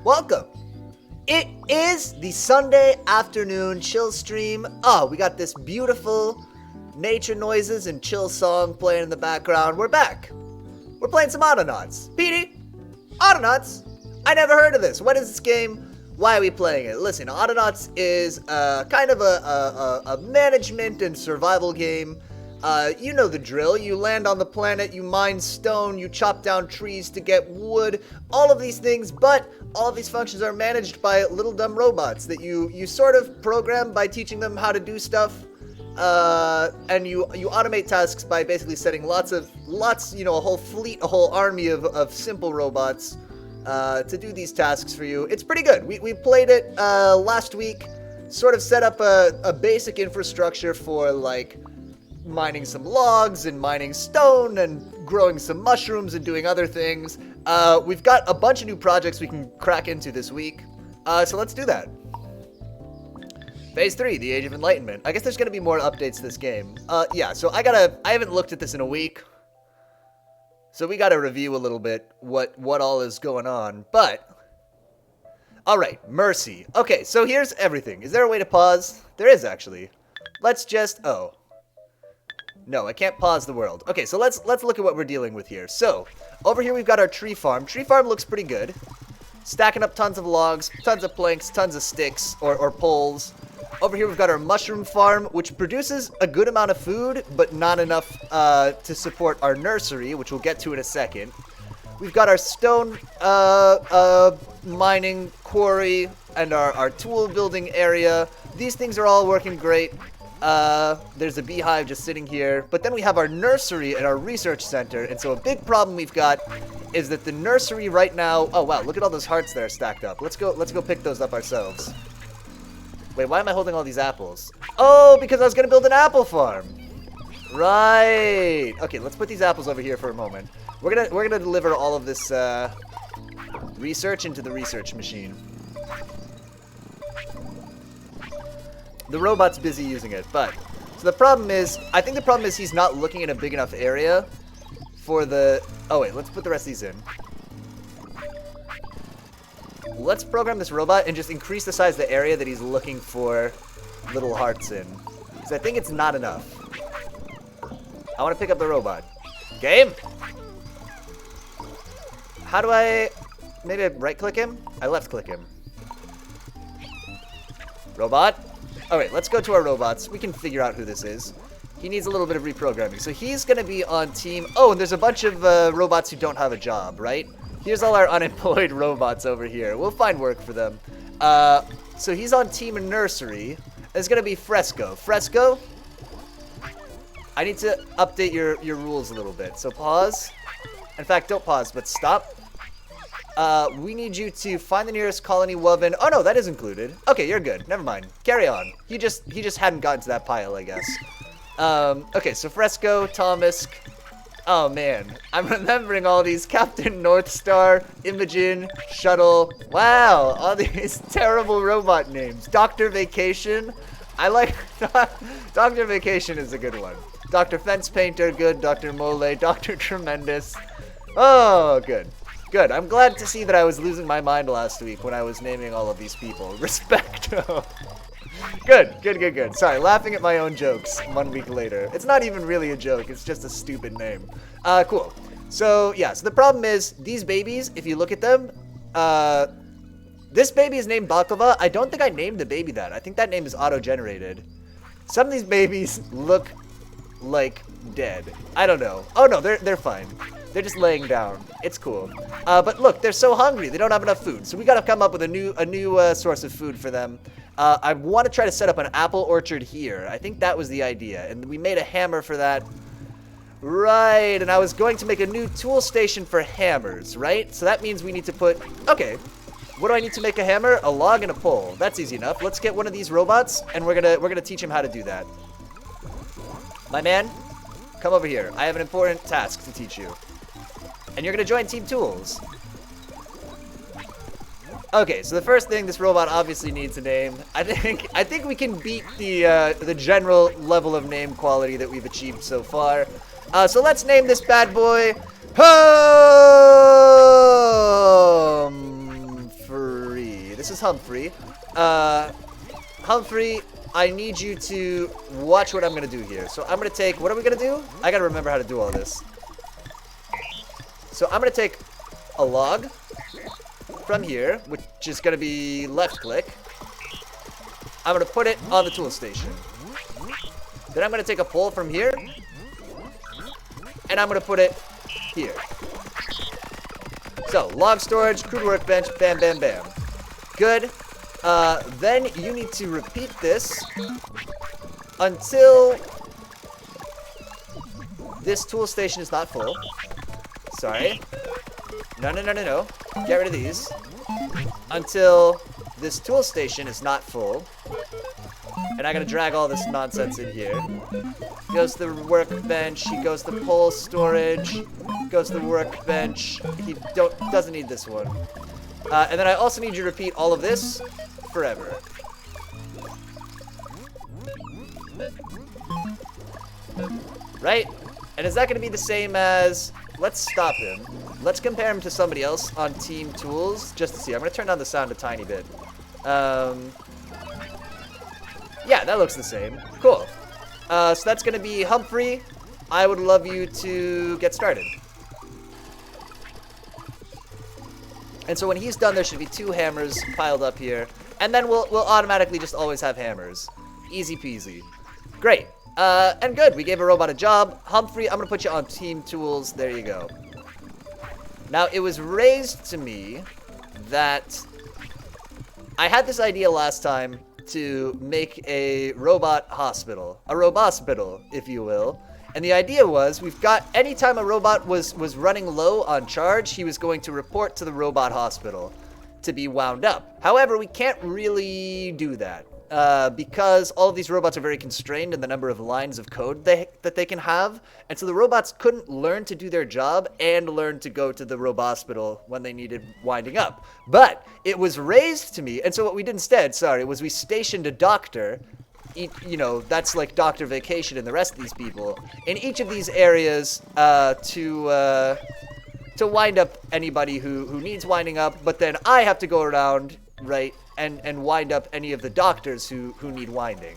Welcome. It is the Sunday afternoon chill stream. Oh, we got this beautiful nature noises and chill song playing in the background. We're back. We're playing some Autonauts. Petey, Autonauts? I never heard of this. What is this game? Why are we playing it? Listen, Autonauts is kind of a management and survival game. You know the drill. You land on the planet, you mine stone, you chop down trees to get wood, all of these things, but all of these functions are managed by little dumb robots that you sort of program by teaching them how to do stuff, and you automate tasks by basically setting lots, a whole fleet, a whole army of simple robots to do these tasks for you. It's pretty good. We played it last week, sort of set up a basic infrastructure for, like, mining some logs and mining stone and growing some mushrooms and doing other things. We've got a bunch of new projects we can crack into this week. So let's do that. Phase 3, the Age of Enlightenment. I guess there's gonna be more updates to this game. Yeah, so I haven't looked at this in a week. So we gotta review a little bit what all is going on, but... Alright, Mercy. Okay, so here's everything. Is there a way to pause? There is, actually. Let's just... Oh. No, I can't pause the world. Okay, so let's look at what we're dealing with here. So, over here we've got our tree farm. Tree farm looks pretty good. Stacking up tons of logs, tons of planks, tons of sticks, or poles. Over here we've got our mushroom farm, which produces a good amount of food, but not enough to support our nursery, which we'll get to in a second. We've got our stone mining quarry and our tool building area. These things are all working great. There's a beehive just sitting here, but then we have our nursery and our research center, and so a big problem we've got is that the nursery right now... Oh wow, look at all those hearts there stacked up. Let's go pick those up ourselves. Wait, why am I holding all these apples? Oh, because I was gonna build an apple farm. Right. Okay, let's put these apples over here for a moment. We're gonna deliver all of this research into the research machine. The robot's busy using it, but... So the problem is... I think the problem is he's not looking at a big enough area for the... Oh wait, let's put the rest of these in. Let's program this robot and just increase the size of the area that he's looking for little hearts in. Because I think it's not enough. I want to pick up the robot. Game! How do I... Maybe I right-click him? I left-click him. Robot? Alright, let's go to our robots. We can figure out who this is. He needs a little bit of reprogramming. So he's going to be on team... Oh, and there's a bunch of robots who don't have a job, right? Here's all our unemployed robots over here. We'll find work for them. So he's on team nursery. It's going to be Fresco. Fresco? I need to update your rules a little bit. So pause. In fact, don't pause, but stop. We need you to find the nearest colony woven. Oh no, that is included. Okay, you're good. Never mind. Carry on. He just hadn't gotten to that pile, I guess. Okay, so Fresco, Thomas. Oh man, I'm remembering all these. Captain Northstar, Imogen, Shuttle. Wow, all these terrible robot names. Dr. Vacation. I like Dr. Vacation is a good one. Dr. Fence Painter, good. Dr. Mole, Dr. Tremendous. Oh, good. Good. I'm glad to see that I was losing my mind last week when I was naming all of these people. Respecto. Good. Sorry, laughing at my own jokes 1 week later. It's not even really a joke. It's just a stupid name. Cool. So, yeah. So the problem is, these babies, if you look at them, this baby is named Baklava. I don't think I named the baby that. I think that name is auto-generated. Some of these babies look like dead. I don't know. Oh, no, they're fine. They're just laying down. It's cool. But look, they're so hungry. They don't have enough food. So we got to come up with a new source of food for them. I want to try to set up an apple orchard here. I think that was the idea. And we made a hammer for that. Right. And I was going to make a new tool station for hammers, right? So that means we need to put... Okay. What do I need to make a hammer? A log and a pole. That's easy enough. Let's get one of these robots, and we're gonna teach him how to do that. My man, come over here. I have an important task to teach you. And you're gonna join Team Tools. Okay, so the first thing, this robot obviously needs a name. I think we can beat the general level of name quality that we've achieved so far. So let's name this bad boy Humphrey. This is Humphrey. Humphrey, I need you to watch what I'm going to do here. So I'm going to take... What are we going to do? I got to remember how to do all this. So I'm going to take a log from here, which is going to be left click. I'm going to put it on the tool station. Then I'm going to take a pole from here. And I'm going to put it here. So, log storage, crude workbench, bam, bam, bam. Good. Then you need to repeat this until this tool station is not full. Sorry. No. Get rid of these. Until this tool station is not full. And I'm going to drag all this nonsense in here. Goes to the workbench. He goes to pole storage. Goes to the workbench. He doesn't need this one. And then I also need you to repeat all of this forever. Right? And is that going to be the same as... Let's stop him. Let's compare him to somebody else on Team Tools just to see. I'm going to turn down the sound a tiny bit. Yeah, that looks the same. Cool. So that's going to be Humphrey. I would love you to get started. And so when he's done, there should be 2 hammers piled up here. And then we'll automatically just always have hammers. Easy peasy. Great. And good. We gave a robot a job. Humphrey, I'm going to put you on Team Tools. There you go. Now, it was raised to me that I had this idea last time to make a robot hospital. A robospital, if you will. And the idea was, we've got, anytime a robot was running low on charge, he was going to report to the robot hospital to be wound up. However, we can't really do that. Because all of these robots are very constrained in the number of lines of code that they can have. And so the robots couldn't learn to do their job and learn to go to the robospital when they needed winding up. But it was raised to me, and so what we did instead, was we stationed a doctor. You know, that's like Doctor Vacation and the rest of these people in each of these areas to wind up anybody who needs winding up. But then I have to go around, right, and wind up any of the doctors who need winding.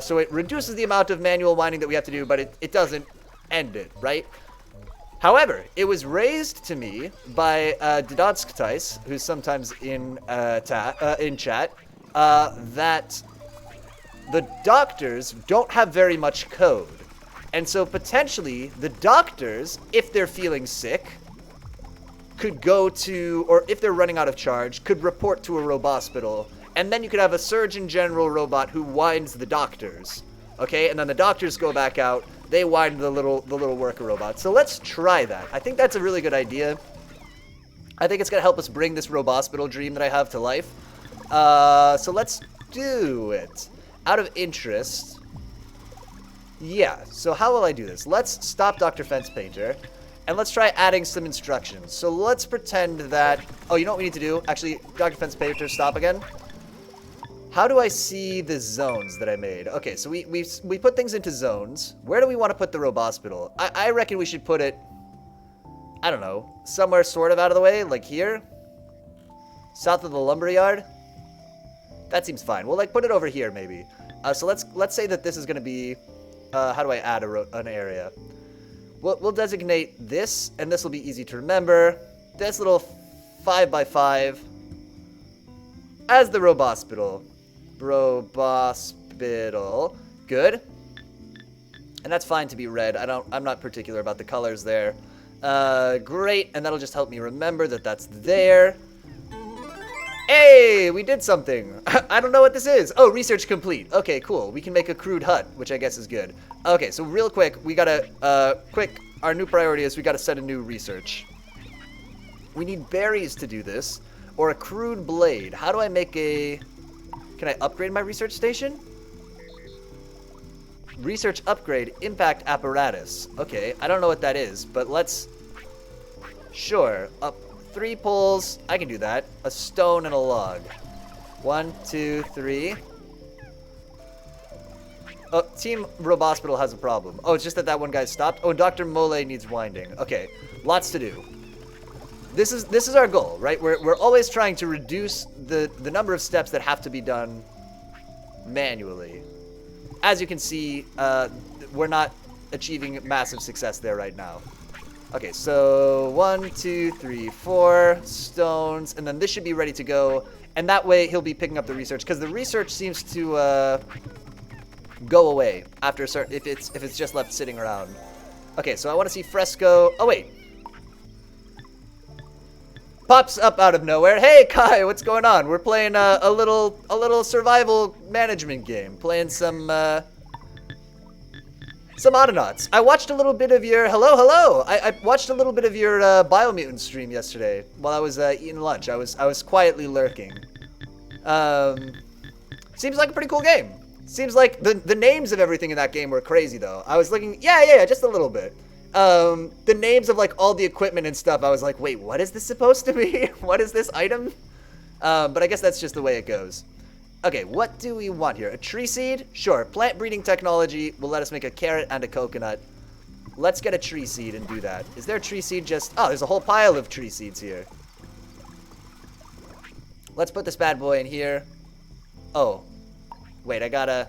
So it reduces the amount of manual winding that we have to do, but it doesn't end it, right? However, it was raised to me by Dodonsktais, who's sometimes in chat, that the doctors don't have very much code. And so potentially the doctors, if they're feeling sick, could go to, or if they're running out of charge, could report to a robospital. And then you could have a Surgeon General robot who winds the doctors. Okay, and then the doctors go back out, they wind the little worker robot. So let's try that. I think that's a really good idea. I think it's gonna help us bring this robospital dream that I have to life. So let's do it. Out of interest. Yeah, so how will I do this? Let's stop Dr. Fence Painter. And let's try adding some instructions. So let's pretend that... Oh, you know what we need to do? Actually, Dr. Fence Painter, stop again. How do I see the zones that I made? Okay, so we put things into zones. Where do we want to put the robospital? I reckon we should put it... I don't know. Somewhere sort of out of the way, like here. South of the lumberyard. That seems fine. We'll like put it over here maybe. So let's say that this is going to be... how do I add an area? We'll designate this, and this will be easy to remember. This little 5x5 as the robospital. Robospital. Good. And that's fine to be red. I'm not particular about the colors there. Great, and that'll just help me remember that that's there. Hey, we did something. I don't know what this is. Oh, research complete. Okay, cool. We can make a crude hut, which I guess is good. Okay, so real quick, we gotta, our new priority is we gotta set a new research. We need berries to do this, or a crude blade. How do I make a... Can I upgrade my research station? Research upgrade, impact apparatus. Okay, I don't know what that is, but let's... Sure, 3 poles, I can do that. A stone and a log. 1, 2, 3. Oh, Team Robospital has a problem. Oh, it's just that one guy stopped. Oh, Dr. Mole needs winding. Okay, lots to do. This is our goal, right? We're always trying to reduce the number of steps that have to be done manually. As you can see, we're not achieving massive success there right now. Okay, so 1, 2, 3, 4 stones, and then this should be ready to go. And that way he'll be picking up the research, because the research seems to go away after a certain, if it's just left sitting around. Okay, so I want to see Fresco. Oh wait, pops up out of nowhere. Hey Kai, what's going on? We're playing a little survival management game, playing some Autonauts. I watched a little bit of your hello. I watched a little bit of your Biomutant stream yesterday while I was eating lunch. I was quietly lurking. Seems like a pretty cool game. Seems like the names of everything in that game were crazy though. I was looking, yeah, just a little bit. The names of like all the equipment and stuff, I was like, wait, what is this supposed to be? What is this item? But I guess that's just the way it goes. Okay, what do we want here? A tree seed? Sure, plant breeding technology will let us make a carrot and a coconut. Let's get a tree seed and do that. Is there a tree seed just... Oh, there's a whole pile of tree seeds here. Let's put this bad boy in here. Oh, wait, I gotta...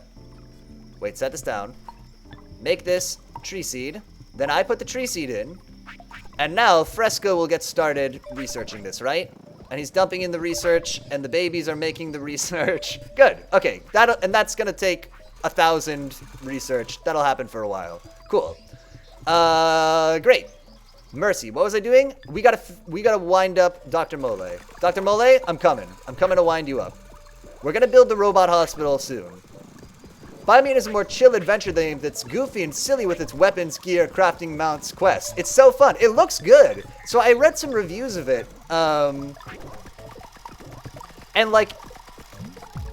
Wait, set this down. Make this tree seed. Then I put the tree seed in. And now Fresco will get started researching this, right? And he's dumping in the research, and the babies are making the research. Good. Okay. And that's gonna take 1,000 research. That'll happen for a while. Cool. Great. Mercy. What was I doing? We gotta wind up Dr. Mole. Dr. Mole, I'm coming. I'm coming to wind you up. We're gonna build the robot hospital soon. Biomutant is a more chill adventure game that's goofy and silly with its weapons, gear, crafting, mounts, quests. It's so fun. It looks good. So I read some reviews of it. And like,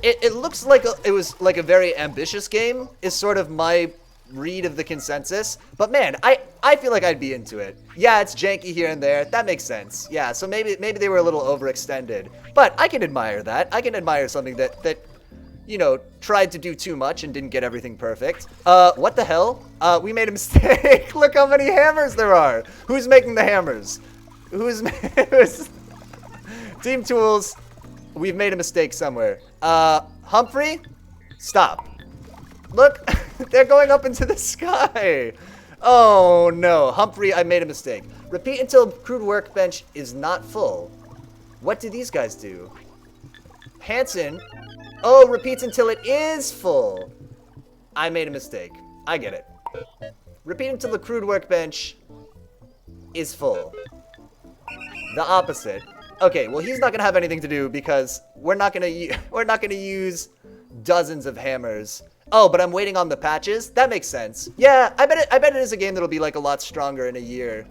it looks like it was like a very ambitious game is sort of my read of the consensus. But man, I feel like I'd be into it. Yeah, it's janky here and there. That makes sense. Yeah, so maybe they were a little overextended. But I can admire that. I can admire something that you know, tried to do too much and didn't get everything perfect. What the hell? We made a mistake. Look how many hammers there are. Who's making the hammers? Who's Team Tools, we've made a mistake somewhere. Humphrey, stop. Look, they're going up into the sky. Oh no, Humphrey, I made a mistake. Repeat until crude workbench is not full. What do these guys do? Hanson, oh, repeats until it is full. I made a mistake. I get it. Repeat until the crude workbench is full. The opposite. Okay, well he's not gonna have anything to do because we're not gonna use dozens of hammers. Oh, but I'm waiting on the patches. That makes sense. Yeah, I bet it is a game that'll be like a lot stronger in a year,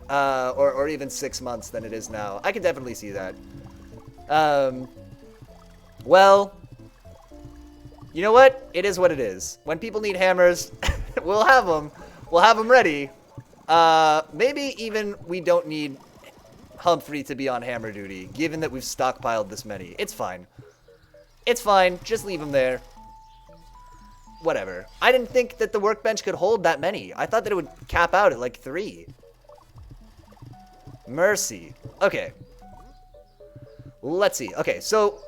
or even 6 months than it is now. I can definitely see that. Well, you know what? It is what it is. When people need hammers, we'll have them. We'll have them ready. Maybe even we don't need Humphrey to be on hammer duty, given that we've stockpiled this many. It's fine. It's fine. Just leave him there. Whatever. I didn't think that the workbench could hold that many. I thought that it would cap out at like 3. Mercy. Okay. Let's see. Okay, so...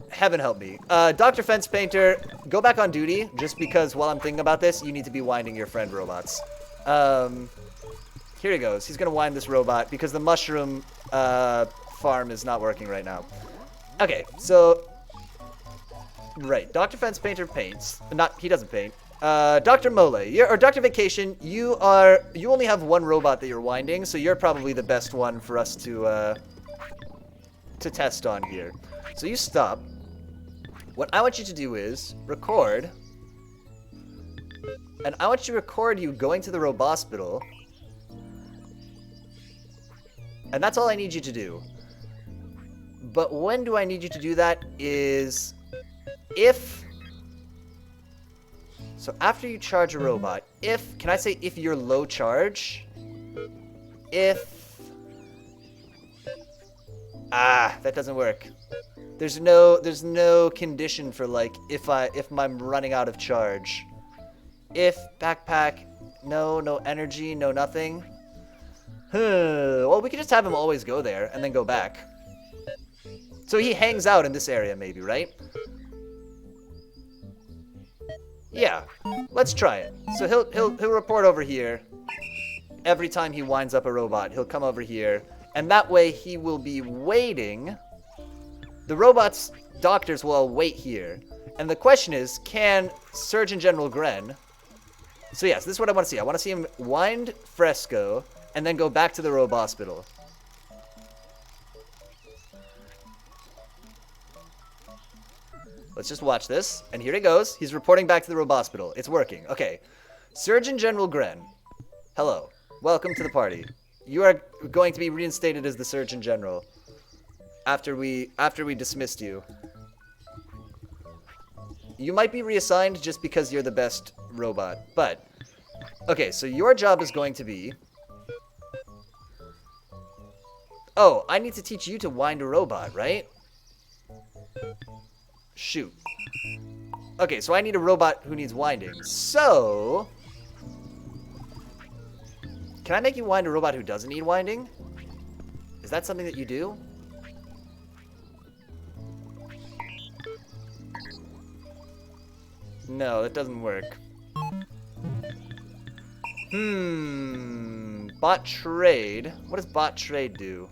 Heaven help me. Dr. Fence Painter, go back on duty, just because while I'm thinking about this, you need to be winding your friend robots. Here he goes. He's going to wind this robot, because the mushroom farm is not working right now. Okay, so... Right, Dr. Fence Painter paints. He doesn't paint. Dr. Mole, or Dr. Vacation, you only have one robot that you're winding, so you're probably the best one for us to test on here. So you stop. What I want you to do is record, and I want you to record you going to the Robospital, and that's all I need you to do. But when do I need you to do that is so after you charge a robot, can I say if you're low charge? That doesn't work. There's no condition for like if I'm running out of charge. If backpack, no energy, no nothing. Well, we could just have him always go there and then go back. So he hangs out in this area maybe, right? Yeah, let's try it. So he'll report over here. Every time he winds up a robot, he'll come over here. And that way he will be waiting. The robots, doctors will all wait here. And the question is, can Surgeon General Gren... So yes, this is what I want to see. I want to see him wind Fresco and then go back to the Robospittal. Let's just watch this. And here he goes. He's reporting back to the Robospittal. It's working. Okay. Surgeon General Gren. Hello. Welcome to the party. You are going to be reinstated as the Surgeon General after we dismissed you. You might be reassigned just because you're the best robot, but... Okay, so your job is going to be... Oh, I need to teach you to wind a robot, right? Shoot. Okay, so I need a robot who needs winding. So... Can I make you wind a robot who doesn't need winding? Is that something that you do? No, that doesn't work. Bot trade. What does bot trade do?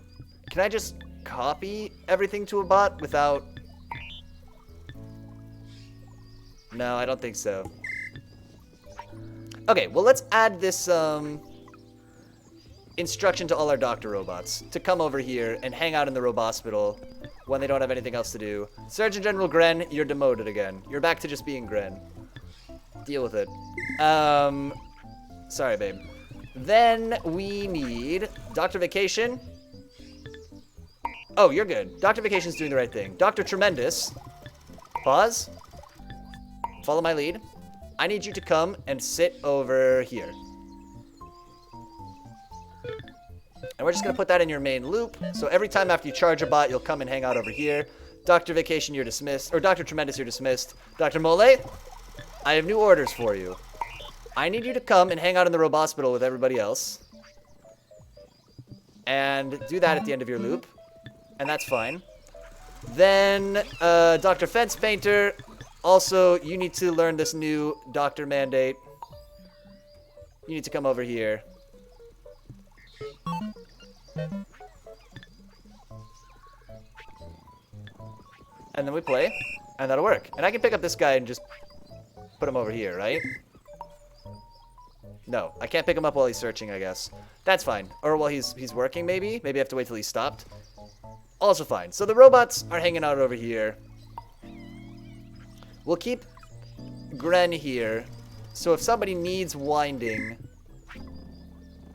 Can I just copy everything to a bot without... No, I don't think so. Okay, well, let's add this instruction to all our doctor robots to come over here and hang out in the Robospittal when they don't have anything else to do. Surgeon General Gren, you're demoted again. You're back to just being Gren. Deal with it. Sorry, babe. Then we need Dr. Vacation. Oh, you're good. Dr. Vacation's doing the right thing. Dr. Tremendous. Pause. Follow my lead. I need you to come and sit over here. And we're just going to put that in your main loop. So every time after you charge a bot, you'll come and hang out over here. Dr. Vacation, you're dismissed. Or Dr. Tremendous, you're dismissed. Dr. Mole, I have new orders for you. I need you to come and hang out in the Robospittal with everybody else. And do that at the end of your loop. And that's fine. Then, Dr. Fence Painter, also, you need to learn this new doctor mandate. You need to come over here. And then we play, and that'll work. And I can pick up this guy and just put him over here, right? No, I can't pick him up while he's searching, I guess. That's fine. Or while he's working, maybe? Maybe I have to wait till he's stopped. Also fine. So the robots are hanging out over here. We'll keep Gren here. So if somebody needs winding,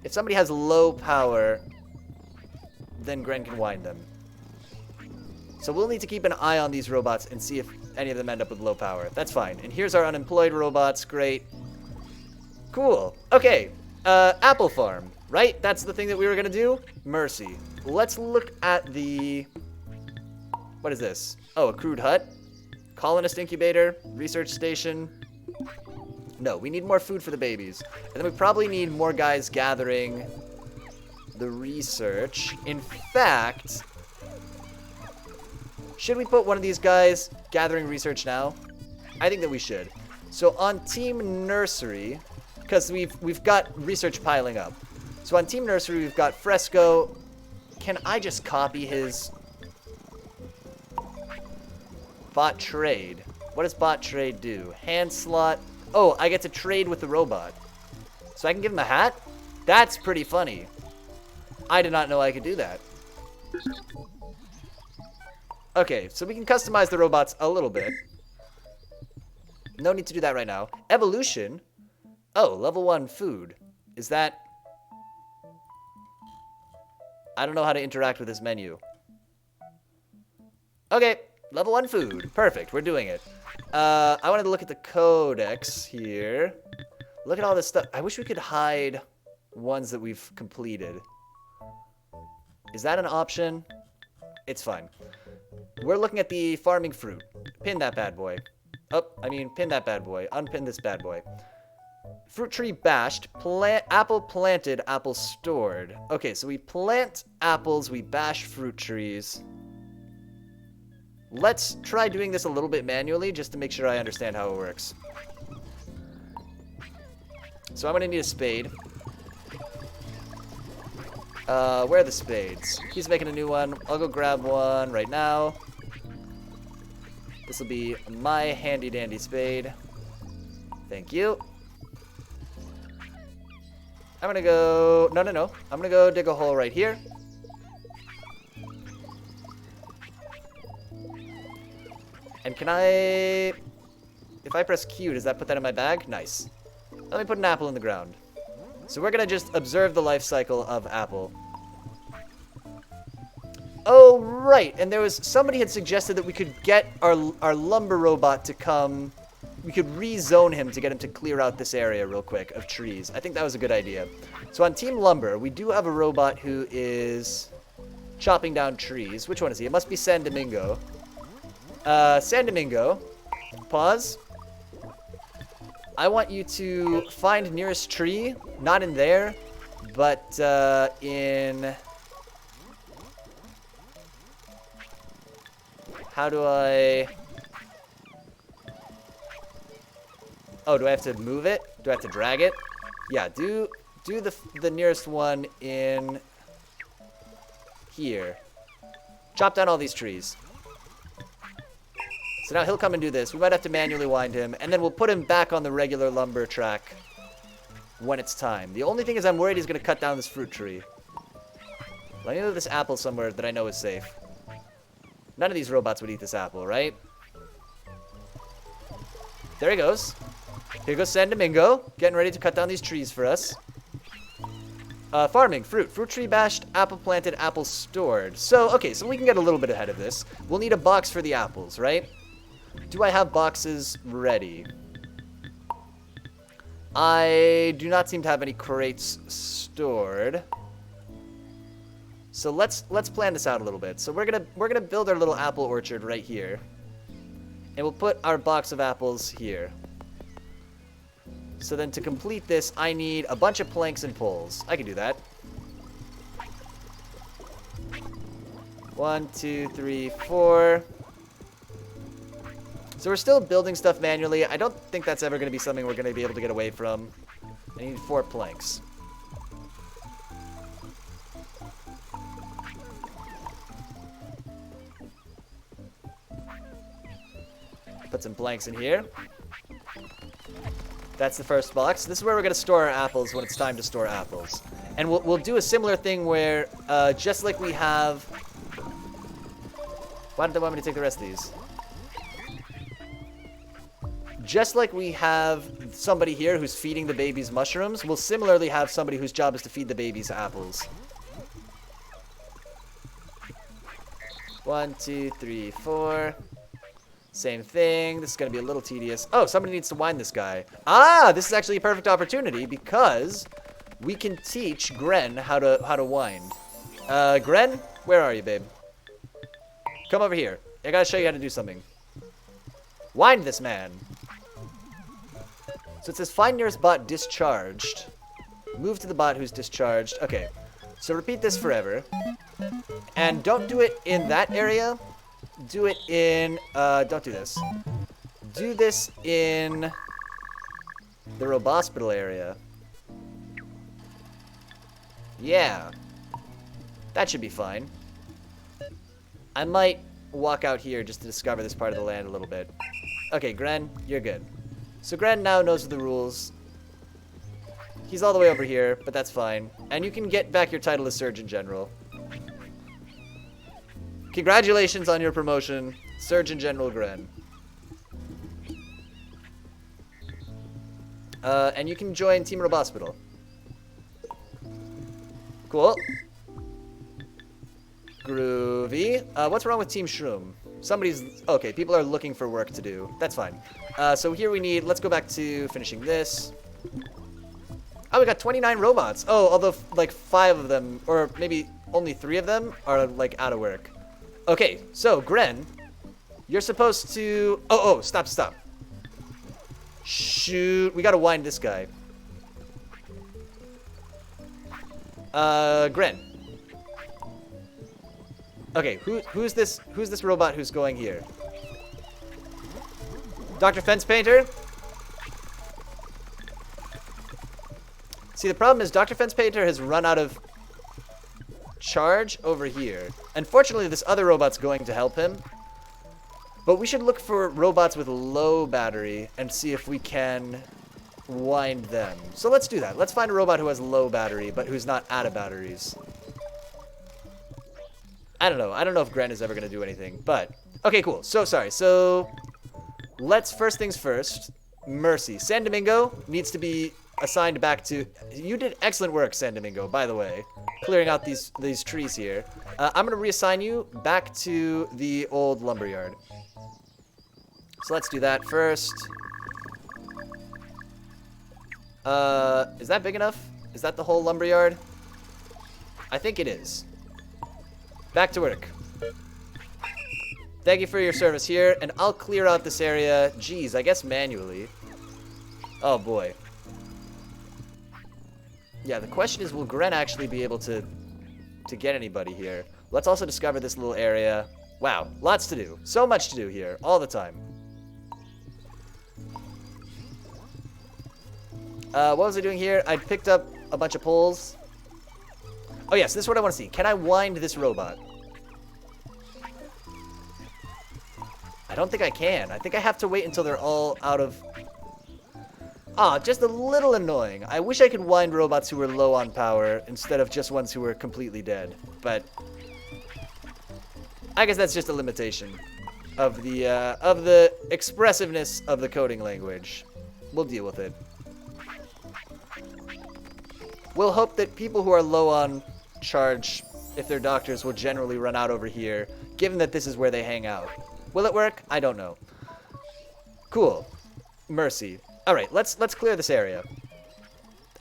if somebody has low power, then Gren can wind them. So we'll need to keep an eye on these robots and see if any of them end up with low power. That's fine. And here's our unemployed robots. Great. Cool. Okay. Apple Farm, right? That's the thing that we were going to do? Mercy. Let's look at the... What is this? Oh, a crude hut. Colonist incubator. Research station. No, we need more food for the babies. And then we probably need more guys gathering the research. In fact... Should we put one of these guys gathering research now? I think that we should. So on Team Nursery, because we've got research piling up. So on Team Nursery, we've got Fresco. Can I just copy his bot trade? What does bot trade do? Hand slot. Oh, I get to trade with the robot. So I can give him a hat? That's pretty funny. I did not know I could do that. Okay, so we can customize the robots a little bit. No need to do that right now. Evolution. Oh, level 1 food. Is that... I don't know how to interact with this menu. Okay, level 1 food. Perfect, we're doing it. I wanted to look at the codex here. Look at all this stuff. I wish we could hide ones that we've completed. Is that an option? It's fine. We're looking at the farming fruit. Pin that bad boy. Oh, I mean, pin that bad boy. Unpin this bad boy. Fruit tree bashed, apple planted, apple stored. Okay, so we plant apples, we bash fruit trees. Let's try doing this a little bit manually just to make sure I understand how it works. So I'm gonna need a spade. Where are the spades? He's making a new one. I'll go grab one right now. This will be my handy dandy spade. Thank you. I'm gonna go... No. I'm gonna go dig a hole right here. And can I... If I press Q, does that put that in my bag? Nice. Let me put an apple in the ground. So we're gonna just observe the life cycle of apple. Oh, right. And there was... Somebody had suggested that we could get our lumber robot to come... We could rezone him to get him to clear out this area real quick of trees. I think that was a good idea. So on Team Lumber, we do have a robot who is chopping down trees. Which one is he? It must be San Domingo. San Domingo, pause. I want you to find nearest tree. Not in there, but in... How do I... Oh, do I have to move it? Do I have to drag it? Yeah, do the nearest one in here. Chop down all these trees. So now he'll come and do this. We might have to manually wind him, and then we'll put him back on the regular lumber track when it's time. The only thing is I'm worried he's going to cut down this fruit tree. Let me move this apple somewhere that I know is safe. None of these robots would eat this apple, right? There he goes. Here goes San Domingo, getting ready to cut down these trees for us. Farming, fruit. Fruit tree bashed, apple planted, apple stored. So, okay, so we can get a little bit ahead of this. We'll need a box for the apples, right? Do I have boxes ready? I do not seem to have any crates stored. So let's plan this out a little bit. So we're gonna build our little apple orchard right here. And we'll put our box of apples here. So then to complete this, I need a bunch of planks and poles. I can do that. 1, 2, 3, 4. So we're still building stuff manually. I don't think that's ever going to be something we're going to be able to get away from. I need 4 planks. Put some planks in here. That's the first box. This is where we're going to store our apples when it's time to store apples. And we'll do a similar thing where, just like we have... Why don't they want me to take the rest of these? Just like we have somebody here who's feeding the babies mushrooms, we'll similarly have somebody whose job is to feed the babies apples. 1, 2, 3, 4... Same thing. This is going to be a little tedious. Oh, somebody needs to wind this guy. Ah, this is actually a perfect opportunity because we can teach Gren how to wind. Gren, where are you, babe? Come over here. I got to show you how to do something. Wind this man. So it says find nearest bot discharged. Move to the bot who's discharged. Okay. So repeat this forever. And don't do it in that area. Do it in, don't do this. Do this in the Robospital area. Yeah. That should be fine. I might walk out here just to discover this part of the land a little bit. Okay, Gren, you're good. So Gren now knows the rules. He's all the way over here, but that's fine. And you can get back your title as Surgeon General. Congratulations on your promotion, Surgeon General Gren. And you can join Team Robospital. Cool. Groovy. What's wrong with Team Shroom? Somebody's... Okay, people are looking for work to do. That's fine. So here we need... Let's go back to finishing this. Oh, we got 29 robots. Oh, although, like, 5 of them, or maybe only 3 of them are, like, out of work. Okay, so, Gren, you're supposed to... Oh, stop. Shoot. We gotta wind this guy. Gren. Okay, who's this robot who's going here? Dr. Fence Painter? See, the problem is Dr. Fence Painter has run out of charge over here. Unfortunately, this other robot's going to help him. But we should look for robots with low battery and see if we can wind them. So let's do that. Let's find a robot who has low battery, but who's not out of batteries. I don't know. I don't know if Gren is ever going to do anything, but... Okay, cool. So, sorry. So, let's first things first. Mercy. San Domingo needs to be assigned back to... You did excellent work, San Domingo, by the way. Clearing out these trees here. I'm going to reassign you back to the old lumberyard. So let's do that first. Is that big enough? Is that the whole lumberyard? I think it is. Back to work. Thank you for your service here, and I'll clear out this area, geez, I guess manually. Oh boy. Yeah, the question is, will Gren actually be able to get anybody here? Let's also discover this little area. Wow, lots to do. So much to do here, all the time. What was I doing here? I picked up a bunch of poles. Oh yes, this is what I want to see. Can I wind this robot? I don't think I can. I think I have to wait until they're all out of... Ah, just a little annoying. I wish I could wind robots who were low on power instead of just ones who were completely dead. But I guess that's just a limitation of the expressiveness of the coding language. We'll deal with it. We'll hope that people who are low on charge, if they're doctors, will generally run out over here, given that this is where they hang out. Will it work? I don't know. Cool. Mercy. Alright, let's clear this area.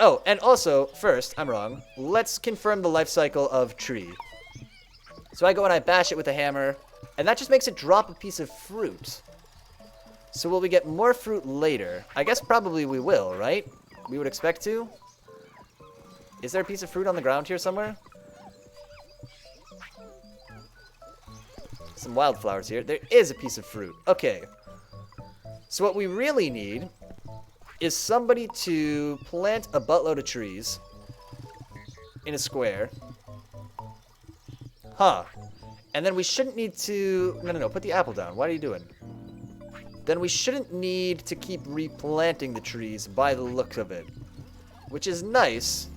Oh, and also, first, I'm wrong, let's confirm the life cycle of tree. So I go and I bash it with a hammer, and that just makes it drop a piece of fruit. So will we get more fruit later? I guess probably we will, right? We would expect to. Is there a piece of fruit on the ground here somewhere? Some wildflowers here. There is a piece of fruit. Okay. So what we really need is somebody to plant a buttload of trees in a square. Huh. And then we shouldn't need to... No, put the apple down. What are you doing? Then we shouldn't need to keep replanting the trees by the look of it. Which is nice.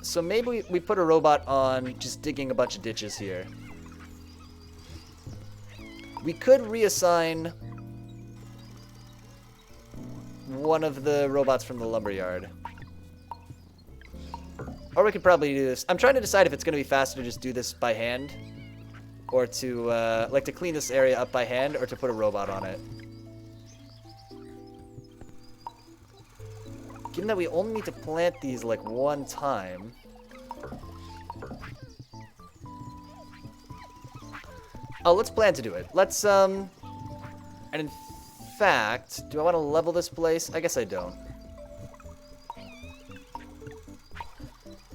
So maybe we put a robot on just digging a bunch of ditches here. We could reassign one of the robots from the lumberyard. Or we could probably do this. I'm trying to decide if it's going to be faster to just do this by hand. Or to, like, to clean this area up by hand, or to put a robot on it. Given that we only need to plant these, like, one time... Oh, let's plan to do it. Let's, and in fact, do I want to level this place? I guess I don't.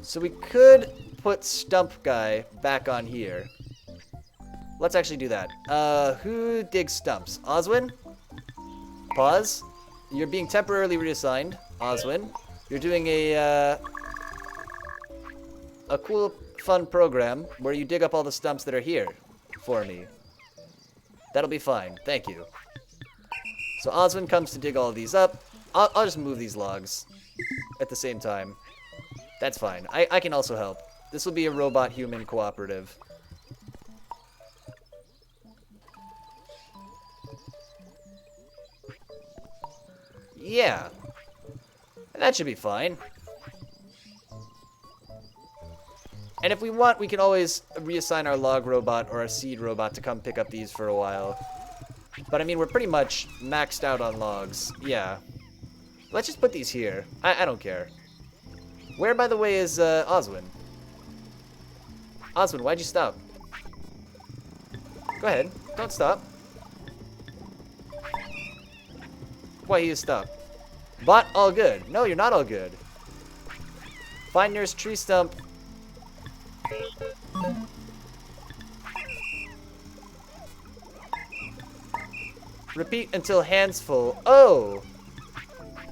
So we could put Stump Guy back on here. Let's actually do that. Who digs stumps? Oswin? Pause. You're being temporarily reassigned. Oswin. You're doing a cool, fun program where you dig up all the stumps that are here for me. That'll be fine. Thank you. So Oswin comes to dig all of these up. I'll just move these logs at the same time. That's fine. I can also help. This will be a robot-human cooperative. Yeah. That should be fine. And if we want, we can always reassign our log robot or our seed robot to come pick up these for a while. But I mean, we're pretty much maxed out on logs. Yeah. Let's just put these here. I don't care. Where, by the way, is Oswin? Oswin, why'd you stop? Go ahead. Don't stop. Why you stop? Bot all good. No, you're not all good. Find nearest tree stump. Repeat until hands full. Oh!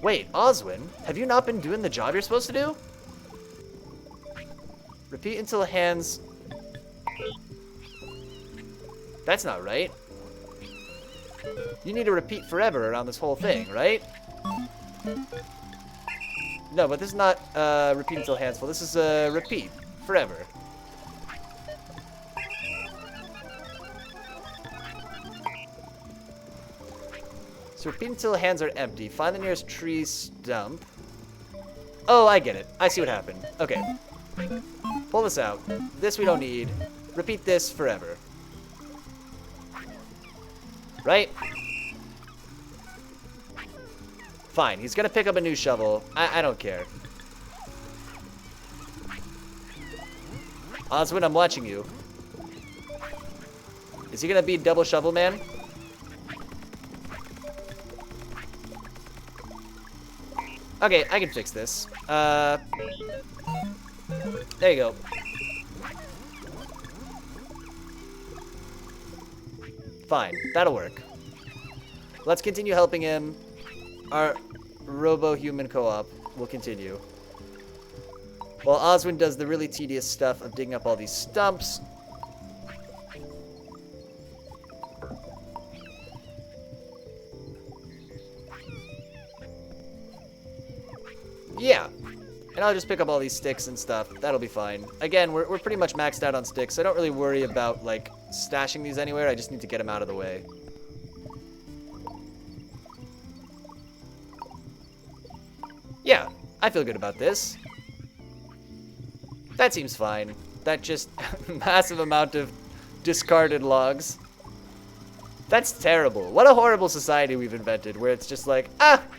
Wait, Oswin, have you not been doing the job you're supposed to do? Repeat until hands... That's not right. You need to repeat forever around this whole thing, right? No, but this is not repeat until hands full. This is repeat forever. So repeat until hands are empty. Find the nearest tree stump. Oh, I get it. I see what happened. Okay. Pull this out. This we don't need. Repeat this forever. Right? Fine. He's gonna pick up a new shovel. I don't care. Oswin, I'm watching you. Is he gonna be double shovel man? Okay, I can fix this. There you go. Fine, that'll work. Let's continue helping him. Our robo-human co-op will continue. While Oswin does the really tedious stuff of digging up all these stumps. Yeah. And I'll just pick up all these sticks and stuff. That'll be fine. Again, we're pretty much maxed out on sticks, so I don't really worry about, like, stashing these anywhere. I just need to get them out of the way. Yeah, I feel good about this. That seems fine. That just massive amount of discarded logs. That's terrible. What a horrible society we've invented, where it's just like,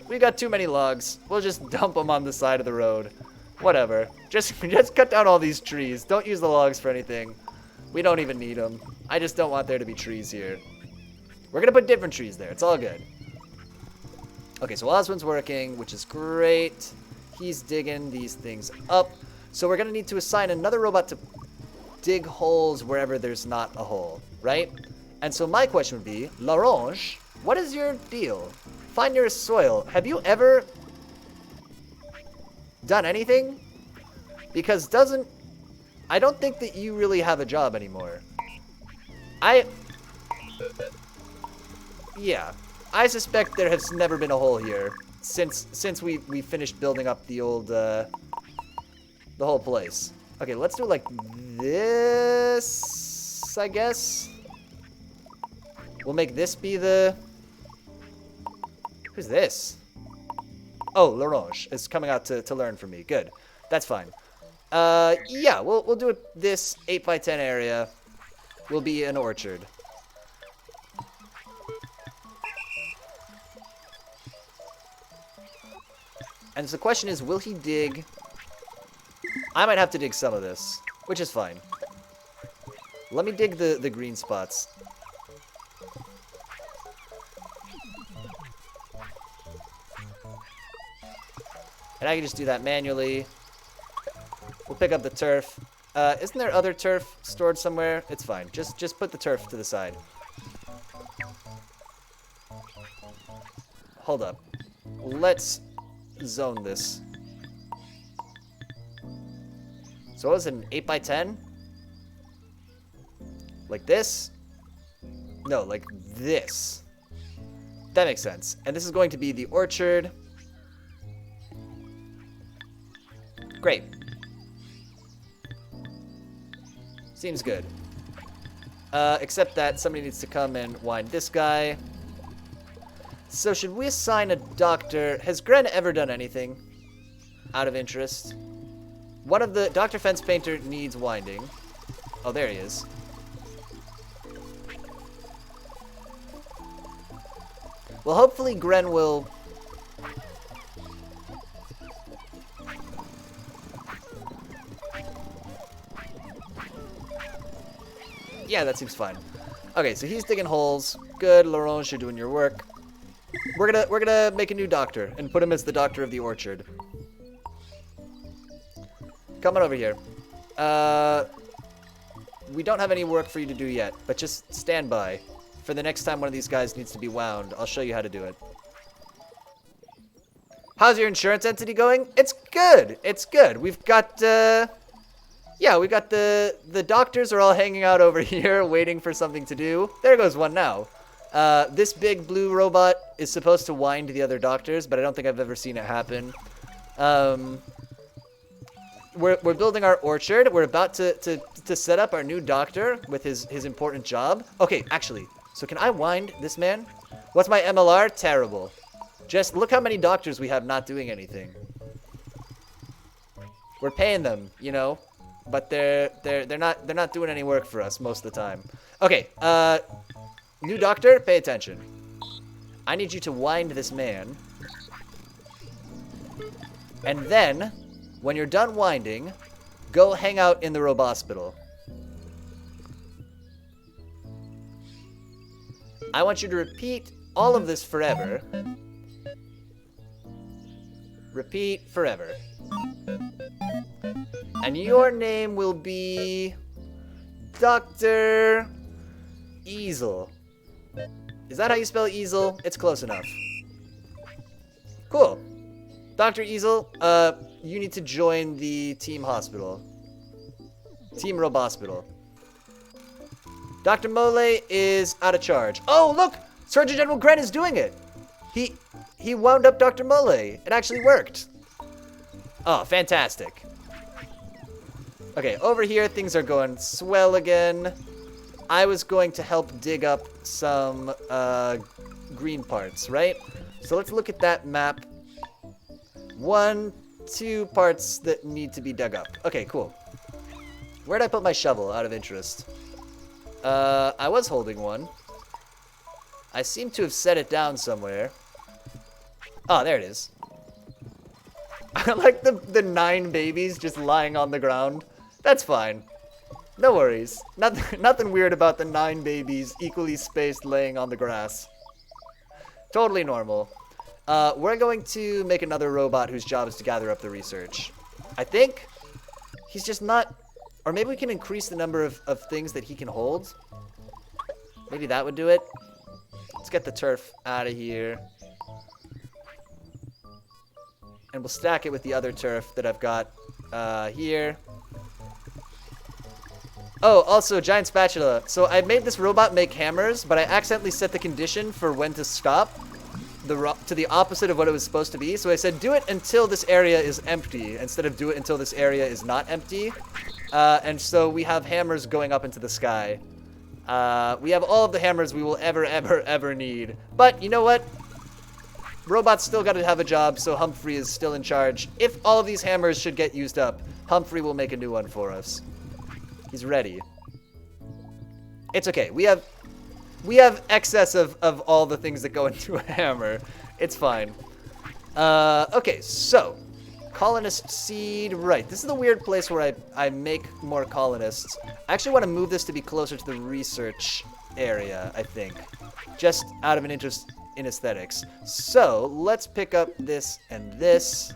we got too many logs. We'll just dump them on the side of the road. Whatever. Just cut down all these trees. Don't use the logs for anything. We don't even need them. I just don't want there to be trees here. We're gonna put different trees there. It's all good. Okay, so Oswin's working, which is great. He's digging these things up. So we're gonna need to assign another robot to dig holes wherever there's not a hole, right? And so my question would be, L'Orange, what is your deal? Find nearest soil. Have you ever done anything? Because I don't think that you really have a job anymore. Yeah, I suspect there has never been a hole here since we finished building up the old, the whole place. Okay, let's do it like this, I guess. We'll make this be the... Who's this? Oh, L'Orange is coming out to learn from me. Good. That's fine. Yeah, we'll do it this 8x10 area. Will be an orchard. And so the question is, will he dig... I might have to dig some of this, which is fine. Let me dig the green spots. And I can just do that manually. We'll pick up the turf. Isn't there other turf stored somewhere? It's fine. Just put the turf to the side. Hold up. Let's zone this. So what was it, an 8x10? Like this? No, like this. That makes sense. And this is going to be the orchard. Great. Seems good. Except that somebody needs to come and wind this guy. So should we assign a doctor? Has Gren ever done anything out of interest? One of the... Dr. Fence Painter needs winding. Oh, there he is. Well, hopefully Gren will... Yeah, that seems fine. Okay, so he's digging holes. Good, L'Orange, you're doing your work. We're gonna make a new doctor and put him as the doctor of the orchard. Come on over here. We don't have any work for you to do yet, but just stand by. For the next time one of these guys needs to be wound, I'll show you how to do it. How's your insurance entity going? It's good. It's good. We've got, yeah, we got the doctors are all hanging out over here waiting for something to do. There goes one now. This big blue robot is supposed to wind the other doctors, but I don't think I've ever seen it happen. We're building our orchard. We're about to set up our new doctor with his important job. Okay, actually, so can I wind this man? What's my MLR? Terrible. Just look how many doctors we have not doing anything. We're paying them, you know, but they're not doing any work for us most of the time. Okay, new doctor, pay attention. I need you to wind this man. And then, when you're done winding, go hang out in the Robospital. I want you to repeat all of this forever. Repeat forever. And your name will be Dr. Easel. Is that how you spell Easel? It's close enough. Cool. Dr. Easel, you need to join the team hospital. Team Robospital. Dr. Mole is out of charge. Oh, look! Surgeon General Gren is doing it! He wound up Dr. Mole. It actually worked. Oh, fantastic. Okay, over here, things are going swell again. I was going to help dig up some green parts, right? So let's look at that map. 1, 2 parts that need to be dug up. Okay, cool. Where'd I put my shovel, out of interest? I was holding one. I seem to have set it down somewhere. Oh, there it is. I like the 9 babies just lying on the ground. That's fine. No worries. Nothing weird about the 9 babies equally spaced laying on the grass. Totally normal. We're going to make another robot whose job is to gather up the research. I think he's just not... Or maybe we can increase the number of things that he can hold. Maybe that would do it. Let's get the turf out of here. And we'll stack it with the other turf that I've got here. Oh, also, giant spatula. So I made this robot make hammers, but I accidentally set the condition for when to stop to the opposite of what it was supposed to be. So I said, do it until this area is empty, instead of do it until this area is not empty. And so we have hammers going up into the sky. We have all of the hammers we will ever need. But you know what? Robots still got to have a job, so Humphrey is still in charge. If all of these hammers should get used up, Humphrey will make a new one for us. He's ready. It's okay. We have excess of all the things that go into a hammer. It's fine. Okay, so colonist seed. Right. This is the weird place where I make more colonists. I actually want to move this to be closer to the research area, I think. Just out of an interest in aesthetics. So let's pick up this and this.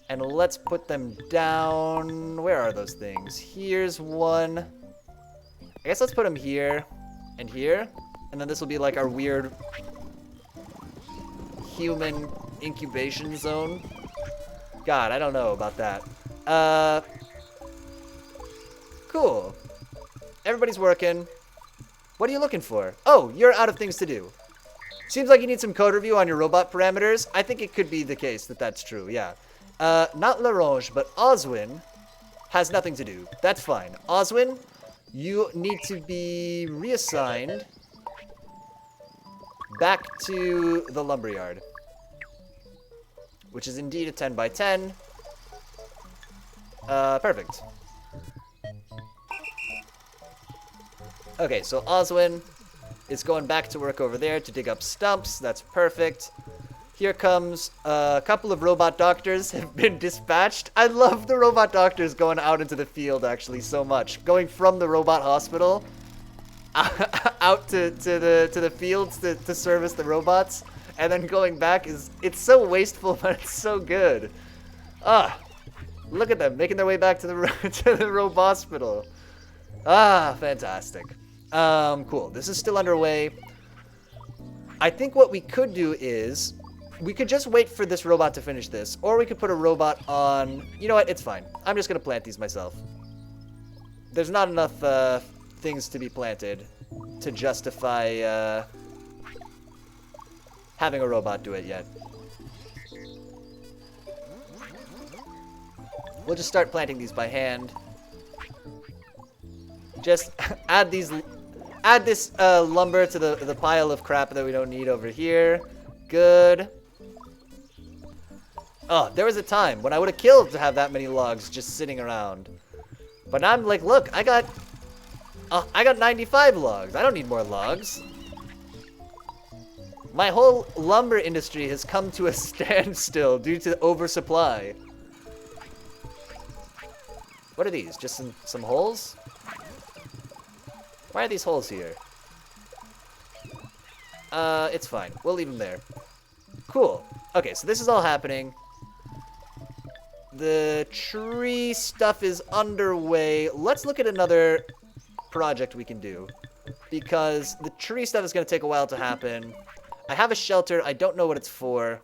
And let's put them down. Where are those things? Here's one. I guess let's put them here and here. And then this will be like our weird human incubation zone. God, I don't know about that. Cool. Everybody's working. What are you looking for? Oh, you're out of things to do. Seems like you need some code review on your robot parameters. I think it could be the case that that's true, yeah. Not Larange, but Oswin has nothing to do. That's fine. Oswin, you need to be reassigned back to the lumberyard, which is indeed a 10 by 10. Perfect. Okay, so Oswin is going back to work over there to dig up stumps. That's perfect. Here comes a couple of robot doctors have been dispatched. I love the robot doctors going out into the field actually so much. Going from the robot hospital out to the fields to service the robots, and then going back it's so wasteful, but it's so good. Look at them making their way back to the to the rope hospital. Ah, fantastic. Cool. This is still underway. I think what we could do is we could just wait for this robot to finish this, or we could put a robot on. You know what? It's fine. I'm just gonna plant these myself. There's not enough things to be planted to justify having a robot do it yet. We'll just start planting these by hand. Just add this lumber to the pile of crap that we don't need over here. Good. Oh, there was a time when I would have killed to have that many logs just sitting around. But now I'm like, look, I got 95 logs. I don't need more logs. My whole lumber industry has come to a standstill due to oversupply. What are these? Just some holes? Why are these holes here? It's fine. We'll leave them there. Cool. Okay, so this is all happening. The tree stuff is underway. Let's look at another project we can do. Because the tree stuff is going to take a while to happen. I have a shelter. I don't know what it's for.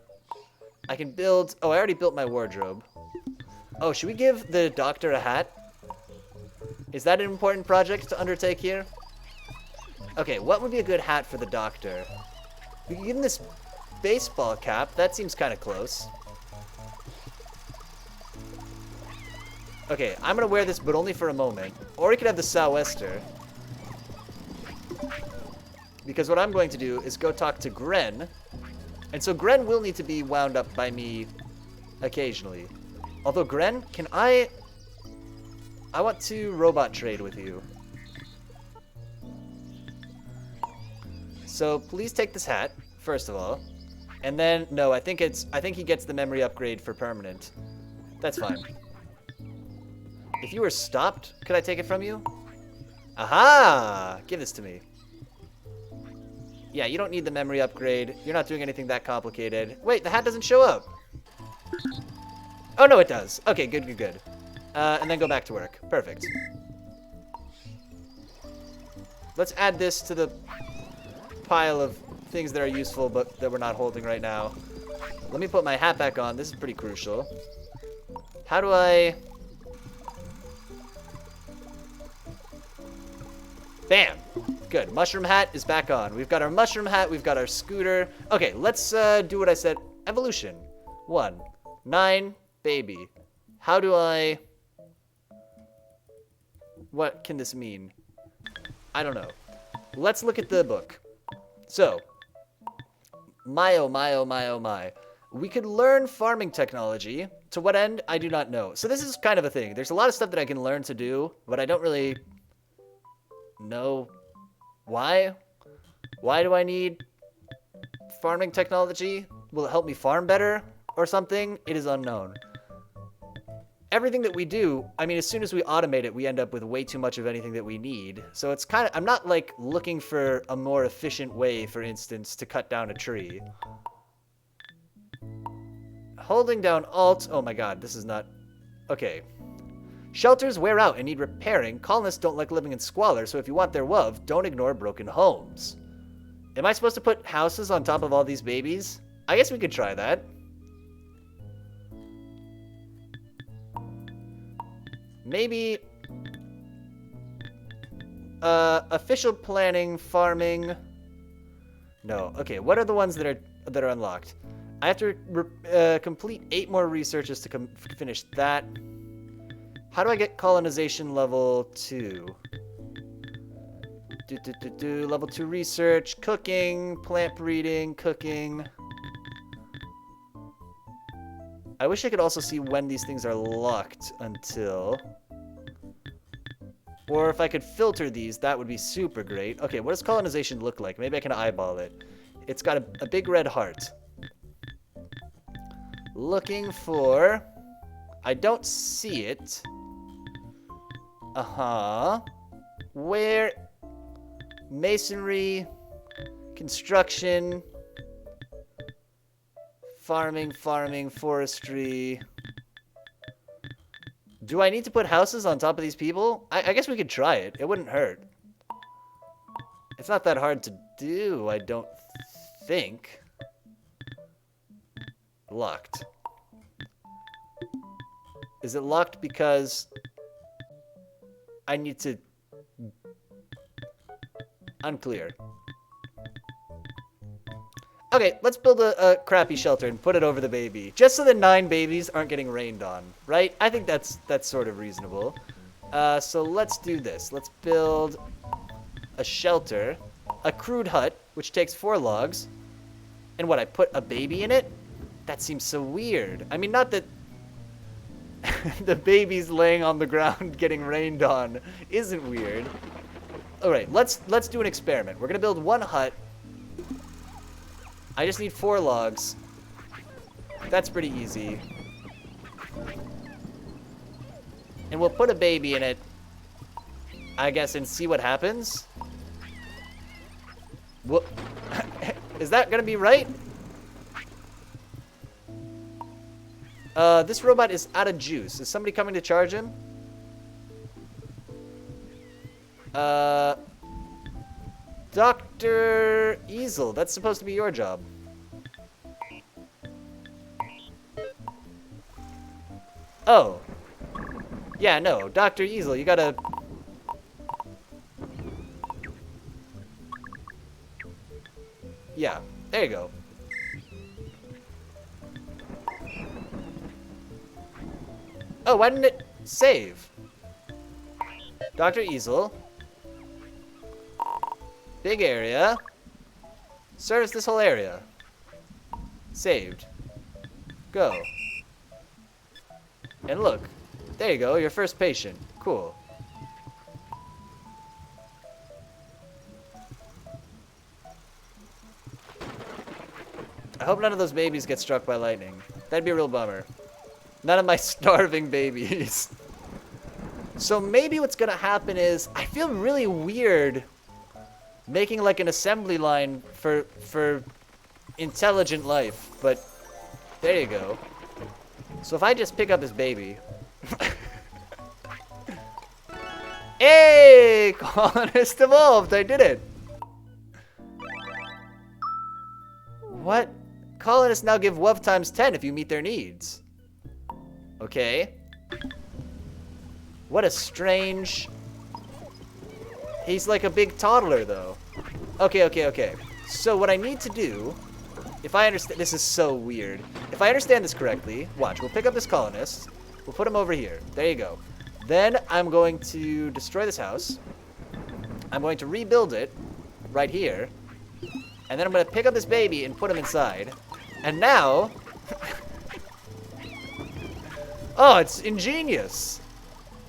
I can build... Oh, I already built my wardrobe. Oh, should we give the doctor a hat? Is that an important project to undertake here? Okay, what would be a good hat for the doctor? We can give him this baseball cap. That seems kind of close. Okay, I'm going to wear this, but only for a moment. Or we could have the sou'wester. Because what I'm going to do is go talk to Gren. And so Gren will need to be wound up by me occasionally. Although, Gren, can I want to robot trade with you. So, please take this hat, first of all. And then, no, I think he gets the memory upgrade for permanent. That's fine. If you were stopped, could I take it from you? Aha! Give this to me. Yeah, you don't need the memory upgrade. You're not doing anything that complicated. Wait, the hat doesn't show up. Oh, no, it does. Okay, good, good, good. And then go back to work. Perfect. Let's add this to the pile of things that are useful but that we're not holding right now. Let me put my hat back on. This is pretty crucial. How do I... Bam! Good. Mushroom hat is back on. We've got our mushroom hat. We've got our scooter. Okay, let's do what I said. Evolution. 1. 9. Baby. How do I... What can this mean? I don't know. Let's look at the book. So, my oh my oh my oh my. We could learn farming technology. To what end? I do not know. So this is kind of a thing. There's a lot of stuff that I can learn to do, but I don't really know why. Why do I need farming technology? Will it help me farm better or something? It is unknown. Everything that we do, I mean, as soon as we automate it, we end up with way too much of anything that we need. So it's kind of, I'm not like looking for a more efficient way, for instance, to cut down a tree. Holding down Alt, oh my god, this is not, okay. Shelters wear out and need repairing. Colonists don't like living in squalor, so if you want their love, don't ignore broken homes. Am I supposed to put houses on top of all these babies? I guess we could try that. Maybe official planning, farming. No. Okay, what are the ones that are unlocked? I have to complete 8 more researches to finish that. How do I get colonization level 2? Level 2 research, cooking, plant breeding, cooking. I wish I could also see when these things are locked until. Or if I could filter these, that would be super great. Okay, what does colonization look like? Maybe I can eyeball it. It's got a big red heart. Looking for... I don't see it. Uh-huh. Where? Masonry, construction, farming, forestry. Do I need to put houses on top of these people? I guess we could try it. It wouldn't hurt. It's not that hard to do, I don't think. Locked. Is it locked because I need to... Unclear. Okay, let's build a crappy shelter and put it over the baby. Just so the 9 babies aren't getting rained on, right? I think that's sort of reasonable. So let's do this. Let's build a shelter, a crude hut, which takes 4 logs. And what, I put a baby in it? That seems so weird. I mean, not that the baby's laying on the ground getting rained on isn't weird. All right, let's do an experiment. We're gonna build 1 hut. I just need 4 logs. That's pretty easy. And we'll put a baby in it, I guess, and see what happens. What? Is that gonna be right? This robot is out of juice. Is somebody coming to charge him? Dr. Easel, that's supposed to be your job. Oh. Yeah, no, Dr. Easel, you gotta... Yeah, there you go. Oh, why didn't it save? Dr. Easel. Big area. Service this whole area. Saved. Go. And look. There you go, your first patient. Cool. I hope none of those babies get struck by lightning. That'd be a real bummer. None of my starving babies. So maybe what's gonna happen is, I feel really weird making like an assembly line for intelligent life, but there you go. So if I just pick up this baby. Hey! Colonist evolved! I did it! What? Colonists now give WUV times 10 if you meet their needs. Okay. What a strange... He's like a big toddler, though. Okay. So what I need to do, if I understand... This is so weird. If I understand this correctly, watch. We'll pick up this colonist. We'll put him over here. There you go. Then I'm going to destroy this house. I'm going to rebuild it right here. And then I'm going to pick up this baby and put him inside. And now... Oh, it's ingenious.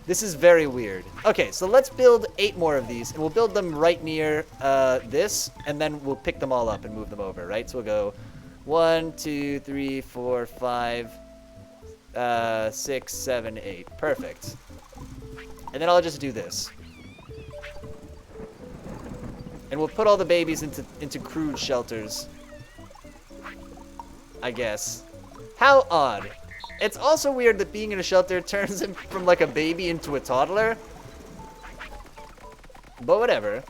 This is very weird. Okay, so let's build 8 more of these, and we'll build them right near this, and then we'll pick them all up and move them over, right? So we'll go 1, 2, 3, 4, 5, 6, 7, 8. Perfect. And then I'll just do this. And we'll put all the babies into crude shelters. I guess. How odd. It's also weird that being in a shelter turns him from like a baby into a toddler. But whatever.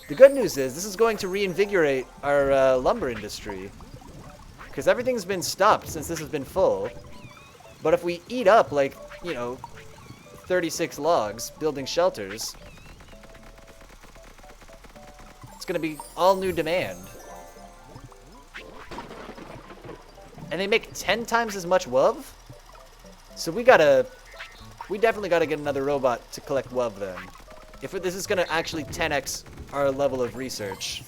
The good news is this is going to reinvigorate our lumber industry. Because everything's been stopped since this has been full. But if we eat up like, you know, 36 logs building shelters, it's going to be all new demand. And they make 10 times as much WUV? So we definitely gotta get another robot to collect WUV then. If this is gonna actually 10x our level of research.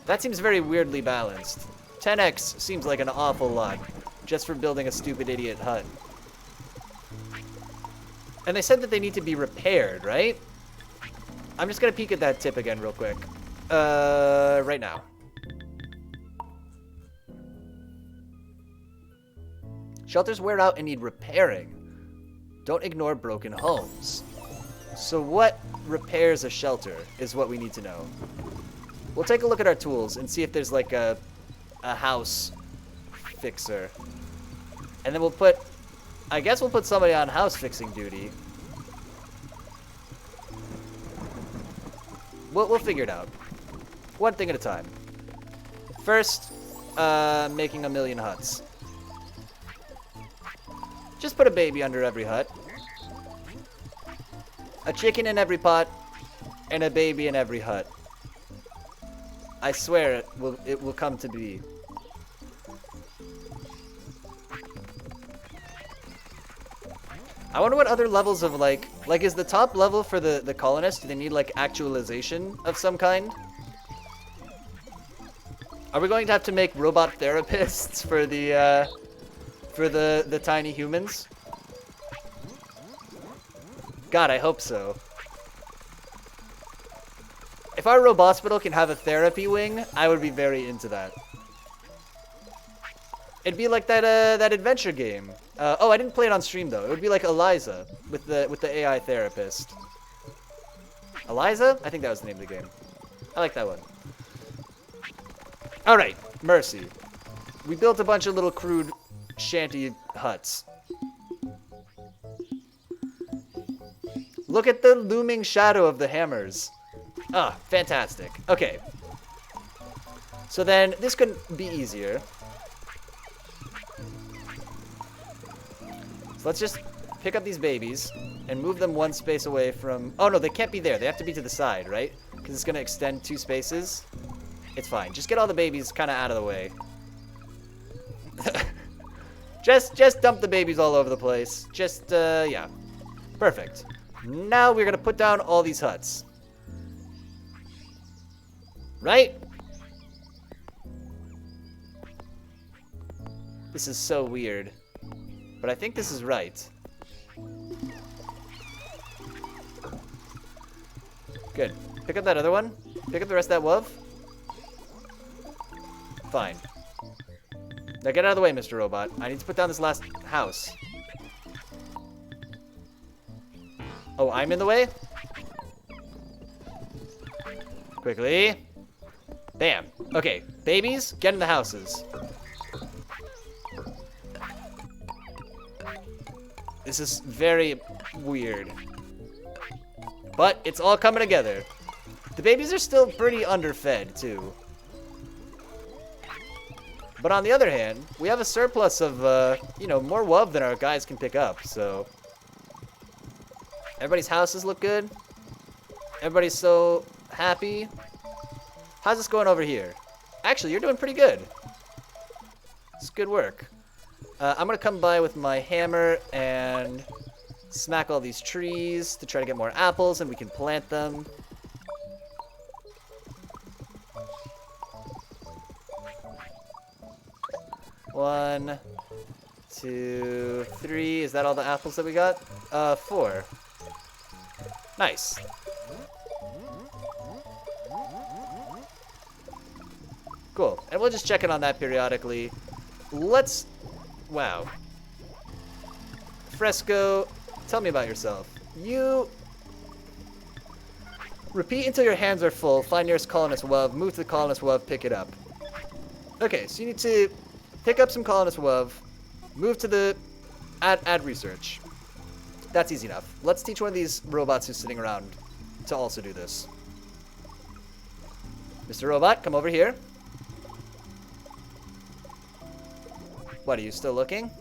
That seems very weirdly balanced. 10x seems like an awful lot, just for building a stupid idiot hut. And they said that they need to be repaired, right? I'm just gonna peek at that tip again real quick. Right now. Shelters wear out and need repairing. Don't ignore broken homes. So what repairs a shelter is what we need to know. We'll take a look at our tools and see if there's like a house fixer. And then we'll put, I guess we'll put somebody on house fixing duty. We'll figure it out. One thing at a time. First, making 1,000,000 huts. Just put a baby under every hut. A chicken in every pot, and a baby in every hut. I swear it will come to be. I wonder what other levels of like is the top level for the colonists, do they need like actualization of some kind? Are we going to have to make robot therapists for the tiny humans? God, I hope so. If our Robospital can have a therapy wing, I would be very into that. It'd be like that adventure game. Oh, I didn't play it on stream though. It would be like Eliza with the AI therapist. Eliza? I think that was the name of the game. I like that one. All right, Mercy. We built a bunch of little crude shanty huts. Look at the looming shadow of the hammers. Ah, fantastic. Okay. So then this could be easier. So let's just pick up these babies and move them one space away from... Oh, no, they can't be there. They have to be to the side, right? Because it's going to extend 2 spaces. It's fine. Just get all the babies kind of out of the way. just dump the babies all over the place. Just, yeah. Perfect. Now we're going to put down all these huts. Right? This is so weird. But I think this is right. Good. Pick up that other one. Pick up the rest of that WUV. Fine. Now get out of the way, Mr. Robot. I need to put down this last house. Oh, I'm in the way? Quickly. Bam. Okay, babies, get in the houses. This is very weird. But it's all coming together. The babies are still pretty underfed, too. But on the other hand, we have a surplus of, you know, more WUV than our guys can pick up, so... Everybody's houses look good. Everybody's so happy. How's this going over here? Actually, you're doing pretty good. It's good work. I'm gonna come by with my hammer and smack all these trees to try to get more apples, and we can plant them. One, 2, 3. Is that all the apples that we got? 4. Nice. Cool. And we'll just check in on that periodically. Let's... Wow. Fresco, tell me about yourself. You... Repeat until your hands are full. Find nearest colonist WUV. Move to the colonist WUV. Pick it up. Okay, so you need to pick up some colonist WUV. Move to the... Add research. That's easy enough. Let's teach one of these robots who's sitting around to also do this. Mr. Robot, come over here. What, are you still looking?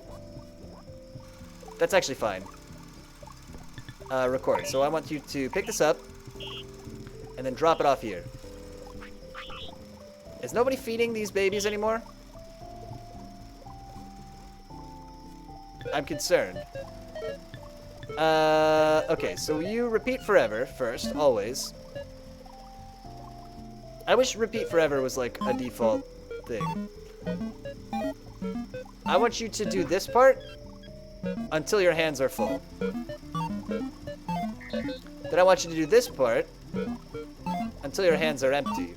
That's actually fine. Record. So I want you to pick this up and then drop it off here. Is nobody feeding these babies anymore? I'm concerned. Okay, so you repeat forever first, always. I wish repeat forever was like a default thing. I want you to do this part until your hands are full. Then I want you to do this part until your hands are empty.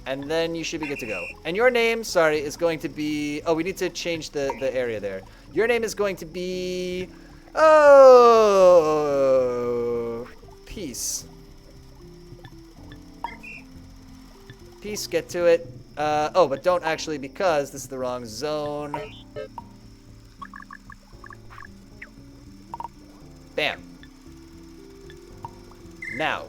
And then you should be good to go. And your name, sorry, is going to be... Oh, we need to change the area there. Your name is going to be... Oh... Peace. Peace, get to it. Oh, but don't actually, because this is the wrong zone. Bam. Now.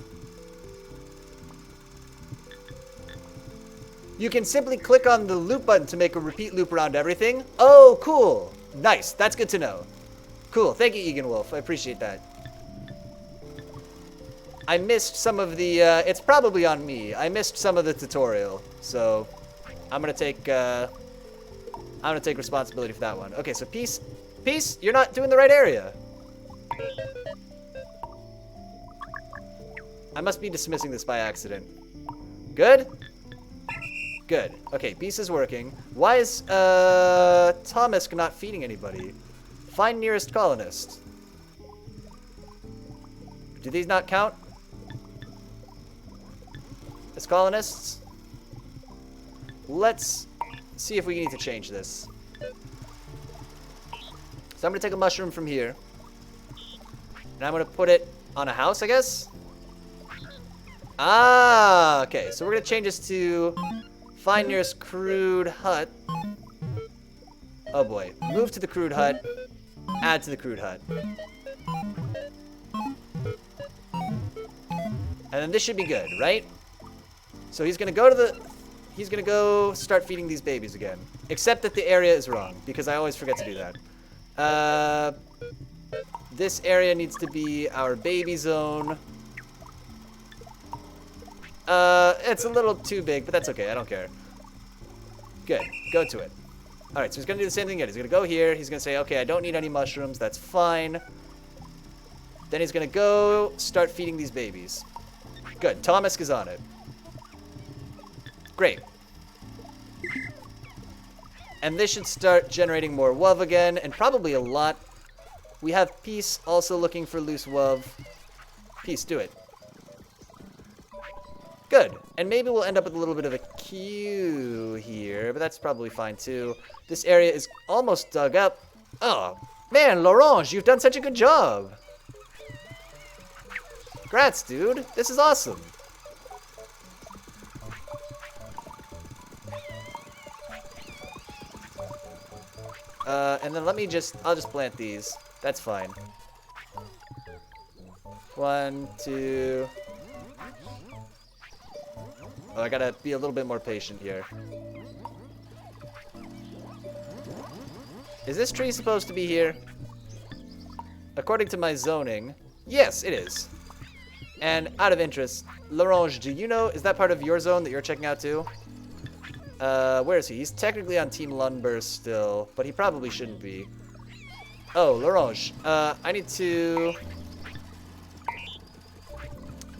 You can simply click on the loop button to make a repeat loop around everything. Oh, cool. Nice. That's good to know. Cool. Thank you, Egan Wolf. I appreciate that. I missed some of the, it's probably on me. I missed some of the tutorial, so I'm gonna take responsibility for that one. Okay, so Peace, you're not doing the right area. I must be dismissing this by accident. Good? Good. Okay, Peace is working. Why is, Thomas not feeding anybody? Find nearest colonist. Do these not count as colonists? Let's see if we need to change this. So I'm gonna take a mushroom from here, and I'm gonna put it on a house, I guess? Ah, okay. So we're gonna change this to find nearest crude hut. Oh boy. Move to the crude hut. Add to the crude hut. And then this should be good, right? So he's gonna go start feeding these babies again. Except that the area is wrong, because I always forget to do that. This area needs to be our baby zone. It's a little too big, but that's okay. I don't care. Good. Go to it. All right, so he's going to do the same thing again. He's going to go here. He's going to say, okay, I don't need any mushrooms. That's fine. Then he's going to go start feeding these babies. Good. Thomas is on it. Great. And this should start generating more WUV again, and probably a lot. We have Peace also looking for loose WUV. Peace, do it. Good. And maybe we'll end up with a little bit of a queue here, but that's probably fine too. This area is almost dug up. Oh, man, Laurent, you've done such a good job. Congrats, dude. This is awesome. And then I'll just plant these. That's fine. 1, 2... Oh, I gotta be a little bit more patient here. Is this tree supposed to be here? According to my zoning, yes, it is. And out of interest, Laurent, do you know, is that part of your zone that you're checking out too? Where is he? He's technically on Team Lundberg still, but he probably shouldn't be. Oh, Laurent, I need to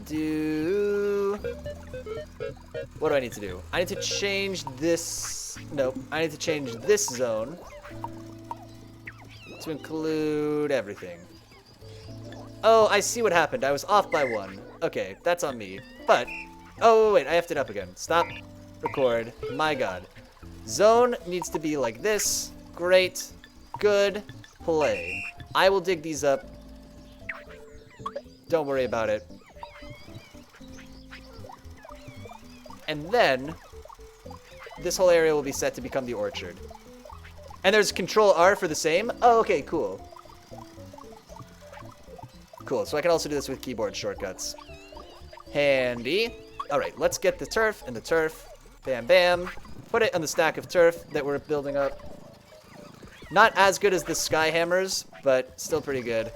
do... What do I need to do? I need to change this... Nope. I need to change this zone to include everything. Oh, I see what happened. I was off by 1. Okay, that's on me. But... Oh, wait. I effed it up again. Stop. Record. My god. Zone needs to be like this. Great. Good. Play. I will dig these up. Don't worry about it. And then, this whole area will be set to become the orchard. And there's Control R for the same? Oh, okay, cool. Cool, so I can also do this with keyboard shortcuts. Handy. Alright, let's get the turf and the turf. Bam, bam. Put it on the stack of turf that we're building up. Not as good as the sky hammers, but still pretty good.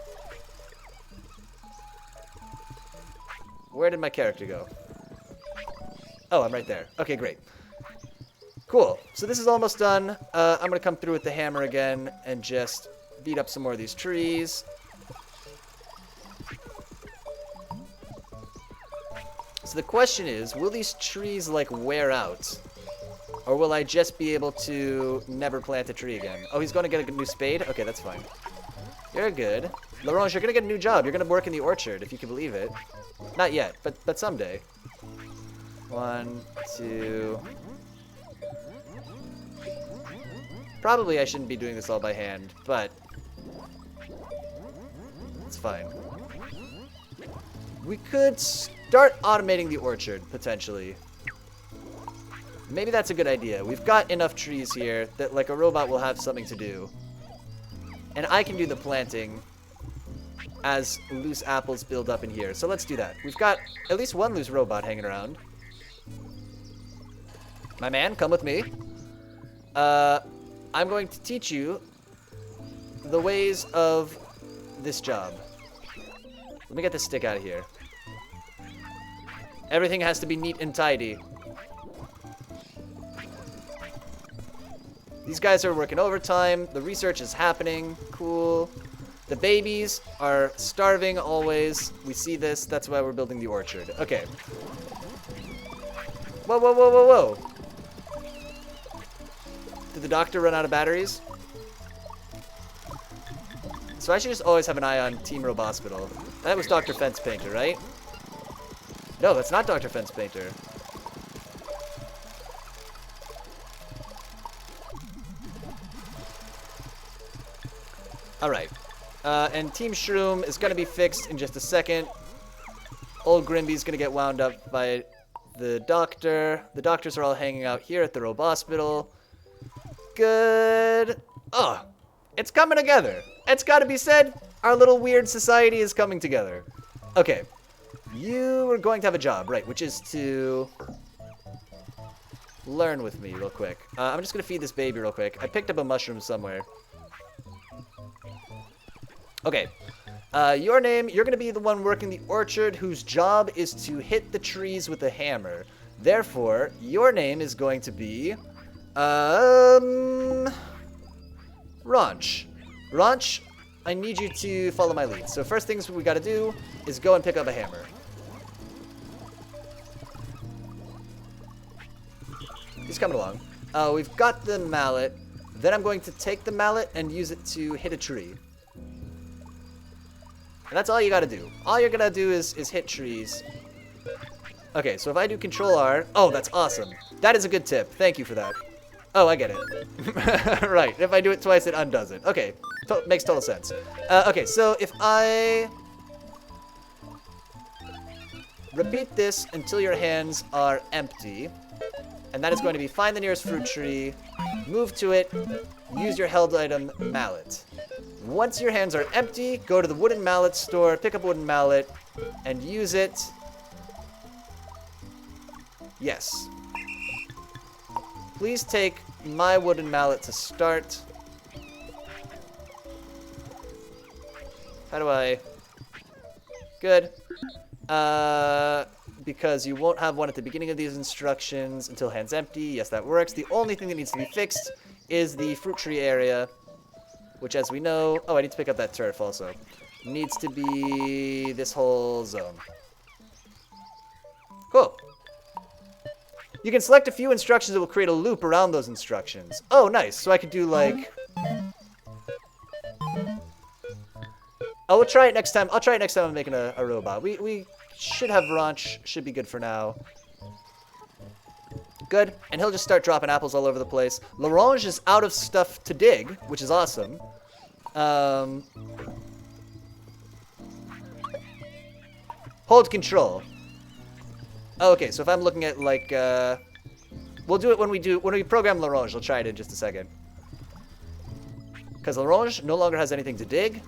Where did my character go? Oh, I'm right there. Okay, great. Cool. So this is almost done. I'm going to come through with the hammer again and just beat up some more of these trees. So the question is, will these trees, like, wear out? Or will I just be able to never plant a tree again? Oh, he's going to get a new spade? Okay, that's fine. You're good. Laurent, you're going to get a new job. You're going to work in the orchard, if you can believe it. Not yet, but someday. 1, 2... Probably I shouldn't be doing this all by hand, but... it's fine. We could start automating the orchard, potentially. Maybe that's a good idea. We've got enough trees here that, like, a robot will have something to do. And I can do the planting as loose apples build up in here. So let's do that. We've got at least one loose robot hanging around. My man, come with me. I'm going to teach you the ways of this job. Let me get this stick out of here. Everything has to be neat and tidy. These guys are working overtime. The research is happening. Cool. The babies are starving always. We see this. That's why we're building the orchard. Okay. Whoa, whoa, whoa, whoa, whoa. Did the doctor run out of batteries? So I should just always have an eye on Team Robospital. That was Dr. Fence Painter, right? No, that's not Dr. Fence Painter. Alright. And Team Shroom is going to be fixed in just a second. Old Grimby's going to get wound up by the doctor. The doctors are all hanging out here at the Robospital. Good. Oh, it's coming together. It's got to be said, our little weird society is coming together. Okay. You are going to have a job, right, which is to learn with me real quick. I'm just going to feed this baby real quick. I picked up a mushroom somewhere. Okay. Your name, you're going to be the one working the orchard whose job is to hit the trees with a hammer. Therefore, your name is going to be, Ranch. Ranch, I need you to follow my lead. So first things we got to do is go and pick up a hammer. He's coming along. We've got the mallet. Then I'm going to take the mallet and use it to hit a tree. And that's all you gotta do. All you're gonna do is hit trees. Okay, so if I do Control R... Oh, that's awesome. That is a good tip. Thank you for that. Oh, I get it. Right, if I do it twice, it undoes it. Okay, makes total sense. Okay, so if I... repeat this until your hands are empty. And that is going to be find the nearest fruit tree, move to it, use your held item, mallet. Once your hands are empty, go to the wooden mallet store, pick up a wooden mallet, and use it. Yes. Please take my wooden mallet to start. How do I... Good. Because you won't have one at the beginning of these instructions until hands empty. Yes, that works. The only thing that needs to be fixed is the fruit tree area, which, as we know... Oh, I need to pick up that turf also. Needs to be this whole zone. Cool. You can select a few instructions that will create a loop around those instructions. Oh, nice. So I could do, like... Oh, we'll try it next time. I'll try it next time I'm making a robot. We should have Ranch. Should be good for now. Good. And he'll just start dropping apples all over the place. L'Orange is out of stuff to dig, which is awesome. Hold control. Oh, okay, so if I'm looking at, like, we'll do it when we program L'Orange. I'll try it in just a second. Because L'Orange no longer has anything to dig.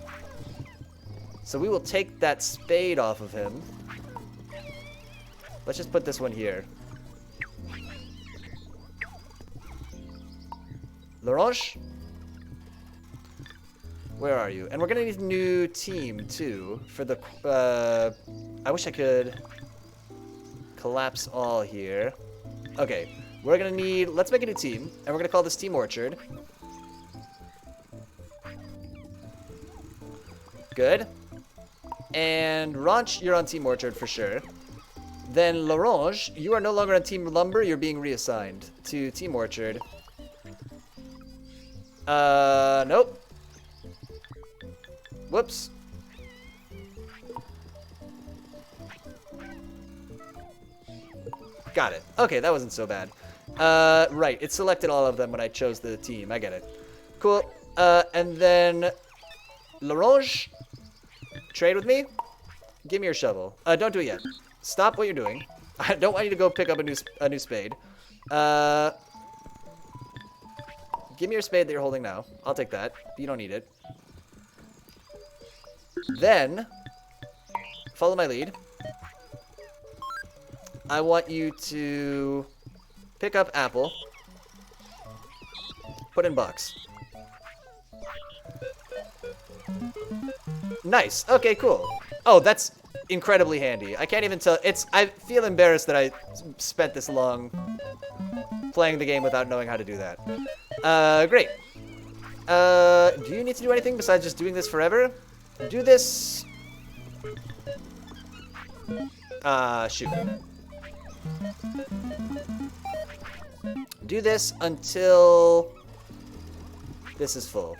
So we will take that spade off of him. Let's just put this one here. L'Orange? Where are you? And we're gonna need a new team, too, for the, I wish I could collapse all here. Okay, we're gonna need, let's make a new team, and we're gonna call this Team Orchard. Good. And Ranch, you're on Team Orchard for sure. Then L'Orange, you are no longer on Team Lumber, you're being reassigned to Team Orchard. Nope. Whoops. Got it. Okay, that wasn't so bad. Right, it selected all of them when I chose the team. I get it. Cool. And then L'Orange, trade with me. Give me your shovel. Don't do it yet. Stop what you're doing. I don't want you to go pick up a new spade. Give me your spade that you're holding now. I'll take that. You don't need it. Then, follow my lead. I want you to pick up apple. Put in box. Nice. Okay, cool. Oh, that's incredibly handy. I can't even tell. I feel embarrassed that I spent this long playing the game without knowing how to do that. Great. Do you need to do anything besides just doing this forever? Do this. Shoot. Do this until this is full.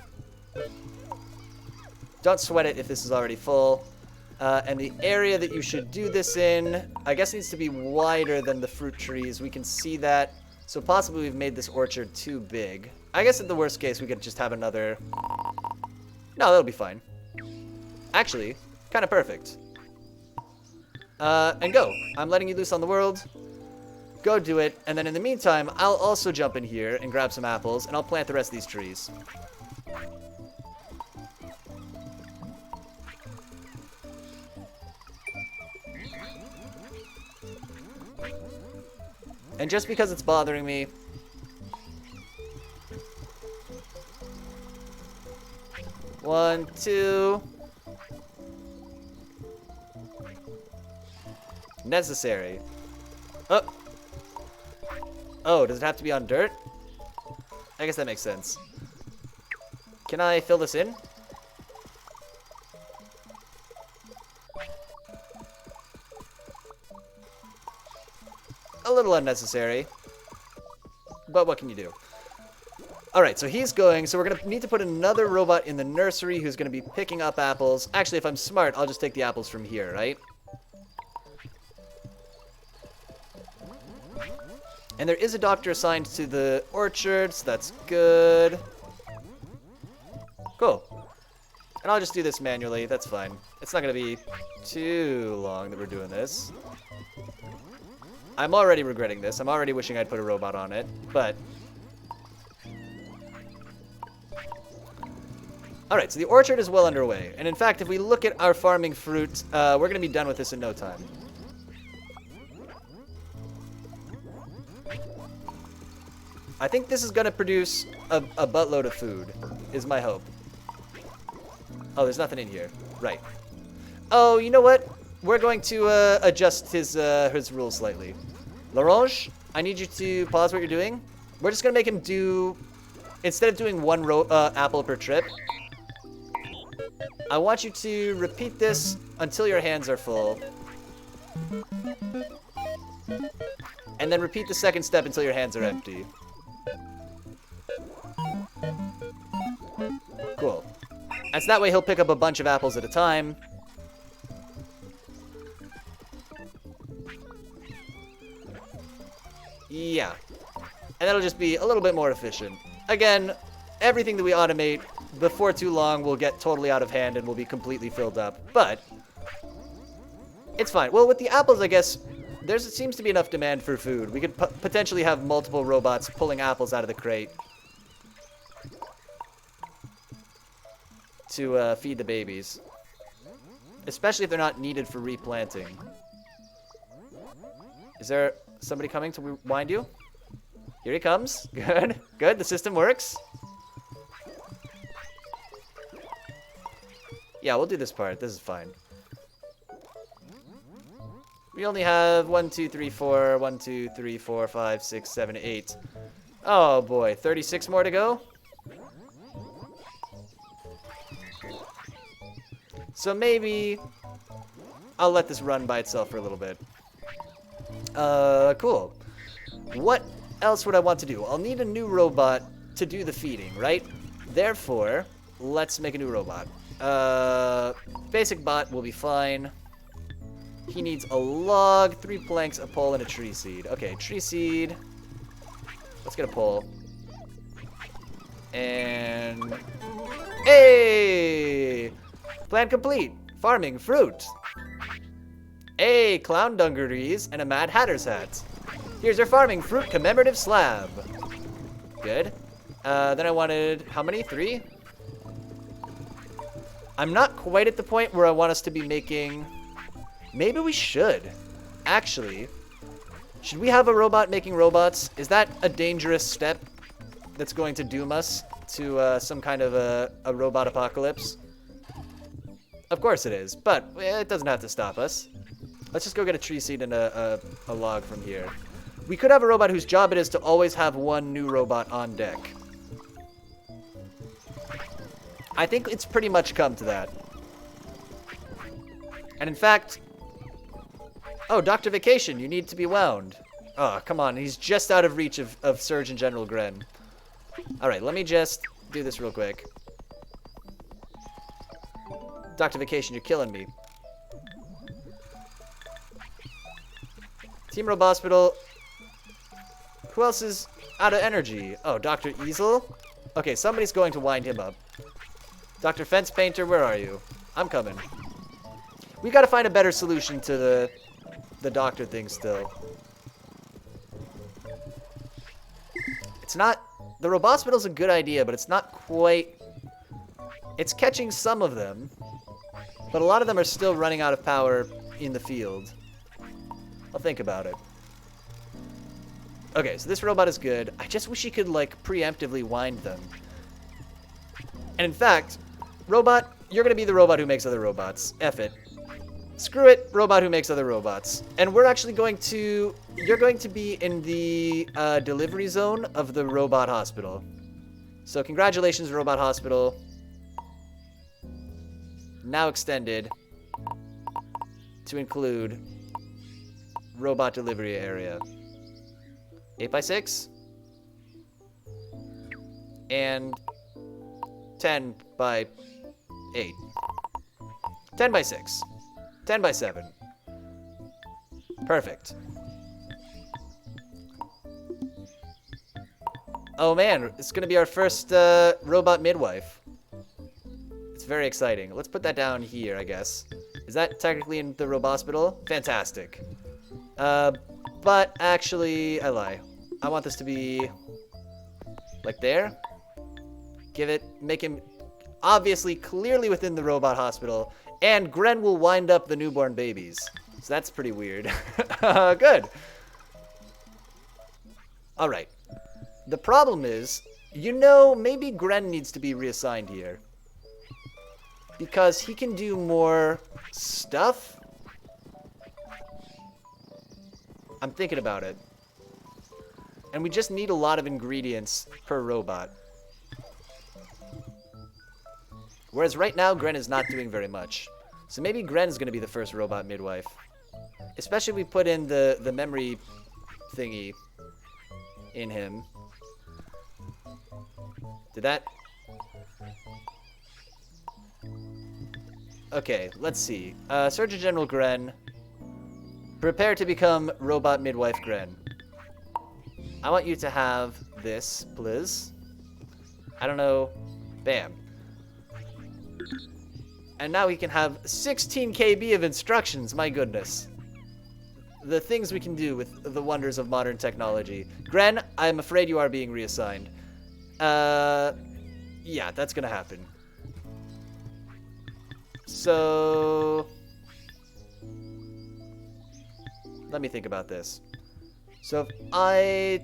Don't sweat it if this is already full. And the area that you should do this in, I guess needs to be wider than the fruit trees. We can see that. So possibly we've made this orchard too big. I guess in the worst case, we could just have another... No, that'll be fine. Actually, kind of perfect. And go. I'm letting you loose on the world. Go do it. And then in the meantime, I'll also jump in here and grab some apples, and I'll plant the rest of these trees. And just because it's bothering me... One, two... Necessary. Oh. Oh, does it have to be on dirt? I guess that makes sense. Can I fill this in? A little unnecessary. But what can you do? Alright, so he's going. So we're going to need to put another robot in the nursery who's going to be picking up apples. Actually, if I'm smart, I'll just take the apples from here, right? And there is a doctor assigned to the orchard, so that's good. Cool. And I'll just do this manually. That's fine. It's not going to be too long that we're doing this. I'm already regretting this. I'm already wishing I'd put a robot on it, but... Alright, so the orchard is well underway. And in fact, if we look at our farming fruit, we're going to be done with this in no time. I think this is going to produce a buttload of food, is my hope. Oh, there's nothing in here. Right. Oh, you know what? We're going to adjust his rules slightly. Larange, I need you to pause what you're doing. We're just going to make him do... Instead of doing one apple per trip, I want you to repeat this until your hands are full. And then repeat the second step until your hands are empty. Cool. And so that way he'll pick up a bunch of apples at a time. Yeah. And that'll just be a little bit more efficient. Again, everything that we automate before too long will get totally out of hand and will be completely filled up. But it's fine. Well, with the apples, I guess, there seems to be enough demand for food. We could potentially have multiple robots pulling apples out of the crate to feed the babies. Especially if they're not needed for replanting. Is there somebody coming to rewind you? Here he comes. Good. Good. The system works. Yeah, we'll do this part. This is fine. We only have 1, 2, 3, 4, 1, 2, 3, 4, 5, 6, 7, 8. Oh boy, 36 more to go? So maybe I'll let this run by itself for a little bit. Cool. What else would I want to do? I'll need a new robot to do the feeding, right? Therefore, let's make a new robot. Basic bot will be fine. He needs a log, 3 planks, a pole, and a tree seed. Okay, tree seed. Let's get a pole. And... Hey! Plan complete. Farming fruit. Hey, clown dungarees and a Mad Hatter's hat. Here's your farming fruit commemorative slab. Good. Then I wanted, how many? 3? I'm not quite at the point where I want us to be making... Maybe we should. Actually, should we have a robot making robots? Is that a dangerous step that's going to doom us to some kind of a robot apocalypse? Of course it is, but it doesn't have to stop us. Let's just go get a tree seed and a log from here. We could have a robot whose job it is to always have one new robot on deck. I think it's pretty much come to that. And in fact... Oh, Dr. Vacation, you need to be wound. Oh, come on, he's just out of reach of Surgeon General Gren. Alright, let me just do this real quick. Dr. Vacation, you're killing me. Team Rob Hospital. Who else is out of energy? Oh, Dr. Easel? Okay, somebody's going to wind him up. Dr. Fence Painter, where are you? I'm coming. We gotta find a better solution to the doctor thing still. It's not... The Robospital's a good idea, but it's not quite... It's catching some of them, but a lot of them are still running out of power in the field. I'll think about it. Okay, so this robot is good. I just wish he could, like, preemptively wind them. And in fact, robot, you're gonna be the robot who makes other robots. F it. Screw it, robot who makes other robots. And we're actually going to... You're going to be in the delivery zone of the robot hospital. So congratulations, robot hospital. Now extended to include robot delivery area. 8x6 and 10 by 8. 10 by 6. 10 by 7. Perfect. Oh man, it's gonna be our first robot midwife. It's very exciting. Let's put that down here, I guess. Is that technically in the Robospital? Fantastic. But actually, I lie. I want this to be like there. Make him obviously clearly within the robot hospital. And Gren will wind up the newborn babies. So that's pretty weird. Good. All right. The problem is, you know, maybe Gren needs to be reassigned here. Because he can do more stuff. I'm thinking about it. And we just need a lot of ingredients per robot. Whereas right now, Gren is not doing very much. So maybe Gren's going to be the first robot midwife. Especially if we put in the memory thingy in him. Did that... Okay, let's see. Surgeon General Gren. Prepare to become robot midwife Gren. I want you to have this, please. I don't know. Bam. And now we can have 16 KB of instructions, my goodness. The things we can do with the wonders of modern technology. Gren, I'm afraid you are being reassigned. Yeah, that's gonna happen. So... Let me think about this. So if I...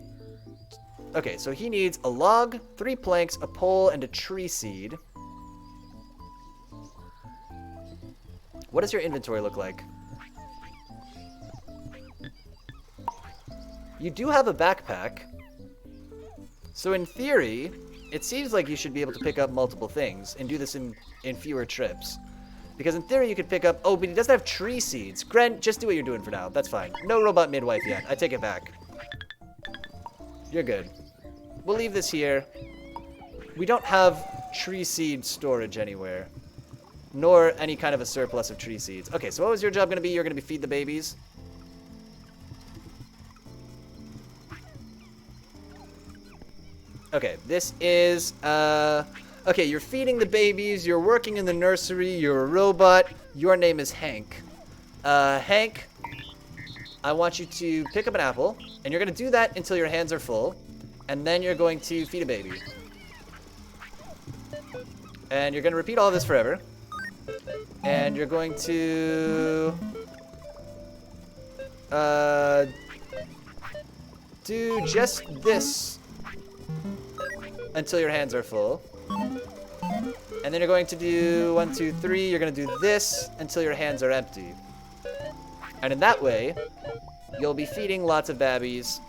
Okay, so he needs a log, 3 planks, a pole, and a tree seed. What does your inventory look like? You do have a backpack. So in theory, it seems like you should be able to pick up multiple things and do this in fewer trips. Because in theory you could pick up... Oh, but he doesn't have tree seeds. Gren, just do what you're doing for now. That's fine. No robot midwife yet. I take it back. You're good. We'll leave this here. We don't have tree seed storage anywhere. Nor any kind of a surplus of tree seeds. Okay, so what was your job going to be? You're going to be feed the babies? Okay, this is... Okay, you're feeding the babies, you're working in the nursery, you're a robot, your name is Hank. Hank, I want you to pick up an apple, and you're going to do that until your hands are full, and then you're going to feed a baby. And you're going to repeat all this forever. And you're going to do just this until your hands are full. And then you're going to do 1, 2, 3. You're going to do this until your hands are empty. And in that way, you'll be feeding lots of babbies.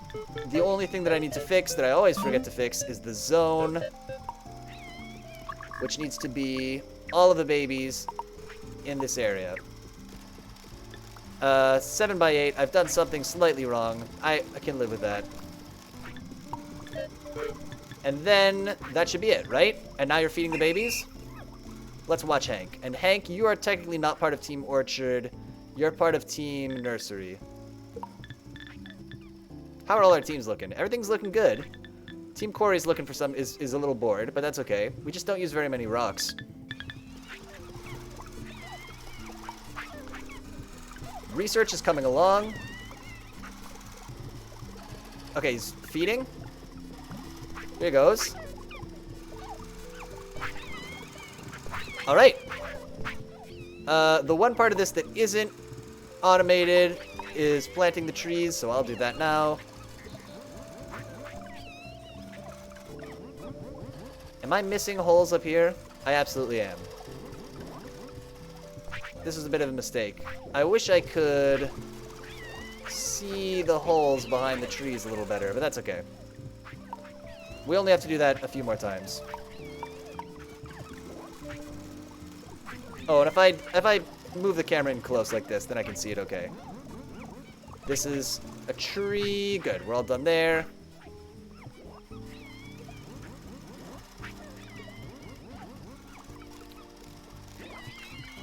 The only thing that I need to fix, that I always forget to fix, is the zone, which needs to be all of the babies in this area. 7 by 8. I've done something slightly wrong. I can live with that. And then that should be it, right? And now you're feeding the babies? Let's watch Hank. And Hank, you are technically not part of Team Orchard. You're part of Team Nursery. How are all our teams looking? Everything's looking good. Team Corey's looking for some, is a little bored, but that's okay. We just don't use very many rocks. Research is coming along. Okay, he's feeding. Here he goes. All right. The one part of this that isn't automated is planting the trees, so I'll do that now. Am I missing holes up here? I absolutely am. This is a bit of a mistake. I wish I could see the holes behind the trees a little better, but that's okay. We only have to do that a few more times. Oh, and if I move the camera in close like this, then I can see it okay. This is a tree. Good, we're all done there.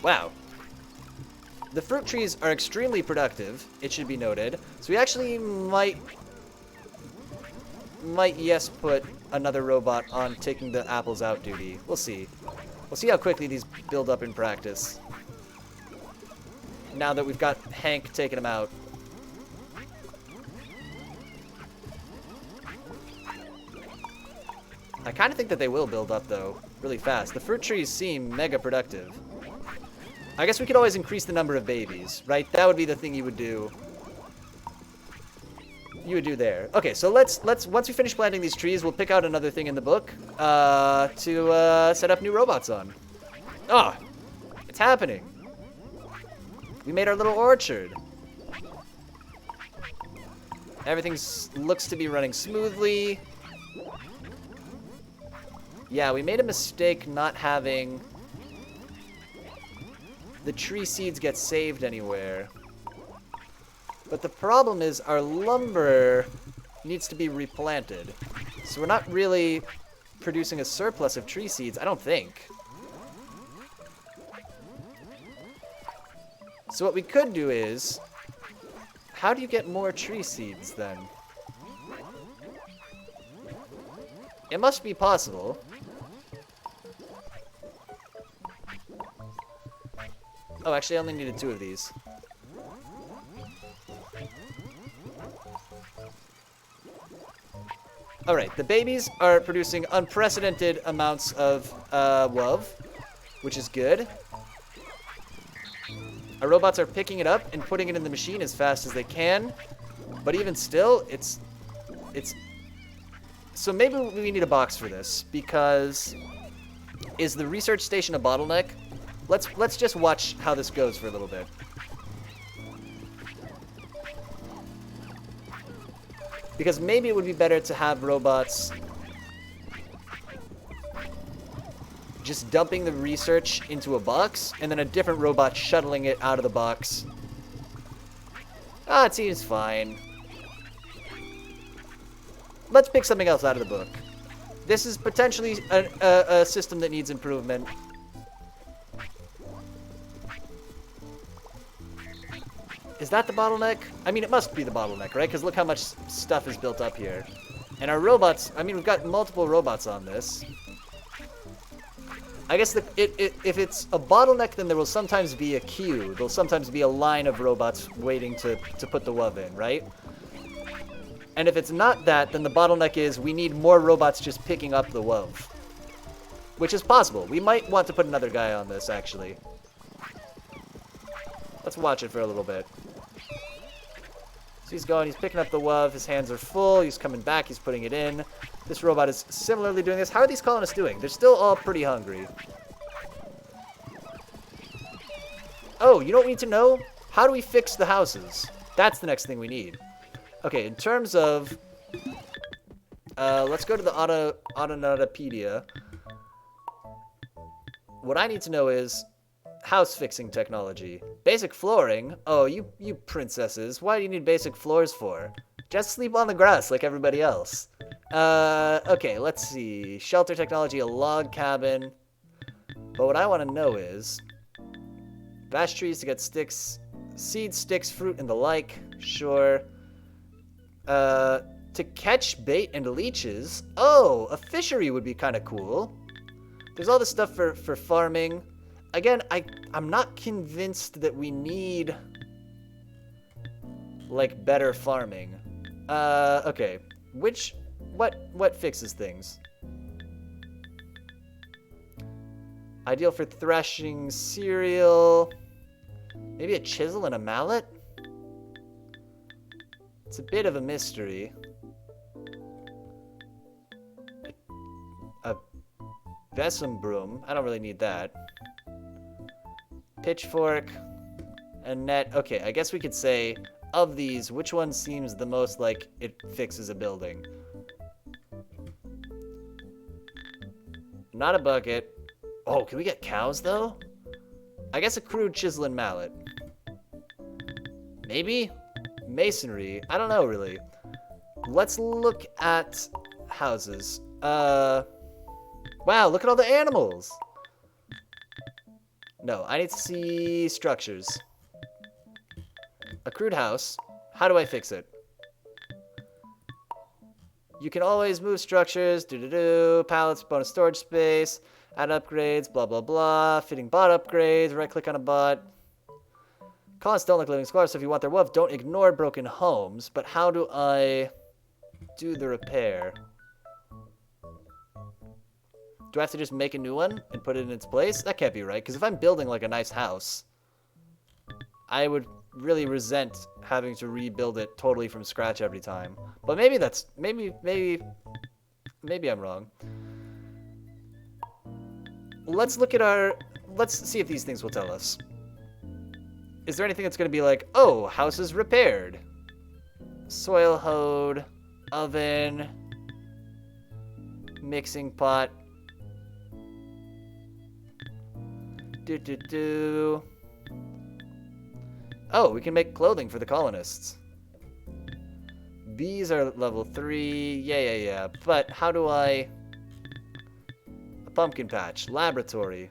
Wow. The fruit trees are extremely productive, it should be noted. So we actually might yes put another robot on taking the apples out duty. We'll see. We'll see how quickly these build up in practice. Now that we've got Hank taking them out. I kind of think that they will build up, though, really fast. The fruit trees seem mega productive. I guess we could always increase the number of babies, right? That would be the thing you would do. You would do there. Okay, so let's once we finish planting these trees, we'll pick out another thing in the book to set up new robots on. Oh, it's happening. We made our little orchard. Everything looks to be running smoothly. Yeah, we made a mistake not having the tree seeds get saved anywhere. But the problem is our lumber needs to be replanted. So we're not really producing a surplus of tree seeds, I don't think. So what we could do is, how do you get more tree seeds then? It must be possible. Oh, actually I only needed 2 of these. Alright, the babies are producing unprecedented amounts of WOV, which is good. Our robots are picking it up and putting it in the machine as fast as they can. But even still, it's... So maybe we need a box for this, because... Is the research station a bottleneck? Let's just watch how this goes for a little bit. Because maybe it would be better to have robots just dumping the research into a box, and then a different robot shuttling it out of the box. Ah, it seems fine. Let's pick something else out of the book. This is potentially a system that needs improvement. Is that the bottleneck? I mean, it must be the bottleneck, right? Because look how much stuff is built up here. And our robots, I mean, we've got multiple robots on this. I guess if it's a bottleneck, then there will sometimes be a queue. There'll sometimes be a line of robots waiting to put the WUV in, right? And if it's not that, then the bottleneck is we need more robots just picking up the WUV. Which is possible. We might want to put another guy on this, actually. Let's watch it for a little bit. So he's going, he's picking up the WUV, his hands are full, he's coming back, he's putting it in. This robot is similarly doing this. How are these colonists doing? They're still all pretty hungry. Oh, you know what we need to know? How do we fix the houses? That's the next thing we need. Okay, in terms of... let's go to the Autonautopedia. What I need to know is house fixing technology. Basic flooring? Oh, you princesses. Why do you need basic floors for? Just sleep on the grass like everybody else. Okay, let's see. Shelter technology, a log cabin. But what I want to know is... bash trees to get sticks, seeds, sticks, fruit, and the like. Sure. To catch bait and leeches. Oh, a fishery would be kind of cool. There's all this stuff for farming. Again, I'm not convinced that we need, like, better farming. Okay. What fixes things? Ideal for threshing cereal. Maybe a chisel and a mallet? It's a bit of a mystery. A besom broom. I don't really need that. Pitchfork. A net. Okay, I guess we could say, of these, which one seems the most like it fixes a building? Not a bucket. Oh, can we get cows, though? I guess a crude chisel and mallet. Maybe? Masonry. I don't know, really. Let's look at houses. Wow, look at all the animals! No, I need to see structures. A crude house. How do I fix it? You can always move structures. Pallets, bonus storage space. Add upgrades, blah, blah, blah. Fitting bot upgrades. Right-click on a bot. Colonists don't like living squares, so if you want their WUV, don't ignore broken homes. But how do I do the repair? Do I have to just make a new one and put it in its place? That can't be right, because if I'm building, like, a nice house, I would really resent having to rebuild it totally from scratch every time. But maybe that's... Maybe I'm wrong. Let's look at our... Let's see if these things will tell us. Is there anything that's going to be like, oh, house is repaired? Soil hoed, oven, mixing pot. Oh, we can make clothing for the colonists. Bees are level 3. Yeah. But how do I... A pumpkin patch. Laboratory.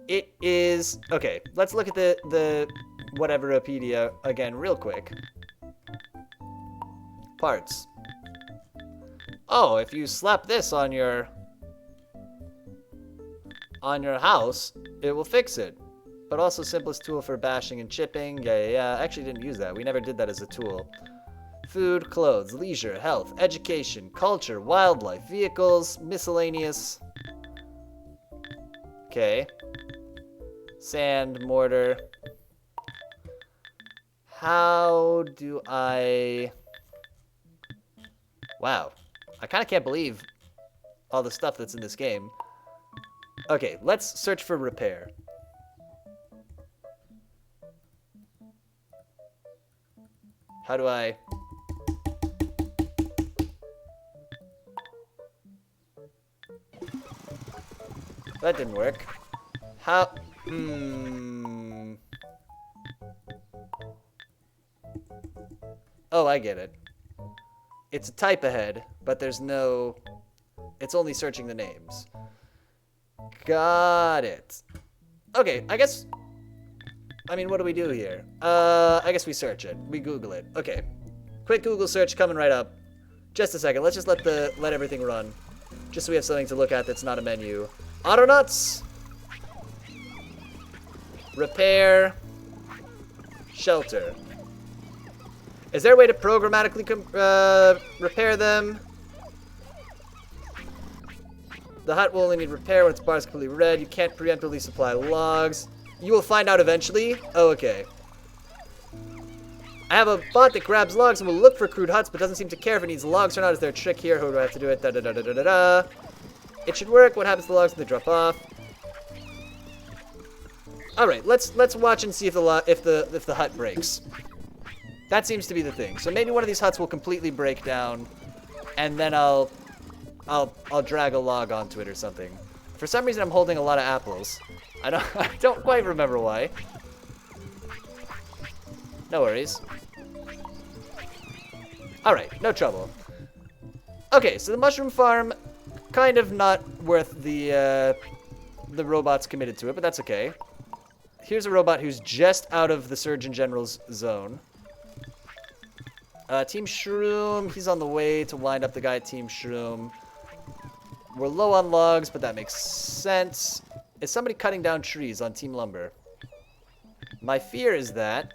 It is... Okay, let's look at the whateveropedia again real quick. Parts. Oh, if you slap this on your house, it will fix it. But also simplest tool for bashing and chipping. Yeah. I actually didn't use that. We never did that as a tool. Food, clothes, leisure, health, education, culture, wildlife, vehicles, miscellaneous. Okay. Sand, mortar. How do I... Wow. I kind of can't believe all the stuff that's in this game. Okay, let's search for repair. How do I... That didn't work. How... Oh, I get it. It's a type ahead, but there's no... It's only searching the names. Got it. Okay, I guess... I mean, what do we do here? I guess we search it. We Google it. Okay. Quick Google search coming right up. Just a second. Let's just let everything run. Just so we have something to look at that's not a menu. Autonauts. Repair. Shelter. Is there a way to programmatically repair them? The hut will only need repair when its bar is completely red. You can't preemptively supply logs. You will find out eventually. Oh, okay. I have a bot that grabs logs and will look for crude huts, but doesn't seem to care if it needs logs or not. Is there a trick here? How do I have to do it? Da da da da da da da. It should work. What happens to the logs when they drop off? All right, let's watch and see if the hut breaks. That seems to be the thing. So maybe one of these huts will completely break down, and then I'll drag a log onto it or something. For some reason, I'm holding a lot of apples. I don't quite remember why. No worries. All right, no trouble. Okay, so the mushroom farm, kind of not worth the robots committed to it, but that's okay. Here's a robot who's just out of the Surgeon General's zone. Team Shroom, he's on the way to wind up the guy at Team Shroom. We're low on logs, but that makes sense. Is somebody cutting down trees on Team Lumber? My fear is that...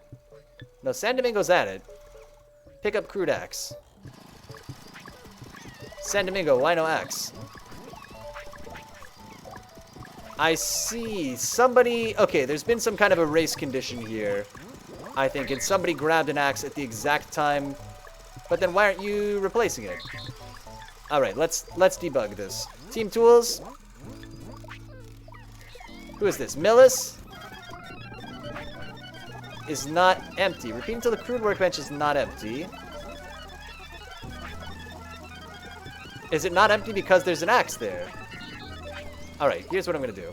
No, San Domingo's at it. Pick up crude axe. San Domingo, why no axe? I see. Somebody... Okay, there's been some kind of a race condition here, I think, and somebody grabbed an axe at the exact time. But then why aren't you replacing it? Alright, let's debug this. Team Tools. Who is this? Millis? Is not empty. Repeat until the crude workbench is not empty. Is it not empty because there's an axe there? Alright, here's what I'm gonna do.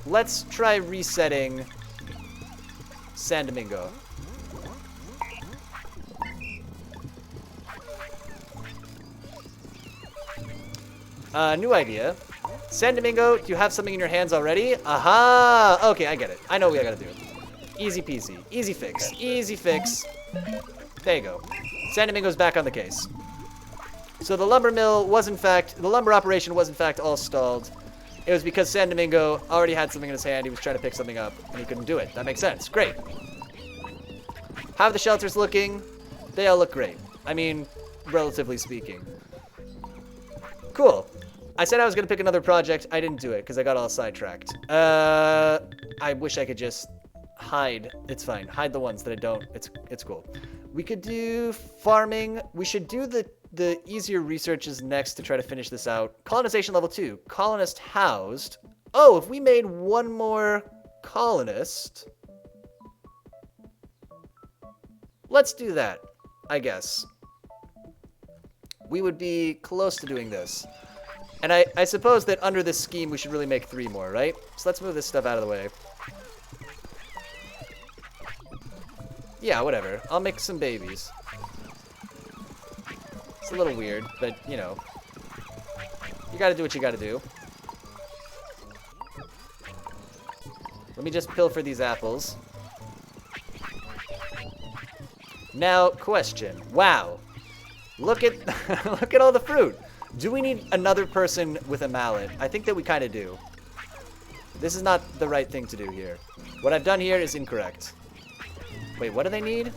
Let's try resetting San Domingo. New idea. San Domingo, do you have something in your hands already? Aha! Okay, I get it. I know what I gotta do. Easy peasy. Easy fix. Easy fix. There you go. San Domingo's back on the case. So the lumber mill was in fact, the lumber operation was in fact all stalled. It was because San Domingo already had something in his hand. He was trying to pick something up, and he couldn't do it. That makes sense. Great. How are the shelters looking? They all look great. I mean, relatively speaking. Cool. I said I was going to pick another project. I didn't do it because I got all sidetracked. I wish I could just hide. It's fine. Hide the ones that I don't. It's cool. We could do farming. We should do the easier researches next to try to finish this out. Colonization level 2. Colonist housed. Oh, if we made one more colonist. Let's do that, I guess. We would be close to doing this. And I suppose that under this scheme, we should really make 3 more, right? So let's move this stuff out of the way. Yeah, whatever. I'll make some babies. It's a little weird, but, you know. You gotta do what you gotta do. Let me just pilfer these apples. Now, question. Wow. Look at look at all the fruit. Do we need another person with a mallet? I think that we kind of do. This is not the right thing to do here. What I've done here is incorrect. Wait, what do they need?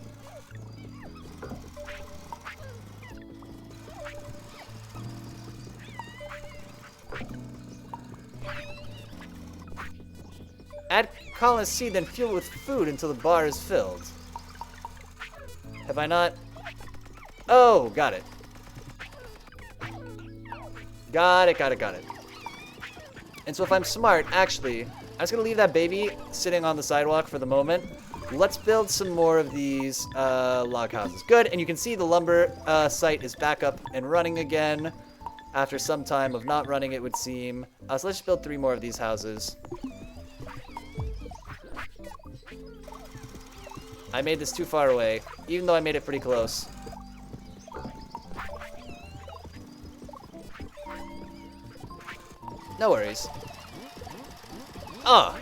Add colonist seed, then fuel with food until the bar is filled. Have I not? Oh, got it. Got it. And so if I'm smart, actually, I'm just going to leave that baby sitting on the sidewalk for the moment. Let's build some more of these log houses. Good, and you can see the lumber site is back up and running again after some time of not running, it would seem. So let's just build 3 more of these houses. I made this too far away, even though I made it pretty close. No worries. Ah,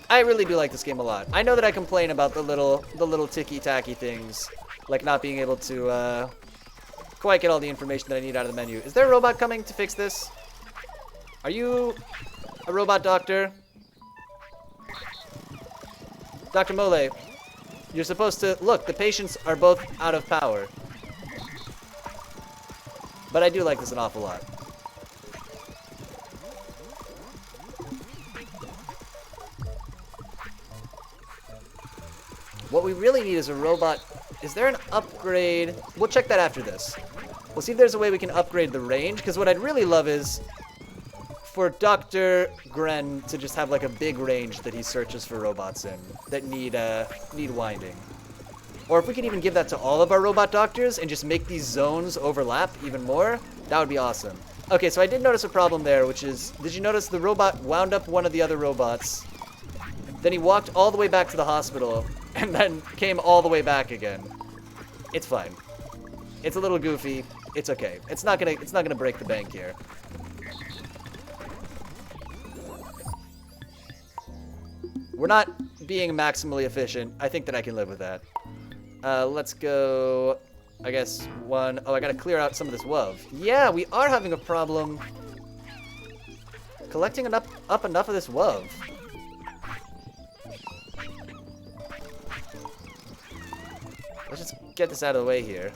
I really do like this game a lot. I know that I complain about the little ticky-tacky things, like not being able to quite get all the information that I need out of the menu. Is there a robot coming to fix this? Are you a robot doctor? Dr. Mole, you're supposed to... Look, the patients are both out of power. But I do like this an awful lot. What we really need is a robot. Is there an upgrade? We'll check that after this. We'll see if there's a way we can upgrade the range, because what I'd really love is for Dr. Gren to just have like a big range that he searches for robots in that need winding. Or if we could even give that to all of our robot doctors and just make these zones overlap even more, that would be awesome. Okay, so I did notice a problem there, which is, did you notice the robot wound up one of the other robots, then he walked all the way back to the hospital, and then came all the way back again? It's fine. It's a little goofy. It's okay. It's not gonna break the bank here. We're not being maximally efficient. I think that I can live with that. Let's go, I guess, one. Oh, I gotta clear out some of this WUV. Yeah, we are having a problem collecting up enough of this WUV. Let's just get this out of the way here.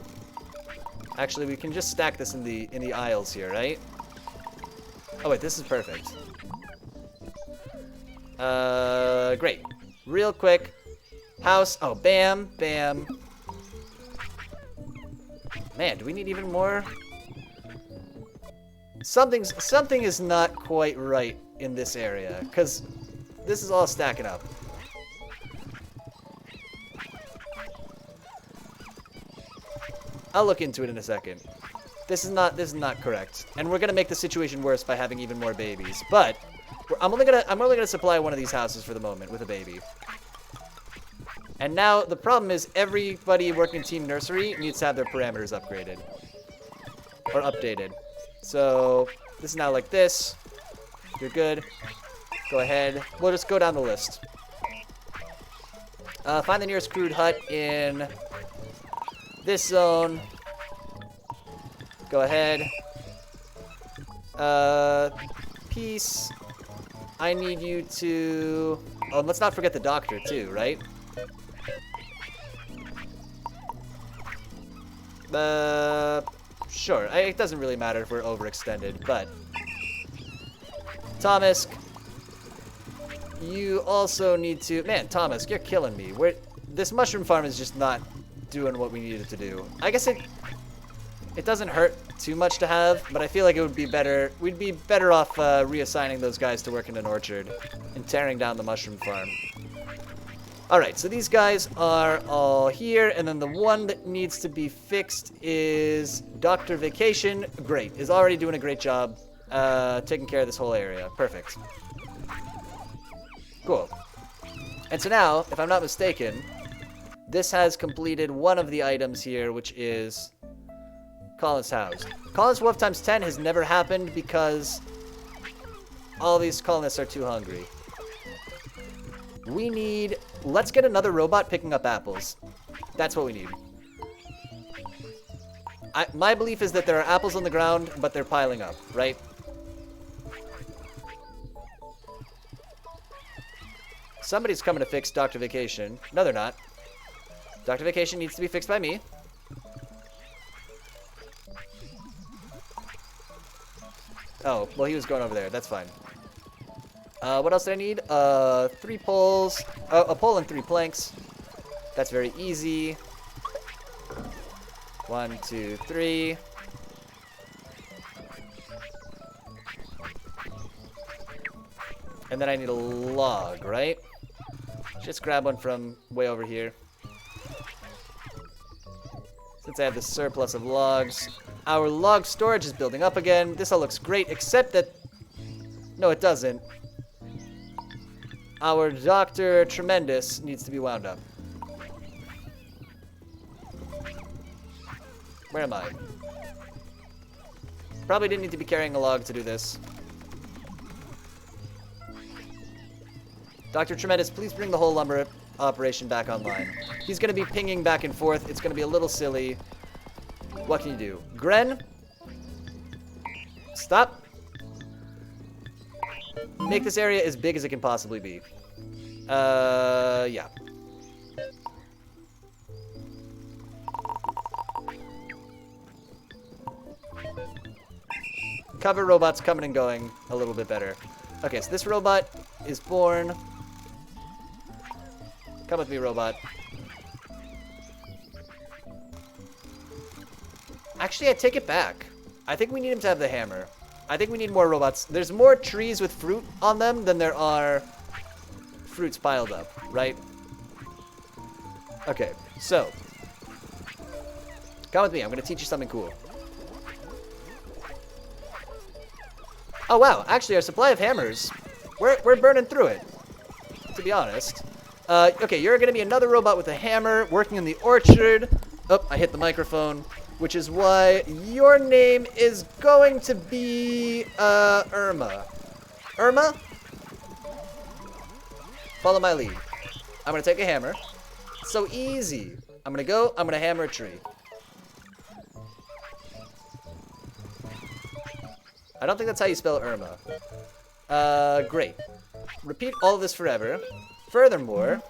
Actually, we can just stack this in the aisles here, right? Oh wait, this is perfect. Great. Real quick. House. Oh, bam, bam. Man, do we need even more? Something is not quite right in this area, because this is all stacking up. I'll look into it in a second. This is not correct, and we're gonna make the situation worse by having even more babies. But I'm only gonna supply one of these houses for the moment with a baby. And now the problem is everybody working Team Nursery needs to have their parameters upgraded or updated. So this is now like this. You're good. Go ahead. We'll just go down the list. Find the nearest crude hut in this zone. Go ahead. Peace. I need you to... Oh, let's not forget the doctor too, right? Sure. It doesn't really matter if we're overextended, but... Thomas, you also need to... Man, Thomas, you're killing me. This mushroom farm is just not doing what we needed to do. I guess it doesn't hurt too much to have, but I feel like it would be better. We'd be better off reassigning those guys to work in an orchard and tearing down the mushroom farm. Alright, so these guys are all here, and then the one that needs to be fixed is Dr. Vacation. Great. Is already doing a great job taking care of this whole area. Perfect. Cool. And so now, if I'm not mistaken, this has completed one of the items here, which is colonists housed. Colonists WUV times 10 has never happened because all these colonists are too hungry. We need... Let's get another robot picking up apples. That's what we need. My belief is that there are apples on the ground, but they're piling up, right? Somebody's coming to fix Dr. Vacation. No, they're not. Dr. Vacation needs to be fixed by me. Oh, well, he was going over there. That's fine. What else did I need? 3 poles. A pole and 3 planks. That's very easy. 1, 2, 3. And then I need a log, right? Just grab one from way over here. Since I have this surplus of logs. Our log storage is building up again. This all looks great, except that... No, it doesn't. Our Dr. Tremendous needs to be wound up. Where am I? Probably didn't need to be carrying a log to do this. Dr. Tremendous, please bring the whole lumber operation back online. He's going to be pinging back and forth. It's going to be a little silly. What can you do? Gren? Stop. Make this area as big as it can possibly be. Yeah. Cover robots coming and going a little bit better. Okay, so this robot is born. Come with me, robot. Actually, I take it back. I think we need him to have the hammer. I think we need more robots. There's more trees with fruit on them than there are fruits piled up, right? Okay, so. Come with me. I'm going to teach you something cool. Oh, wow. Actually, our supply of hammers, we're burning through it, to be honest. Okay, you're going to be another robot with a hammer working in the orchard. Oh, I hit the microphone, which is why your name is going to be, Irma. Irma? Follow my lead. I'm going to take a hammer. It's so easy. I'm going to hammer a tree. I don't think that's how you spell Irma. Great. Repeat all of this forever. Furthermore,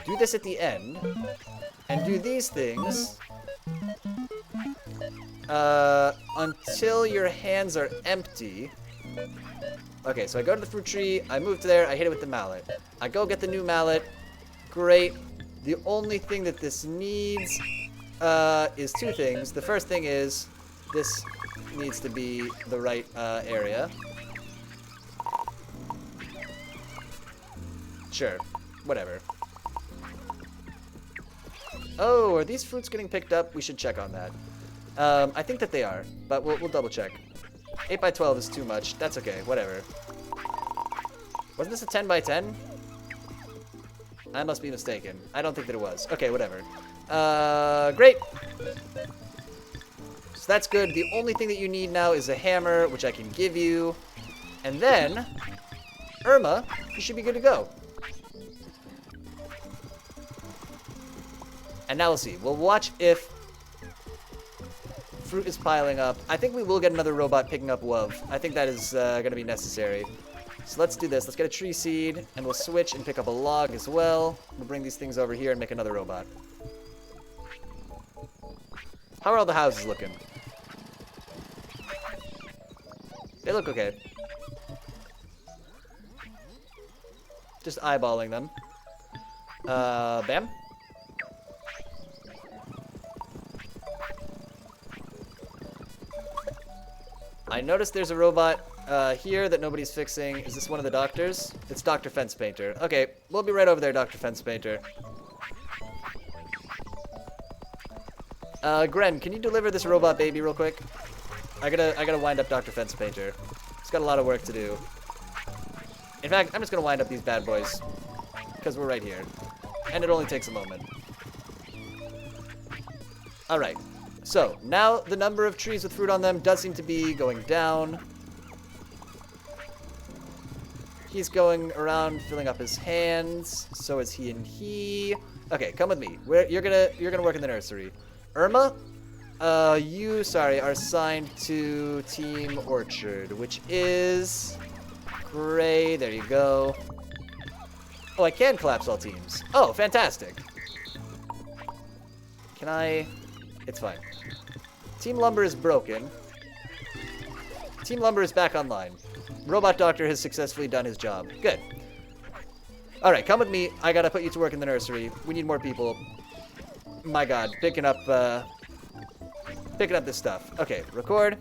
do this at the end, and do these things until your hands are empty. Okay, so I go to the fruit tree, I move to there, I hit it with the mallet. I go get the new mallet. Great. The only thing that this needs is two things. The first thing is this needs to be the right area. Sure, whatever. Oh, are these fruits getting picked up? We should check on that. I think that they are, but we'll double check. 8 by 12 is too much. That's okay, whatever. Wasn't this a 10 by 10? I must be mistaken. I don't think that it was. Okay, whatever. Great. So that's good. The only thing that you need now is a hammer, which I can give you. And then, Irma, you should be good to go. And now we'll see. We'll watch if fruit is piling up. I think we will get another robot picking up love. I think that is going to be necessary. So let's do this. Let's get a tree seed, and we'll switch and pick up a log as well. We'll bring these things over here and make another robot. How are all the houses looking? They look okay. Just eyeballing them. Bam. I noticed there's a robot here that nobody's fixing. Is this one of the doctors? It's Dr. Fence Painter. Okay, we'll be right over there, Dr. Fence Painter. Gren, can you deliver this robot baby real quick? I gotta wind up Dr. Fence Painter. He's got a lot of work to do. In fact, I'm just gonna wind up these bad boys, because we're right here. And it only takes a moment. Alright. So, now the number of trees with fruit on them does seem to be going down. He's going around filling up his hands. So is he and he. Okay, come with me. You're gonna work in the nursery. Irma, you are assigned to Team Orchard, which is Gray. There you go. Oh, I can collapse all teams. Oh, fantastic. Can I? It's fine. Team Lumber is broken. Team Lumber is back online. Robot Doctor has successfully done his job. Good. Alright, come with me. I gotta put you to work in the nursery. We need more people. My god, picking up this stuff. Okay, record.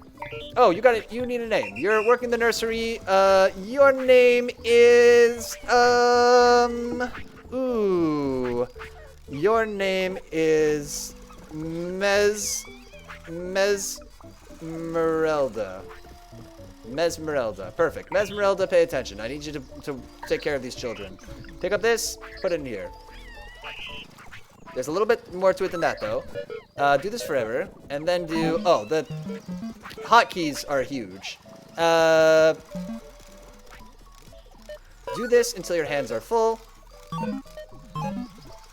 Oh, you got it. You need a name. You're working the nursery. Your name is, ooh. Your name is Mesmerelda. Mesmerelda. Perfect. Mesmerelda, pay attention. I need you to take care of these children. Pick up this, put it in here. There's a little bit more to it than that, though. Do this forever, and then do... Oh, the hotkeys are huge. Do this until your hands are full.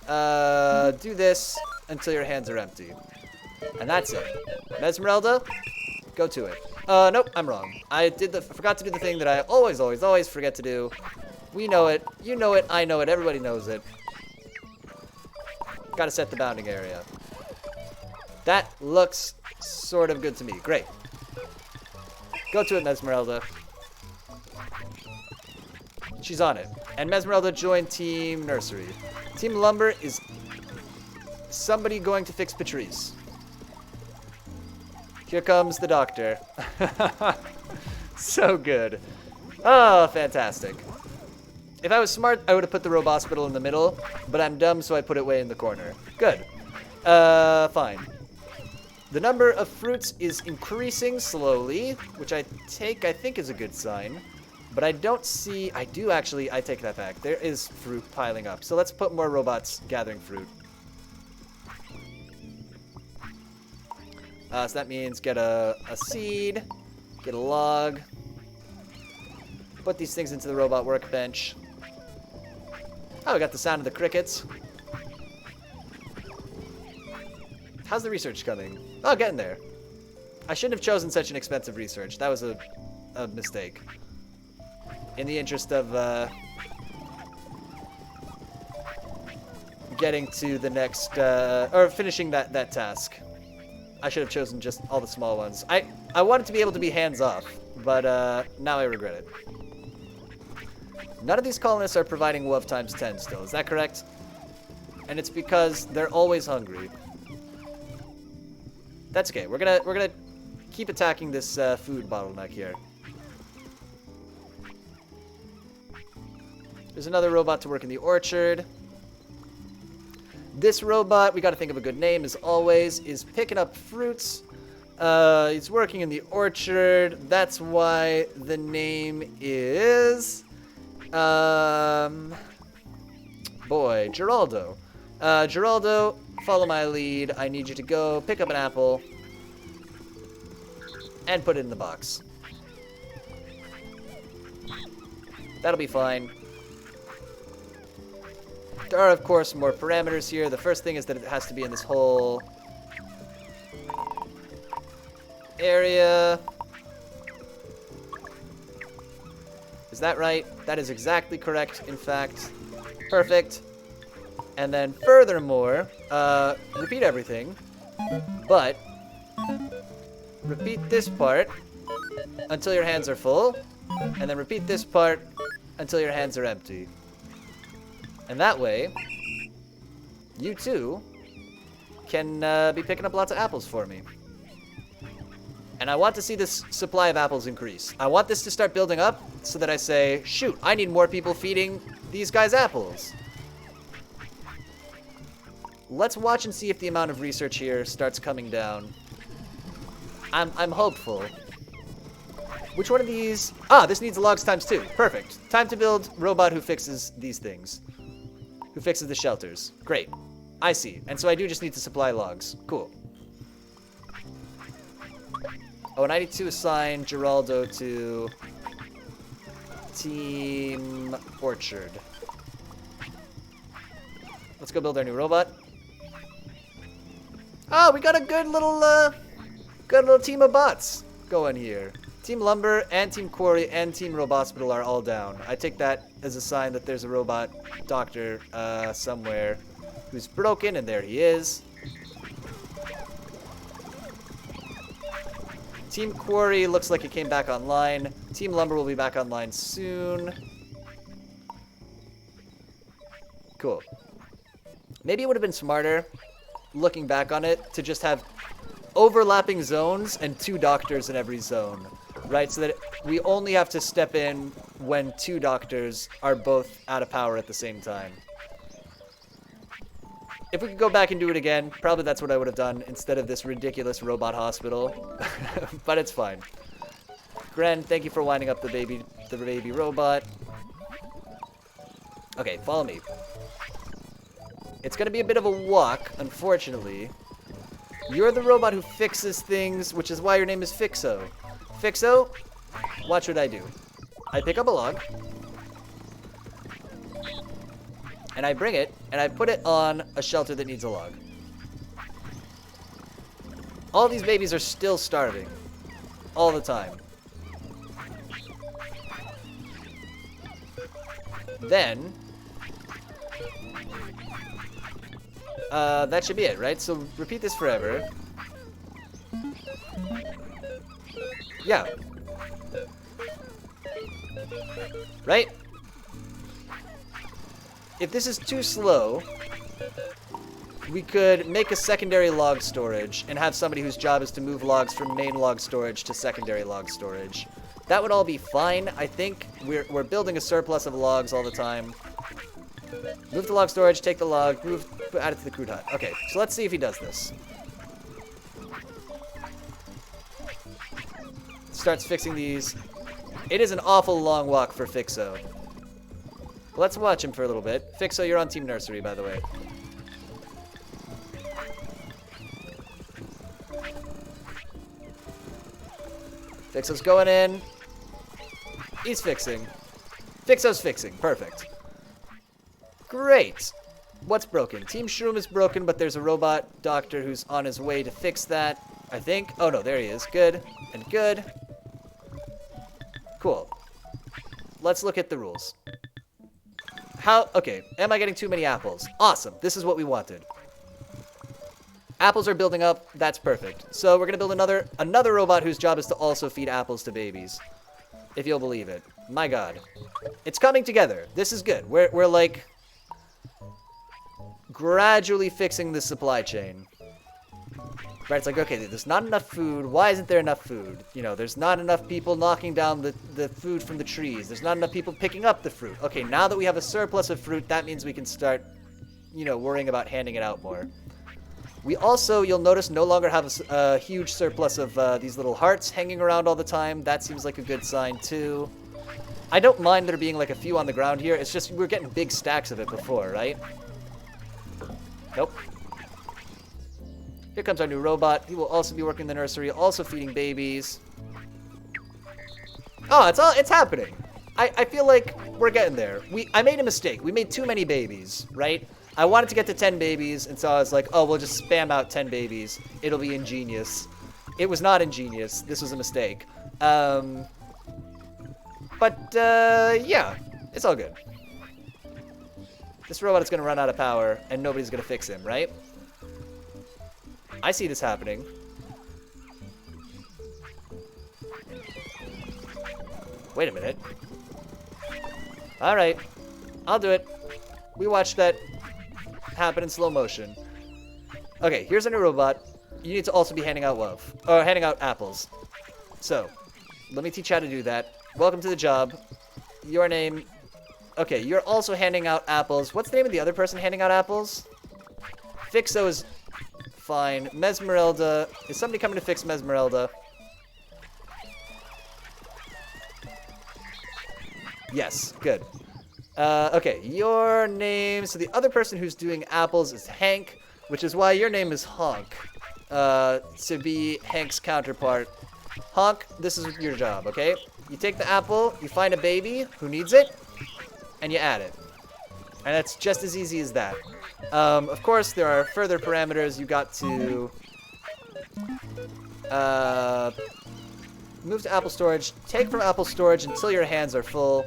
Do this until your hands are empty. And that's it. Mesmeralda, go to it. Nope, I'm wrong. I forgot to do the thing that I always forget to do. We know it. You know it. I know it. Everybody knows it. Gotta set the bounding area. That looks sort of good to me. Great. Go to it, Mesmeralda. She's on it. And Mesmeralda joined Team Nursery. Team Lumber is somebody going to fix Patrice. Here comes the doctor. So good. Oh, fantastic. If I was smart, I would have put the robot hospital in the middle, but I'm dumb, so I put it way in the corner. Good. Fine. The number of fruits is increasing slowly, which I think is a good sign. But I don't see, I take that back. There is fruit piling up. So let's put more robots gathering fruit. So that means get a seed, get a log, put these things into the robot workbench. Oh, we got the sound of the crickets. How's the research coming? Oh, getting there. I shouldn't have chosen such an expensive research. That was a mistake. In the interest of getting to the next, or finishing that task. I should have chosen just all the small ones. I wanted to be able to be hands-off, but now I regret it. None of these colonists are providing WOV times 10 still, is that correct? And it's because they're always hungry. That's okay. We're gonna keep attacking this food bottleneck here. There's another robot to work in the orchard. This robot, we got to think of a good name as always, is picking up fruits. He's working in the orchard. That's why the name is boy, Geraldo. Geraldo, follow my lead. I need you to go pick up an apple and put it in the box. That'll be fine. There are, of course, more parameters here. The first thing is that it has to be in this whole area. Is that right? That is exactly correct, in fact. Perfect. And then furthermore, repeat everything, but repeat this part until your hands are full, and then repeat this part until your hands are empty. And that way, you too can be picking up lots of apples for me. And I want to see this supply of apples increase. I want this to start building up so that I say, shoot, I need more people feeding these guys apples. Let's watch and see if the amount of research here starts coming down. I'm hopeful. Which one of these? Ah, this needs logs times 2. Perfect. Time to build robot who fixes these things. Who fixes the shelters. Great. I see. And so I do just need to supply logs. Cool. Oh, and I need to assign Geraldo to Team Orchard. Let's go build our new robot. Oh, we got a good little team of bots going here. Team Lumber and Team Quarry and Team Robohospital are all down. I take that as a sign that there's a robot doctor somewhere who's broken, and there he is. Team Quarry looks like it came back online. Team Lumber will be back online soon. Cool. Maybe it would have been smarter, looking back on it, to just have overlapping zones and 2 doctors in every zone, right? So that we only have to step in when 2 doctors are both out of power at the same time. If we could go back and do it again, probably that's what I would have done instead of this ridiculous robot hospital. But it's fine. Gren, thank you for winding up the baby robot. Okay, follow me. It's gonna be a bit of a walk, unfortunately. You're the robot who fixes things, which is why your name is Fixo. Fixo, watch what I do. I pick up a log. And I bring it, and I put it on a shelter that needs a log. All these babies are still starving. All the time. Then... that should be it, right? So repeat this forever. Yeah. Right? If this is too slow, we could make a secondary log storage and have somebody whose job is to move logs from main log storage to secondary log storage. That would all be fine. I think we're building a surplus of logs all the time. Move to log storage, take the log, add it to the crude hut. Okay, so let's see if he does this. Starts fixing these. It is an awful long walk for Fixo. Let's watch him for a little bit. Fixo, you're on Team Nursery, by the way. Fixo's going in. He's fixing. Fixo's fixing. Perfect. Great. What's broken? Team Shroom is broken, but there's a robot doctor who's on his way to fix that, I think. Oh, no, there he is. Good. And good. Cool. Let's look at the rules. Okay, am I getting too many apples? Awesome. This is what we wanted. Apples are building up. That's perfect. So we're going to build another robot whose job is to also feed apples to babies. If you'll believe it. My God. It's coming together. This is good. We're like gradually fixing the supply chain. Right, it's like, okay, there's not enough food. Why isn't there enough food? You know, there's not enough people knocking down the food from the trees. There's not enough people picking up the fruit. Okay, now that we have a surplus of fruit, that means we can start, you know, worrying about handing it out more. We also, you'll notice, no longer have a huge surplus of these little hearts hanging around all the time. That seems like a good sign, too. I don't mind there being, like, a few on the ground here. It's just we were getting big stacks of it before, right? Nope. Here comes our new robot. He will also be working in the nursery, also feeding babies. Oh, it's happening. I feel like we're getting there. I made a mistake. We made too many babies, right? I wanted to get to 10 babies, and so I was like, oh, we'll just spam out 10 babies. It'll be ingenious. It was not ingenious. This was a mistake. Yeah, it's all good. This robot is going to run out of power, and nobody's going to fix him, right? I see this happening. Wait a minute. Alright. I'll do it. We watched that happen in slow motion. Okay, here's a new robot. You need to also be handing out love. Or handing out apples. So, let me teach you how to do that. Welcome to the job. Your name... Okay, you're also handing out apples. What's the name of the other person handing out apples? Fixo is... fine. Mesmerelda. Is somebody coming to fix Mesmerelda? Yes, good. Okay, your name... So the other person who's doing apples is Hank, which is why your name is Honk. To be Hank's counterpart. Honk, this is your job, okay? You take the apple, you find a baby who needs it, and you add it. And that's just as easy as that. Of course, there are further parameters. You got to move to apple storage, take from apple storage until your hands are full,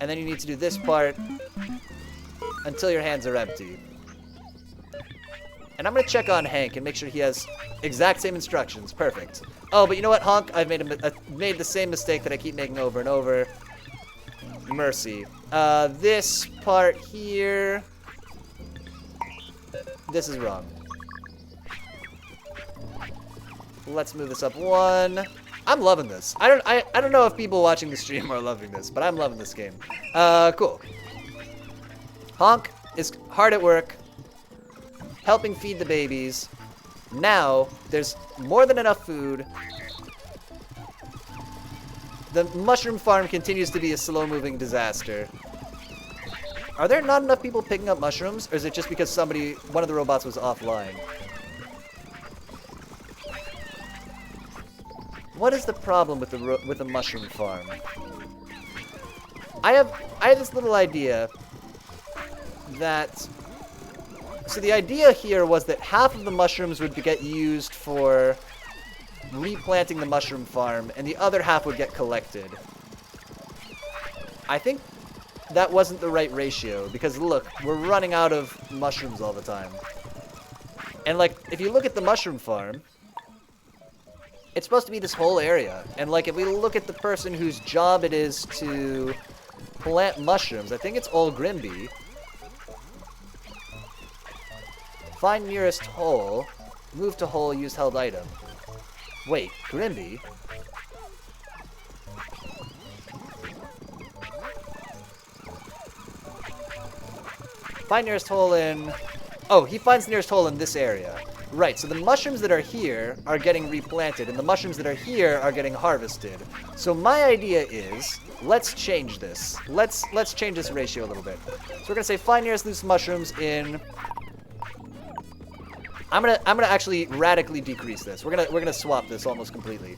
and then you need to do this part until your hands are empty. And I'm going to check on Hank and make sure he has exact same instructions. Perfect. Oh, but you know what, Honk? I've made the same mistake that I keep making over and over. Mercy. This part here... This is wrong. Let's move this up one. I'm loving this. I don't know if people watching the stream are loving this, but I'm loving this game. Cool. Honk is hard at work, helping feed the babies. Now, there's more than enough food. The mushroom farm continues to be a slow-moving disaster. Are there not enough people picking up mushrooms, or is it just because one of the robots was offline? What is the problem with the mushroom farm? I have this little idea that... So the idea here was that half of the mushrooms would get used for replanting the mushroom farm, and the other half would get collected. I think that wasn't the right ratio, because look, we're running out of mushrooms all the time. And like, if you look at the mushroom farm, it's supposed to be this whole area. And like, if we look at the person whose job it is to plant mushrooms, I think it's Old Grimby. Find nearest hole. Move to hole, use held item. Wait, Grimby? Find nearest hole in... Oh, he finds nearest hole in this area. Right, so the mushrooms that are here are getting replanted, and the mushrooms that are here are getting harvested. So my idea is, let's change this. Let's change this ratio a little bit. So we're gonna say find nearest loose mushrooms in... I'm gonna actually radically decrease this. We're gonna swap this almost completely.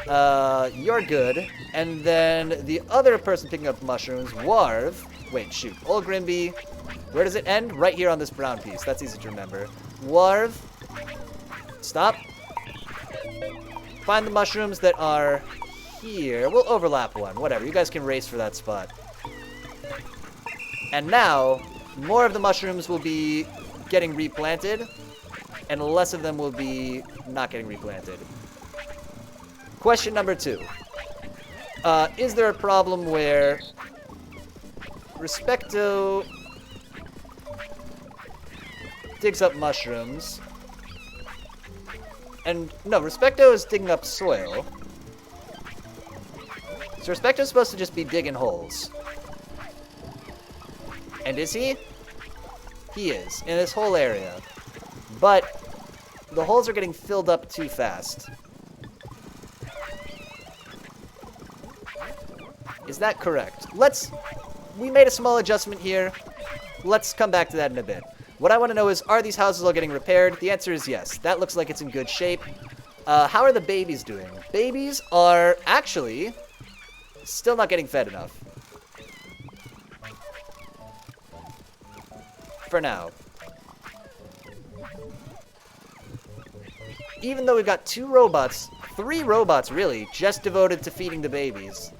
You're good. And then the other person picking up mushrooms, Warv. Wait, shoot. Old Grimby. Where does it end? Right here on this brown piece. That's easy to remember. Warv. Stop. Find the mushrooms that are here. We'll overlap one. Whatever. You guys can race for that spot. And now, more of the mushrooms will be getting replanted, and less of them will be not getting replanted. Question number 2. Is there a problem where Respecto digs up mushrooms? And no, Respecto is digging up soil. So Respecto's supposed to just be digging holes. And is he? He is, in this whole area. But the holes are getting filled up too fast. Is that correct? We made a small adjustment here. Let's come back to that in a bit. What I want to know is, are these houses all getting repaired? The answer is yes. That looks like it's in good shape. How are the babies doing? Babies are actually still not getting fed enough. For now. Even though we've got 2 robots, 3 robots really, just devoted to feeding the babies,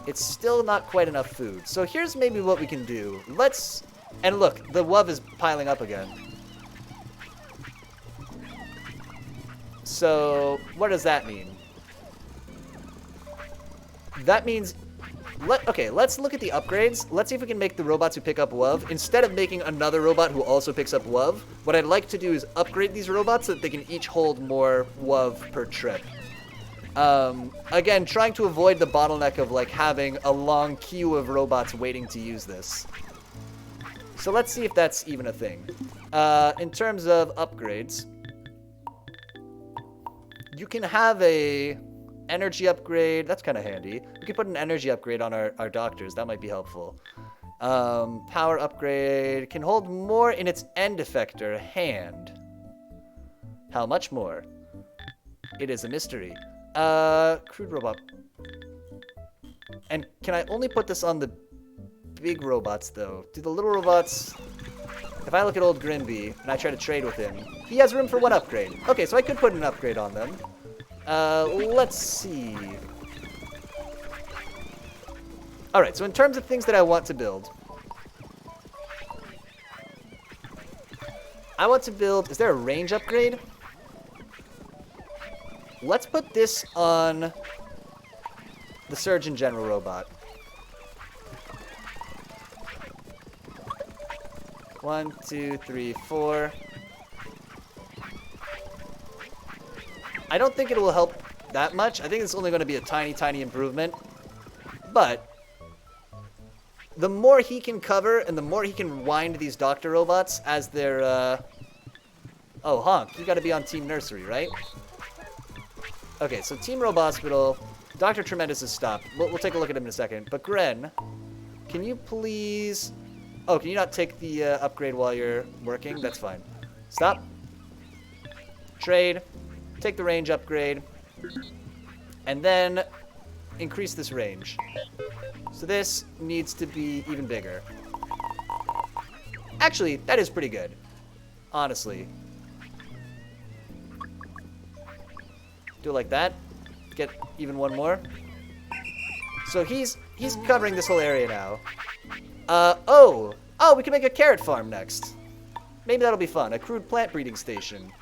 it's still not quite enough food. So here's maybe what we can do. And look, the WUV is piling up again. So, what does that mean? That means... Okay, let's look at the upgrades. Let's see if we can make the robots who pick up WUV. Instead of making another robot who also picks up WUV, what I'd like to do is upgrade these robots so that they can each hold more WUV per trip. Again, trying to avoid the bottleneck of, like, having a long queue of robots waiting to use this. So let's see if that's even a thing. In terms of upgrades, you can have a energy upgrade. That's kind of handy. We can put an energy upgrade on our doctors. That might be helpful. Power upgrade. Can hold more in its end effector hand. How much more? It is a mystery. Crude robot. And can I only put this on the big robots, though? Do the little robots... If I look at old Grimby and I try to trade with him, he has room for 1 upgrade. Okay, so I could put an upgrade on them. Let's see. Alright, so in terms of things that I want to build, I want to build... Is there a range upgrade? Let's put this on the Surgeon General robot. 1, 2, 3, 4. I don't think it will help that much. I think it's only going to be a tiny, tiny improvement. But the more he can cover and the more he can wind these doctor robots as their... Oh, Honk, you got to be on Team Nursery, right? Okay, so Team Robohospital, Dr. Tremendous has stopped. We'll take a look at him in a second. But Gren, can you please... Oh, can you not take the upgrade while you're working? That's fine. Stop. Trade. Take the range upgrade. And then increase this range. So this needs to be even bigger. Actually, that is pretty good. Honestly. Do it like that. Get even one more. So he's covering this whole area now. Oh, we can make a carrot farm next. Maybe that'll be fun. A crude plant breeding station.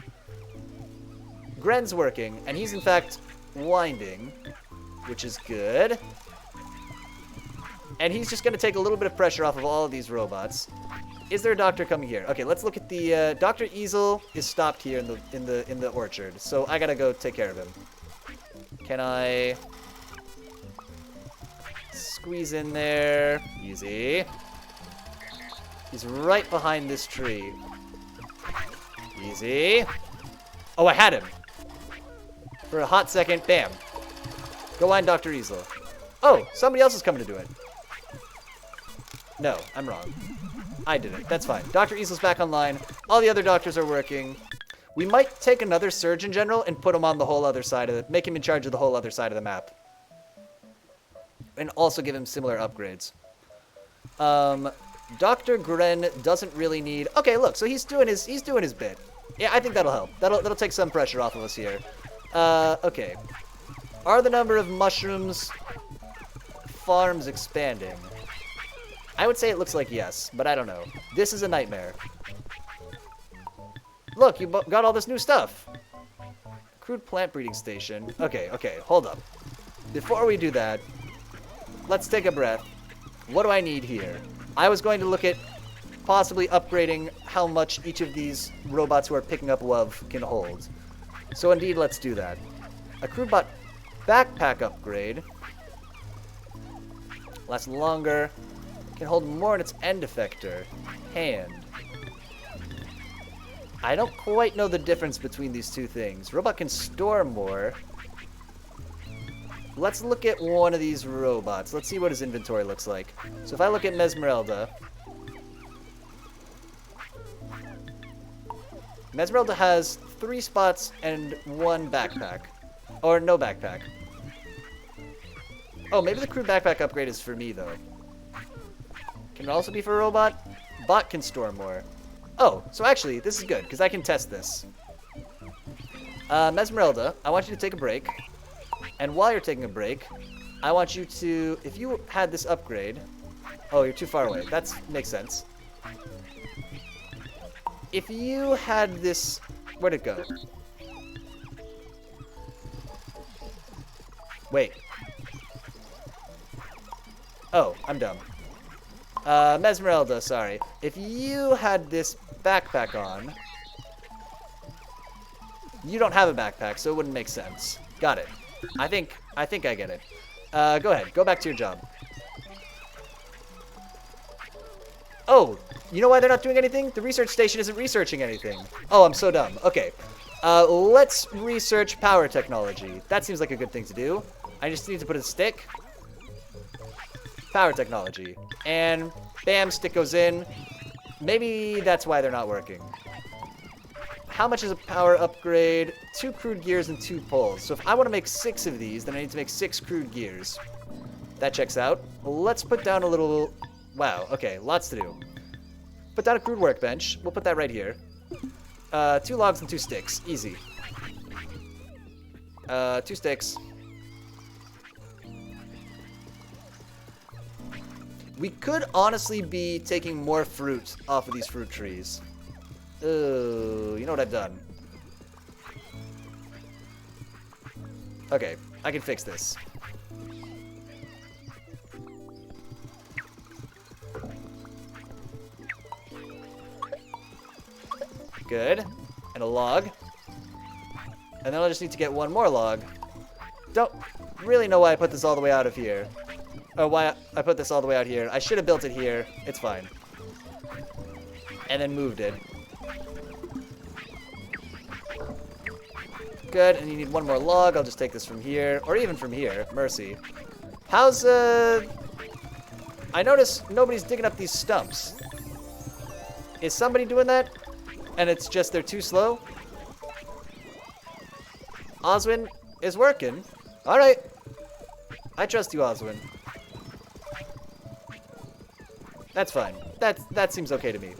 Gren's working, and he's in fact winding, which is good. And he's just going to take a little bit of pressure off of all of these robots. Is there a doctor coming here? Okay, let's look at the Dr. Easel is stopped here in the orchard, so I gotta go take care of him. Can I squeeze in there? Easy. He's right behind this tree. Easy. Oh, I had him. For a hot second, bam. Go wind Dr. Easel. Oh, somebody else is coming to do it. No, I'm wrong. I did it. That's fine. Dr. Easel's back online. All the other doctors are working. We might take another Surgeon General and put him on the whole other side of it. Make him in charge of the whole other side of the map. And also give him similar upgrades. Dr. Gren doesn't really need... Okay, look, so he's doing his bit. Yeah, I think that'll help. That'll take some pressure off of us here. Okay. Are the number of mushrooms farms expanding? I would say it looks like yes, but I don't know. This is a nightmare. Look, you got all this new stuff. Crude plant breeding station. Okay, hold up. Before we do that, let's take a breath. What do I need here? I was going to look at possibly upgrading how much each of these robots who are picking up love can hold. So indeed, let's do that. A crude bot backpack upgrade. Lasts longer. Can hold more in its end effector. Hand. I don't quite know the difference between these two things. Robot can store more. Let's look at one of these robots. Let's see what his inventory looks like. So if I look at Mesmeralda. Mesmeralda has 3 spots and 1 backpack. Or no backpack. Oh, maybe the crude backpack upgrade is for me, though. Can it also be for a robot? Bot can store more. Oh, so actually, this is good, because I can test this. Mesmeralda, I want you to take a break. And while you're taking a break, I want you to... If you had this upgrade... Oh, you're too far away. That makes sense. If you had this... Where'd it go? Wait. Oh, I'm dumb. Mesmeralda, sorry. If you had this backpack on... You don't have a backpack, so it wouldn't make sense. Got it. I think I get it. Go ahead. Go back to your job. Oh, you know why they're not doing anything? The research station isn't researching anything. Oh, I'm so dumb. Okay. Let's research power technology. That seems like a good thing to do. I just need to put a stick. Power technology. And bam, stick goes in. Maybe that's why they're not working. How much is a power upgrade? 2 crude gears and 2 poles. So if I want to make 6 of these, then I need to make 6 crude gears. That checks out. Let's put down a little... Wow, okay, lots to do. Put down a crude workbench. We'll put that right here. 2 logs and 2 sticks. Easy. 2 sticks. We could honestly be taking more fruit off of these fruit trees. Oh, you know what I've done? Okay, I can fix this. Good. And a log. And then I'll just need to get 1 more log. Don't really know why I put this all the way out of here. Or why I put this all the way out here. I should have built it here. It's fine. And then moved it. Good, and you need 1 more log. I'll just take this from here. Or even from here. Mercy. How's, I notice nobody's digging up these stumps. Is somebody doing that? And it's just they're too slow? Oswin is working. Alright. I trust you, Oswin. That's fine. That seems okay to me.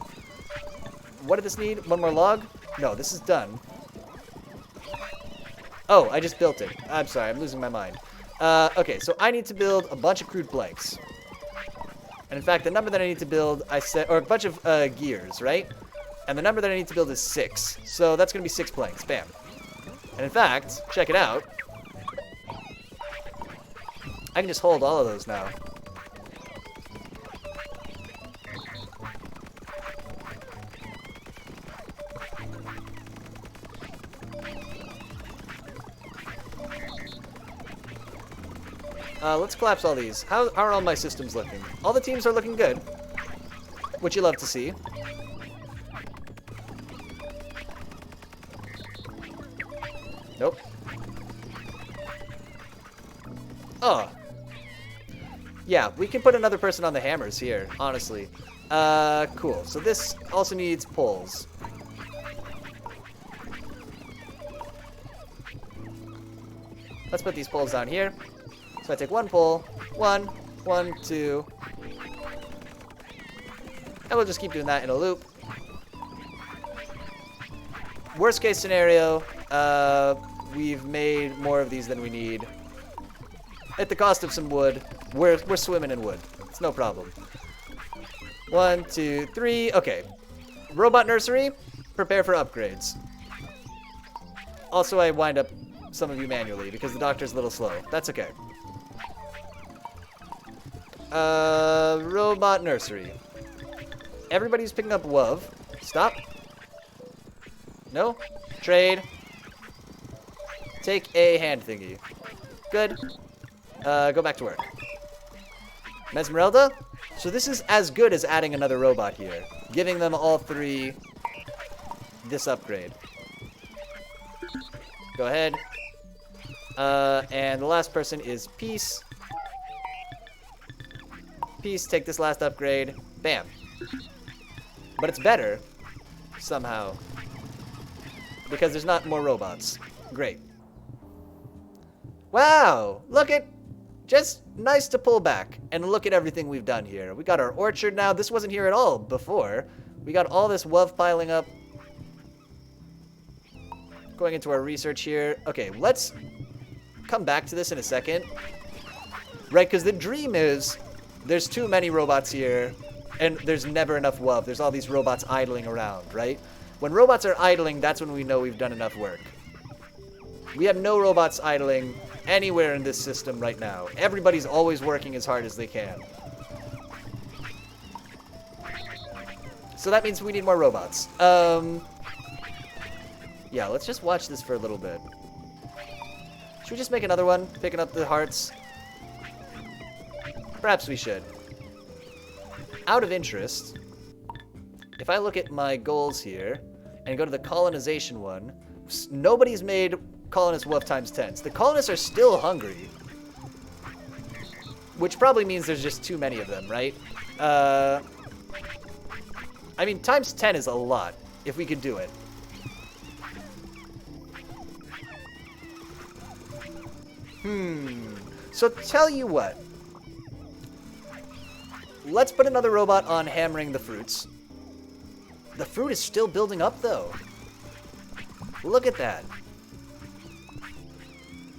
what did this need? One more log? No, this is done. Oh, I just built it. I'm sorry, I'm losing my mind. Okay, so I need to build a bunch of crude planks. And in fact, the number that I need to build, or a bunch of gears, right? And the number that I need to build is 6. So that's going to be 6 planks. Bam. And in fact, check it out. I can just hold all of those now. Let's collapse all these. How are all my systems looking? All the teams are looking good, which you love to see. Nope. Oh. Yeah, we can put another person on the hammers here, honestly. Cool. So this also needs poles. Let's put these poles down here. So I take one pole, 1, 2, and we'll just keep doing that in a loop. Worst case scenario, we've made more of these than we need. At the cost of some wood, we're swimming in wood. It's no problem. 1, 2, 3, okay. Robot nursery, prepare for upgrades. Also, I wind up some of you manually because the doctor's a little slow. That's okay. Robot nursery. Everybody's picking up WOV. Stop. No. Trade. Take a hand thingy. Good. Go back to work. Mesmeralda? So this is as good as adding another robot here. Giving them all 3 this upgrade. Go ahead. And the last person is Peace. Peace, take this last upgrade. Bam. But it's better, somehow, because there's not more robots. Great. Wow! Look at... Just nice to pull back and look at everything we've done here. We got our orchard now. This wasn't here at all before. We got all this WOV piling up. Going into our research here. Okay, let's come back to this in a second. Right, because the dream is... There's too many robots here, and there's never enough WOV. There's all these robots idling around, right? When robots are idling, that's when we know we've done enough work. We have no robots idling anywhere in this system right now. Everybody's always working as hard as they can. So that means we need more robots. Yeah, let's just watch this for a little bit. Should we just make another one, picking up the hearts? Perhaps we should. Out of interest, if I look at my goals here and go to the colonization one, nobody's made colonist WOV times 10s. The colonists are still hungry, which probably means there's just too many of them, right? I mean, times 10 is a lot, if we could do it. So tell you what. Let's put another robot on hammering the fruits. The fruit is still building up, though. Look at that.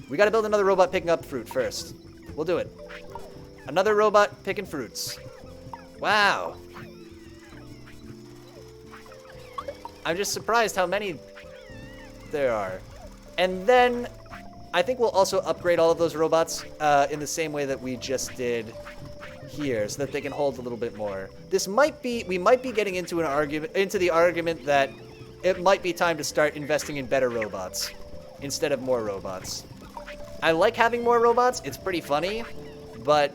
We gotta build another robot picking up fruit first. We'll do it. Another robot picking fruits. Wow. I'm just surprised how many there are. And then I think we'll also upgrade all of those robots in the same way that we just did here, so that they can hold a little bit more. This might be, we might be getting into the argument that it might be time to start investing in better robots instead of more robots. I like having more robots, it's pretty funny, but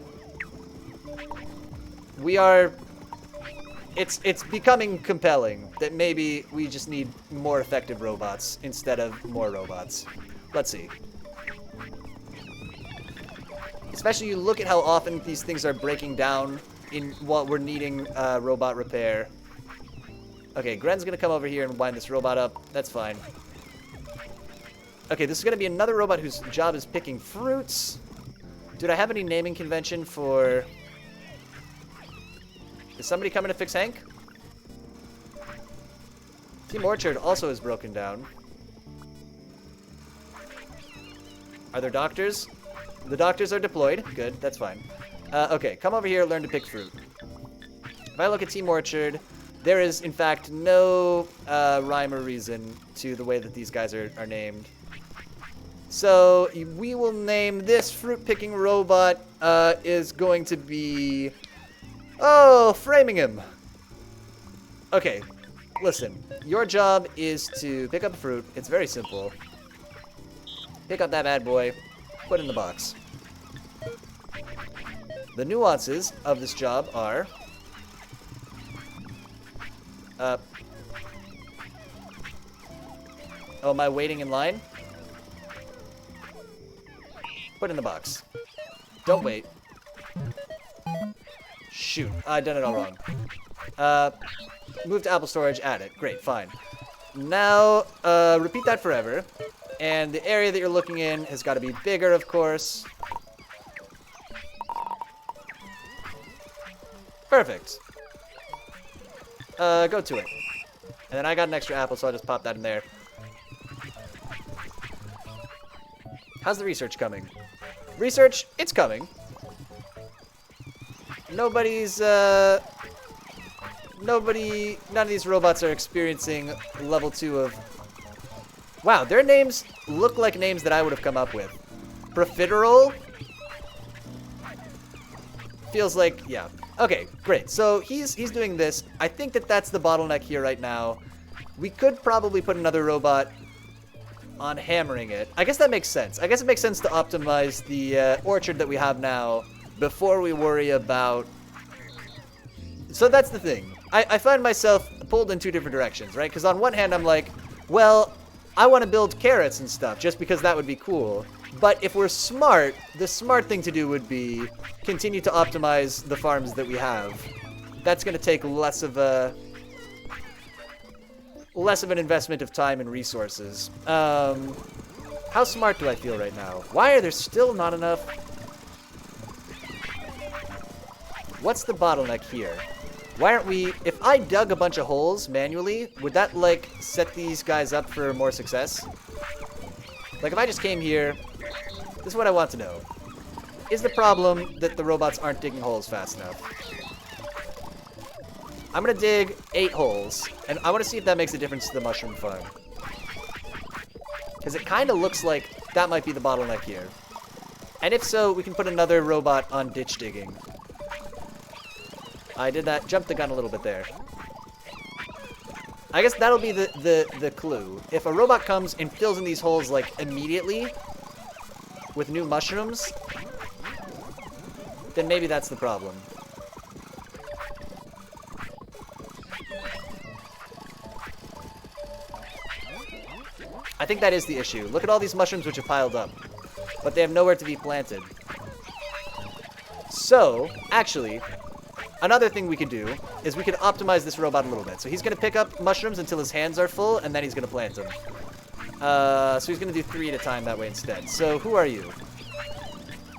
it's becoming compelling that maybe we just need more effective robots instead of more robots. Let's see. Especially you look at how often these things are breaking down in what we're needing robot repair. Okay, Gren's gonna come over here and wind this robot up. That's fine. Okay, this is gonna be another robot whose job is picking fruits. Dude, I have any naming convention for... Is somebody coming to fix Hank? Team Orchard also is broken down. Are there doctors? The doctors are deployed. Good, that's fine. Okay, come over here, learn to pick fruit. If I look at Team Orchard, there is, in fact, no rhyme or reason to the way that these guys are named. So we will name this fruit-picking robot is going to be... Oh, Framingham. Okay, listen. Your job is to pick up fruit. It's very simple. Pick up that bad boy, put it in the box. The nuances of this job are... oh, am I waiting in line? Put in the box. Don't wait. Shoot, I've done it all wrong. Move to apple storage, add it. Great, fine. Now, repeat that forever. And the area that you're looking in has got to be bigger, of course. Perfect. Go to it. And then I got an extra apple, so I'll just pop that in there. How's the research coming? Research, it's coming. None of these robots are experiencing level 2 of... Wow, their names look like names that I would have come up with. Profiterole? Feels like, yeah. Okay, great. So he's doing this. I think that's the bottleneck here right now. We could probably put another robot on hammering it. I guess that makes sense. I guess it makes sense to optimize the orchard that we have now before we worry about... So that's the thing. I find myself pulled in two different directions, right? Because on one hand, I'm like, well, I want to build carrots and stuff just because that would be cool. But if we're smart, the smart thing to do would be continue to optimize the farms that we have. That's going to take less of an investment of time and resources. How smart do I feel right now? Why are there still not enough? What's the bottleneck here? Why aren't we... If I dug a bunch of holes manually, would that, like, set these guys up for more success? Like, if I just came here... This is what I want to know. Is the problem that the robots aren't digging holes fast enough? I'm going to dig 8 holes, and I want to see if that makes a difference to the mushroom farm. Because it kind of looks like that might be the bottleneck here. And if so, we can put another robot on ditch digging. I did that, jumped the gun a little bit there. I guess that'll be the clue. If a robot comes and fills in these holes, like, immediately with new mushrooms, then maybe that's the problem. I think that is the issue. Look at all these mushrooms which have piled up, but they have nowhere to be planted. So, actually... Another thing we could do is we could optimize this robot a little bit. So he's going to pick up mushrooms until his hands are full, and then he's going to plant them. So he's going to do 3 at a time that way instead. So who are you?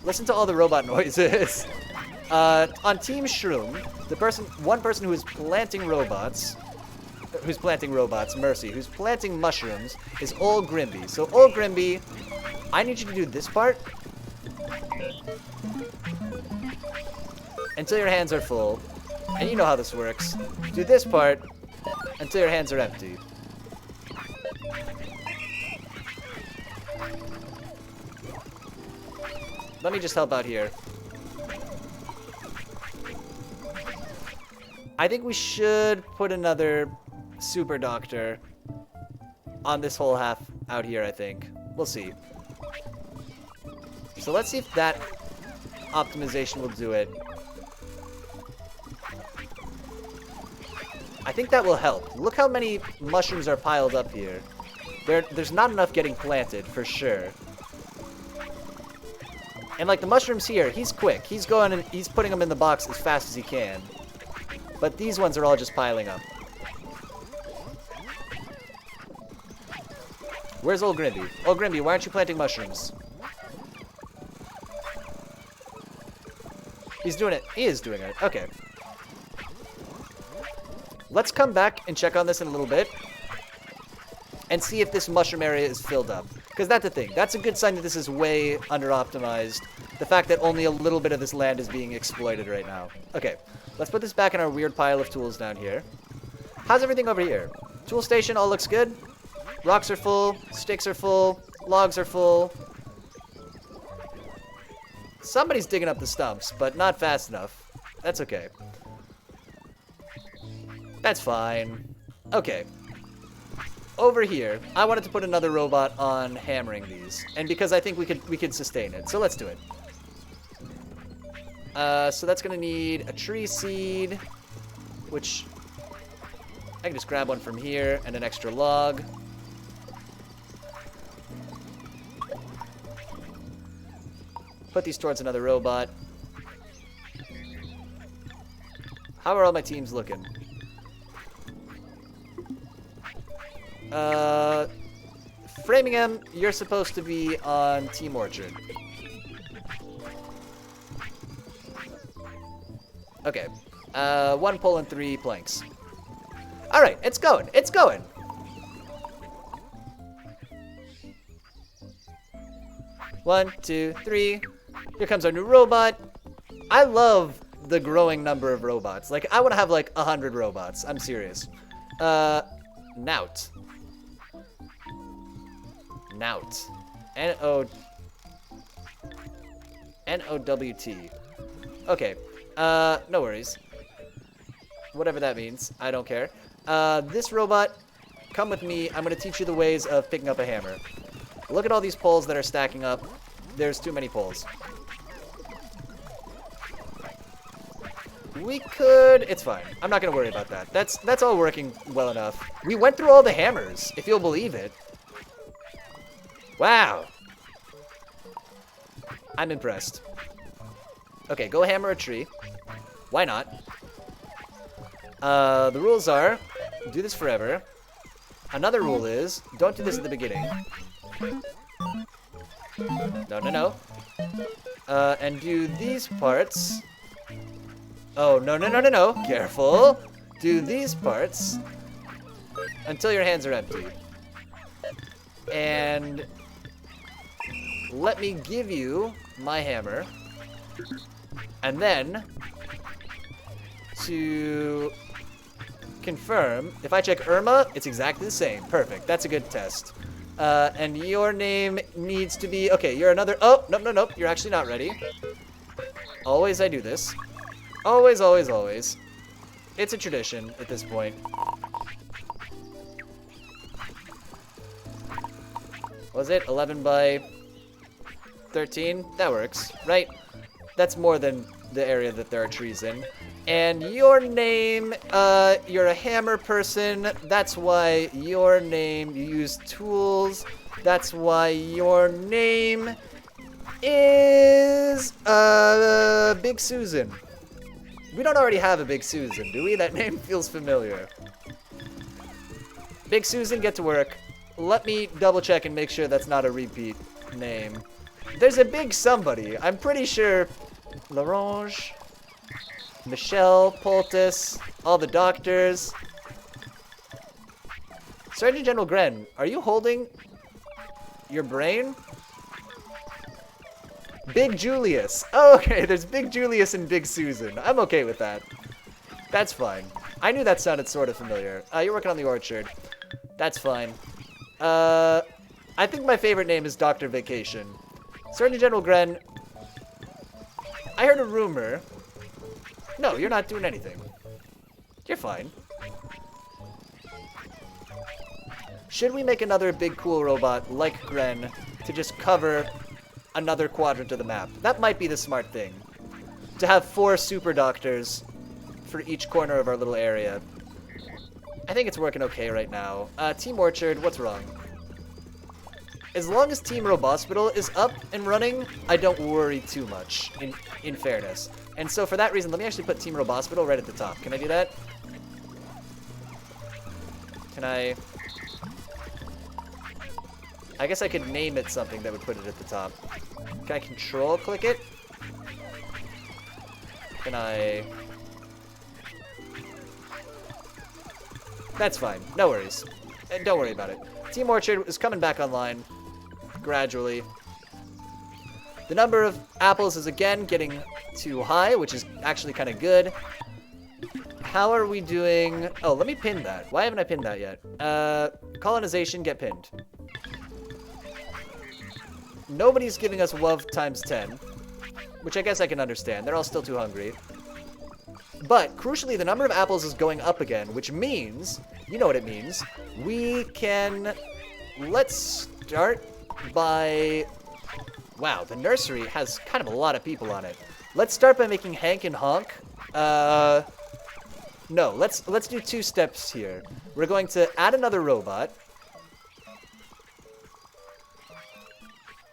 Listen to all the robot noises. On Team Shroom, one person who is planting robots, Mercy, who's planting mushrooms, is Old Grimby. So Old Grimby, I need you to do this part. Until your hands are full, and you know how this works. Do this part until your hands are empty. Let me just help out here. I think we should put another super doctor on this whole half out here, I think. We'll see. So let's see if that optimization will do it. I think that will help. Look how many mushrooms are piled up here. There's not enough getting planted, for sure. And like the mushrooms here, he's quick. He's going and he's putting them in the box as fast as he can. But these ones are all just piling up. Where's Old Grimby? Old Grimby, why aren't you planting mushrooms? He's doing it. He is doing it. Okay. Let's come back and check on this in a little bit. and see if this mushroom area is filled up. Because that's the thing. That's a good sign that this is way under-optimized. The fact that only a little bit of this land is being exploited right now. Okay, let's put this back in our weird pile of tools down here. How's everything over here? Tool station all looks good. Rocks are full. Sticks are full. Logs are full. Somebody's digging up the stumps, but not fast enough. That's okay. That's fine. Okay. Over here, I wanted to put another robot on hammering these, and because I think we could sustain it, so let's do it. So that's gonna need a tree seed, which I can just grab one from here, and an extra log. Put these towards another robot. How are all my teams looking? Framingham, you're supposed to be on Team Orchard. Okay. 1 pole and 3 planks. Alright, it's going. It's going. One, two, three. Here comes our new robot. I love the growing number of robots. Like, I want to have like 100 robots. I'm serious. Nout. Nout. N-O-W-T. Okay. No worries. Whatever that means. I don't care. This robot, come with me. I'm going to teach you the ways of picking up a hammer. Look at all these poles that are stacking up. There's too many poles. We could... It's fine. I'm not going to worry about that. That's all working well enough. We went through all the hammers, if you'll believe it. Wow. I'm impressed. Okay, go hammer a tree. Why not? The rules are, do this forever. Another rule is, don't do this at the beginning. No, no, no. And do these parts... Oh, no, no, no, no, no. Careful. Do these parts until your hands are empty. And let me give you my hammer. And then, to confirm, if I check Irma, it's exactly the same. Perfect. That's a good test. And your name needs to be... Okay, you're another... Oh, nope, nope, nope. You're actually not ready. Always I do this. Always, always, always. It's a tradition at this point. Was it 11 by 13? That works, right? That's more than the area that there are trees in. And your name, you're a hammer person. That's why your name, you use tools. That's why your name is, Big Susan. We don't already have a Big Susan, do we? That name feels familiar. Big Susan, get to work. Let me double check and make sure that's not a repeat name. There's a big somebody. I'm pretty sure Larange, Michelle, Poultice, all the doctors. Sergeant General Gren, are you holding your brain? Big Julius. Oh, okay, there's Big Julius and Big Susan. I'm okay with that. That's fine. I knew that sounded sort of familiar. You're working on the orchard. That's fine. I think my favorite name is Dr. Vacation. Surgeon General Gren, I heard a rumor. No, you're not doing anything. You're fine. Should we make another big cool robot like Gren to just cover another quadrant of the map? That might be the smart thing. To have 4 super doctors for each corner of our little area. I think it's working okay right now. Team Orchard, what's wrong? As long as Team Robospital is up and running, I don't worry too much, in fairness. And so for that reason, let me actually put Team Robospital right at the top. Can I do that? Can I guess I could name it something that would put it at the top. Can I control click it? Can I... That's fine. No worries. Don't worry about it. Team Orchard is coming back online gradually. The number of apples is again getting too high, which is actually kind of good. How are we doing? Oh, let me pin that. Why haven't I pinned that yet? Colonization, get pinned. Nobody's giving us WOV times 10, which I guess I can understand. They're all still too hungry. But, crucially, the number of apples is going up again, which means, you know what it means, we can, let's start by, wow, the nursery has kind of a lot of people on it. Let's start by making Hank and Honk. No, let's do 2 steps here. We're going to add another robot.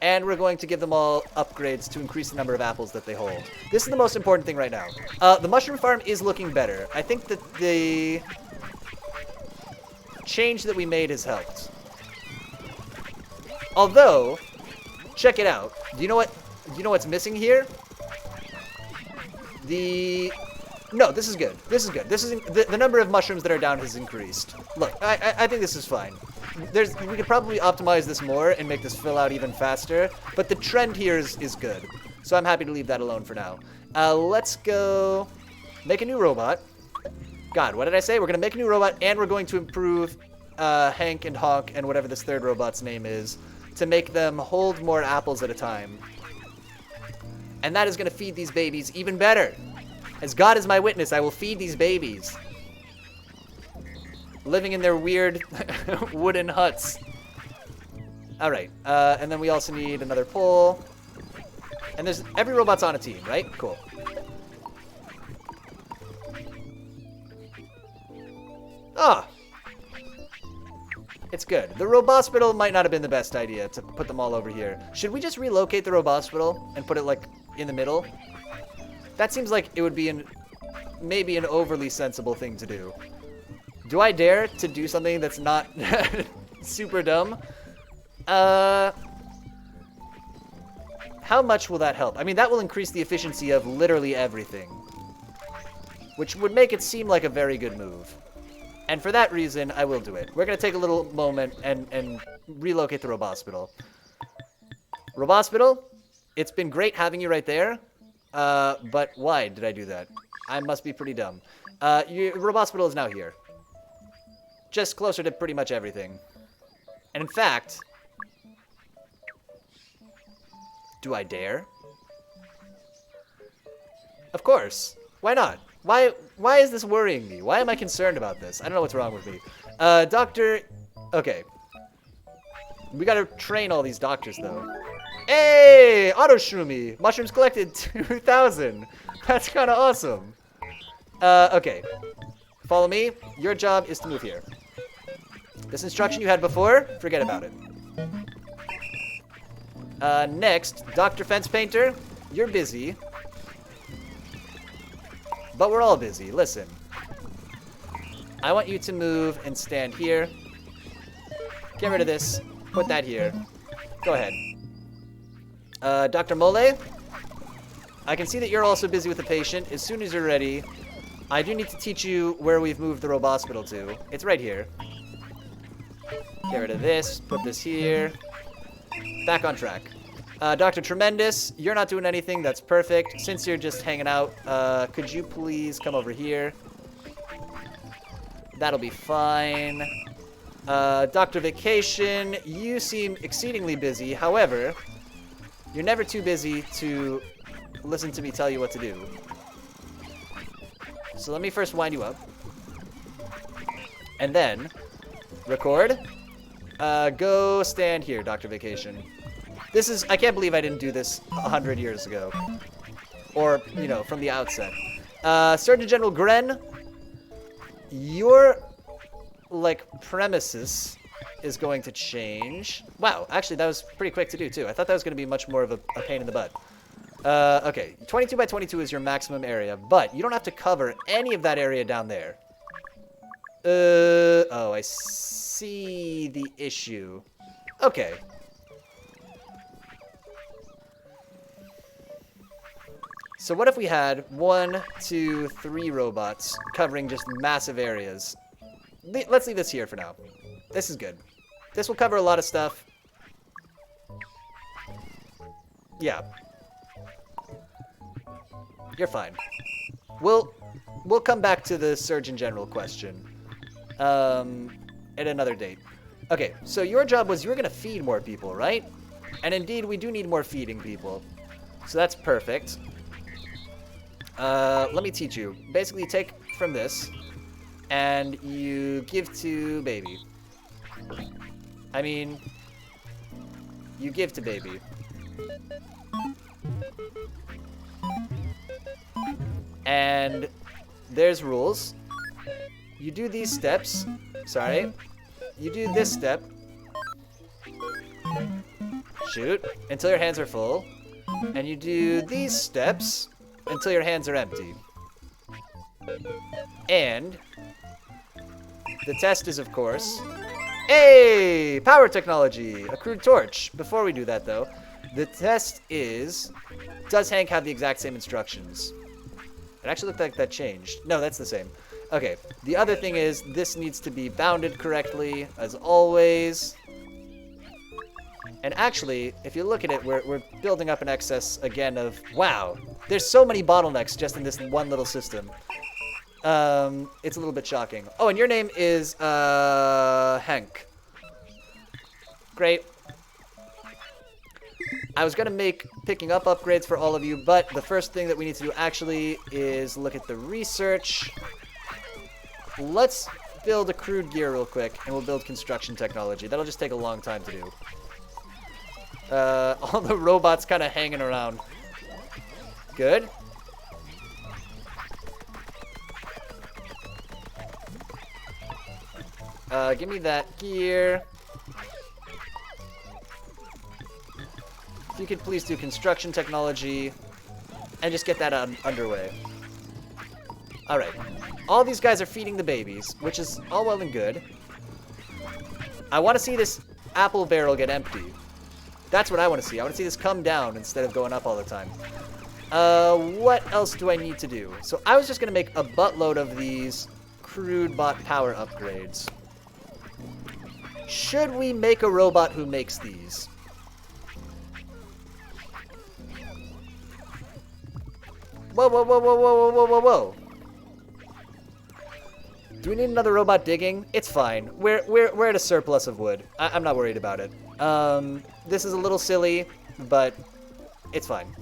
And we're going to give them all upgrades to increase the number of apples that they hold. This is the most important thing right now. The mushroom farm is looking better. I think that the change that we made has helped. Although, check it out. Do you know what's missing here? No, this is good. This is good. This is the number of mushrooms that are down has increased. Look, I think this is fine. We could probably optimize this more and make this fill out even faster, but the trend here is good. So I'm happy to leave that alone for now. Let's go make a new robot. God, what did I say? We're going to make a new robot, and we're going to improve Hank and Honk and whatever this third robot's name is to make them hold more apples at a time. And that is going to feed these babies even better. As God is my witness, I will feed these babies. Living in their weird wooden huts. Alright, and then we also need another pole. And every robot's on a team, right? Cool. Ah! It's good. The Robospittal might not have been the best idea to put them all over here. Should we just relocate the Robospittal and put it, like, in the middle? That seems like it would be maybe an overly sensible thing to do. Do I dare to do something that's not super dumb? How much will that help? I mean, that will increase the efficiency of literally everything, which would make it seem like a very good move. And for that reason, I will do it. We're going to take a little moment and relocate the Robospittal. Robospittal, it's been great having you right there. But why did I do that? I must be pretty dumb. Robospittal is now here. Just closer to pretty much everything. And in fact, do I dare? Of course. Why not? Why is this worrying me? Why am I concerned about this? I don't know what's wrong with me. Doctor... Okay. We gotta train all these doctors, though. Hey! Auto Shroomy! Mushrooms collected 2,000. That's kind of awesome. Okay. Follow me. Your job is to move here. This instruction you had before, forget about it. Next, Dr. Fence Painter, you're busy. But we're all busy. Listen. I want you to move and stand here. Get rid of this. Put that here. Go ahead. Dr. Mole, I can see that you're also busy with the patient. As soon as you're ready, I do need to teach you where we've moved the Robospittal to. It's right here. Get rid of this. Put this here. Back on track. Dr. Tremendous, you're not doing anything. That's perfect. Since you're just hanging out, could you please come over here? That'll be fine. Dr. Vacation, you seem exceedingly busy. However, you're never too busy to listen to me tell you what to do. So let me first wind you up. And then, record. Go stand here, Dr. Vacation. This is, I can't believe I didn't do this 100 years ago. Or, you know, from the outset. Surgeon General Gren, your, like, premises is going to change. Wow, actually, that was pretty quick to do, too. I thought that was going to be much more of a pain in the butt. Okay, 22 by 22 is your maximum area, but you don't have to cover any of that area down there. Oh, I see the issue. Okay. So what if we had 1, 2, 3 robots covering just massive areas? Let's leave this here for now. This is good. This will cover a lot of stuff. Yeah. You're fine. We'll come back to the Surgeon General question at another date. Okay, so your job was you were going to feed more people, right? And indeed, we do need more feeding people. So that's perfect. Let me teach you. Basically, you take from this, and you give to baby. I mean, you give to baby. And there's rules. You do these steps. Sorry. You do this step. Shoot. Until your hands are full. And you do these steps until your hands are empty. And the test is, of course... Hey! Power technology! A crude torch. Before we do that, though, the test is... Does Hank have the exact same instructions? It actually looked like that changed. No, that's the same. Okay, the other thing is this needs to be bounded correctly, as always. And actually, if you look at it, we're building up an excess, again, of... Wow, there's so many bottlenecks just in this one little system. It's a little bit shocking. Oh, and your name is, Hank. Great. I was going to make picking up upgrades for all of you, but the first thing that we need to do actually is look at the research. Let's build a crude gear real quick, and we'll build construction technology. That'll just take a long time to do. All the robots kind of hanging around. Good. Give me that gear. If you could please do construction technology and just get that underway. Alright. All these guys are feeding the babies, which is all well and good. I want to see this apple barrel get empty. That's what I want to see. I want to see this come down instead of going up all the time. What else do I need to do? So I was just going to make a buttload of these crude bot power upgrades. Should we make a robot who makes these? Whoa, whoa, whoa, whoa, whoa, whoa, whoa, whoa. Do we need another robot digging? It's fine. We're at a surplus of wood. I'm not worried about it. This is a little silly, but it's fine.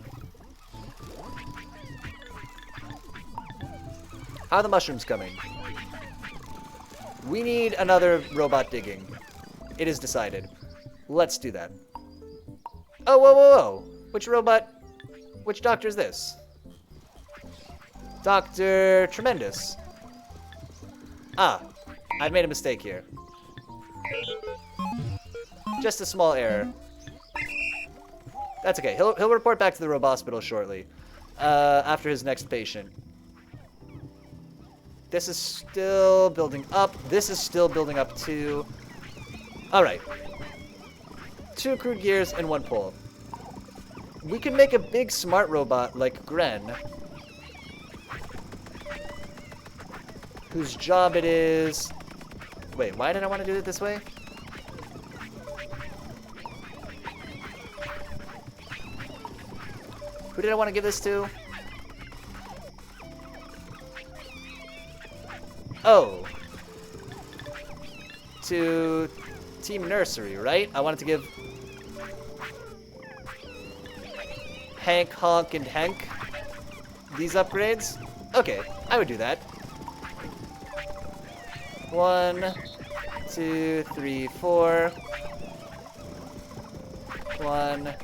How are the mushrooms coming? We need another robot digging. It is decided. Let's do that. Oh, whoa, whoa, whoa. Which doctor is this? Dr. Tremendous. Ah, I've made a mistake here. Just a small error. That's okay. He'll report back to the Robospital shortly, after his next patient. This is still building up. This is still building up too. All right. 2 crude gears and 1 pole. We can make a big smart robot like Gren, whose job it is... Wait, why did I want to do it this way? Who did I want to give this to? Oh. To Team Nursery, right? I wanted to give Hank, Honk, and Hank these upgrades. Okay, I would do that. 1, 2, 3, 4. 1,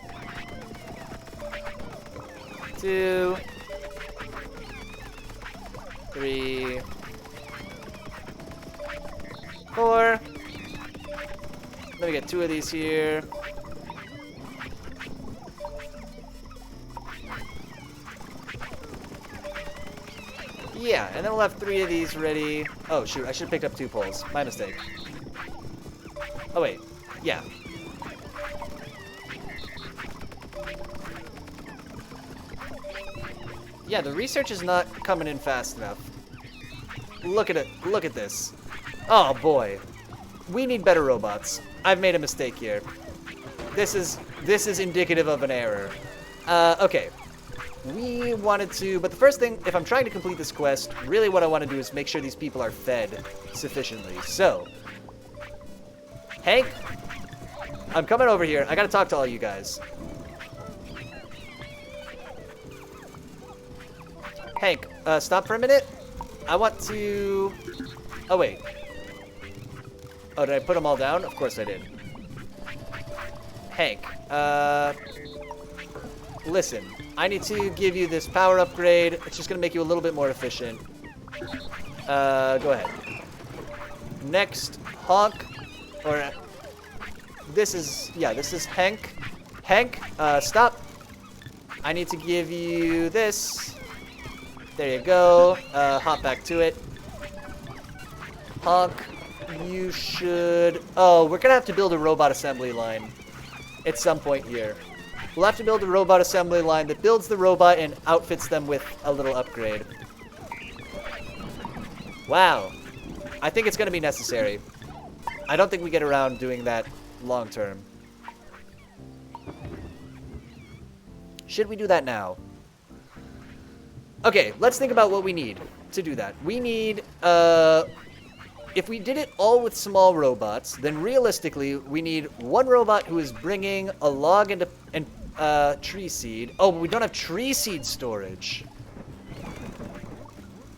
2, 3, 4. Let me get 2 of these here. Yeah, and then we'll have 3 of these ready. Oh, shoot, I should have picked up 2 poles. My mistake. Oh, wait. Yeah. Yeah, the research is not coming in fast enough. Look at it. Look at this. Oh, boy. We need better robots. I've made a mistake here. This is indicative of an error. Okay. We wanted to, but the first thing, if I'm trying to complete this quest, really what I want to do is make sure these people are fed sufficiently. So, Hank, I'm coming over here. I gotta talk to all you guys. Hank, stop for a minute. I want to... Oh, wait. Oh, did I put them all down? Of course I did. Hank, listen. I need to give you this power upgrade. It's just going to make you a little bit more efficient. Go ahead. Next, Honk. Or, this is Hank. Hank, stop. I need to give you this. There you go. Hop back to it. Honk, you should... Oh, we're going to have to build a robot assembly line at some point here. We'll have to build a robot assembly line that builds the robot and outfits them with a little upgrade. Wow. I think it's going to be necessary. I don't think we get around doing that long term. Should we do that now? Okay, let's think about what we need to do that. We need, if we did it all with small robots, then realistically, we need one robot who is bringing a log and tree seed. Oh, but we don't have tree seed storage.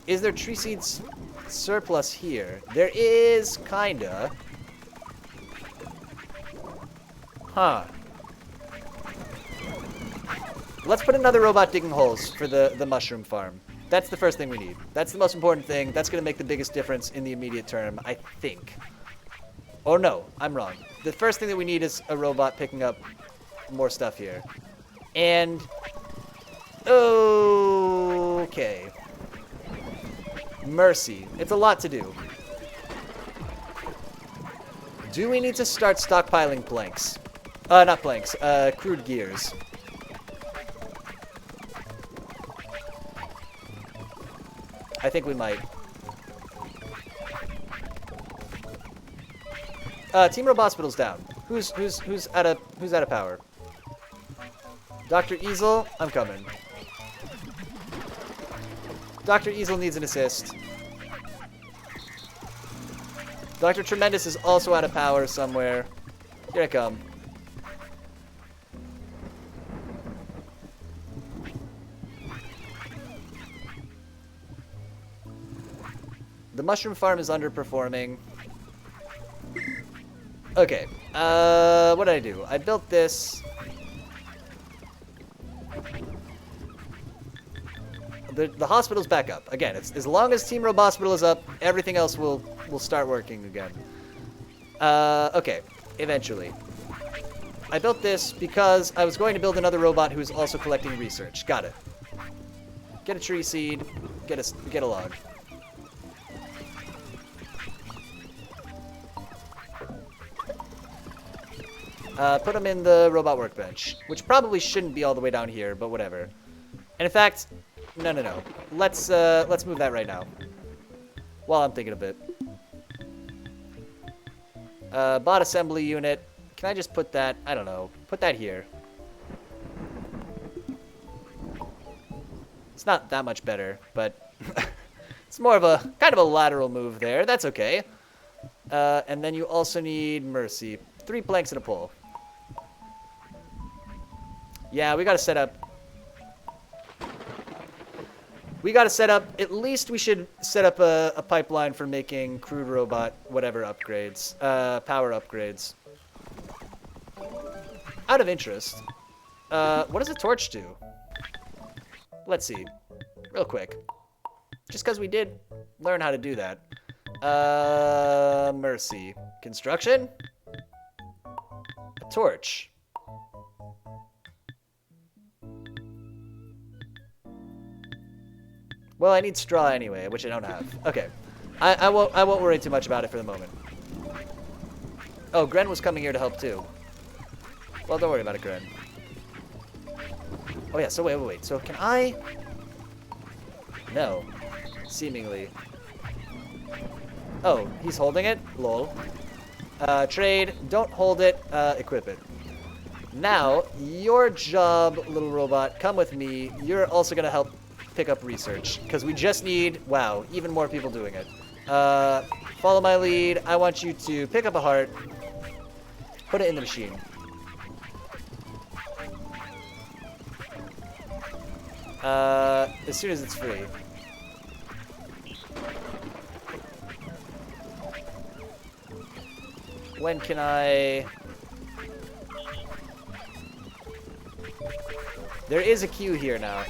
Is there tree seeds surplus here? There is, kinda. Huh. Let's put another robot digging holes for the mushroom farm. That's the first thing we need. That's the most important thing. That's going to make the biggest difference in the immediate term, I think. Oh, no. I'm wrong. The first thing that we need is a robot picking up more stuff here. And... Okay. Mercy. It's a lot to do. Do we need to start stockpiling planks? Not planks. Crude gears. I think we might. Team Robospital's down. Who's out of power? Dr. Easel, I'm coming. Dr. Easel needs an assist. Dr. Tremendous is also out of power somewhere. Here I come. The mushroom farm is underperforming. Okay. What did I do? I built this. The hospital's back up. Again, it's as long as Team Robospital is up, everything else will start working again. Okay. Eventually. I built this because I was going to build another robot who is also collecting research. Got it. Get a tree seed. Get a log. Put them in the robot workbench, which probably shouldn't be all the way down here, but whatever. And in fact, no. Let's move that right now. While I'm thinking a bit. Bot assembly unit. Can I just put that? I don't know. Put that here. It's not that much better, but it's more of a kind of a lateral move there. That's okay. And then you also need Mercy. 3 planks and a pole. Yeah, we gotta set up. At least we should set up a pipeline for making crude robot whatever upgrades. Power upgrades. Out of interest. What does a torch do? Let's see. Real quick. Just because we did learn how to do that. Mercy. Construction? A torch. Well, I need straw anyway, which I don't have. Okay. I won't worry too much about it for the moment. Oh, Gren was coming here to help too. Well, don't worry about it, Gren. Oh yeah, so wait. So can I... No. Seemingly. Oh, he's holding it? Lol. Trade. Don't hold it. Equip it. Now, your job, little robot, come with me. You're also going to help pick up research, because we just need, wow, even more people doing it. Follow my lead. I want you to pick up a heart, put it in the machine. As soon as it's free. When can I... There is a queue here now.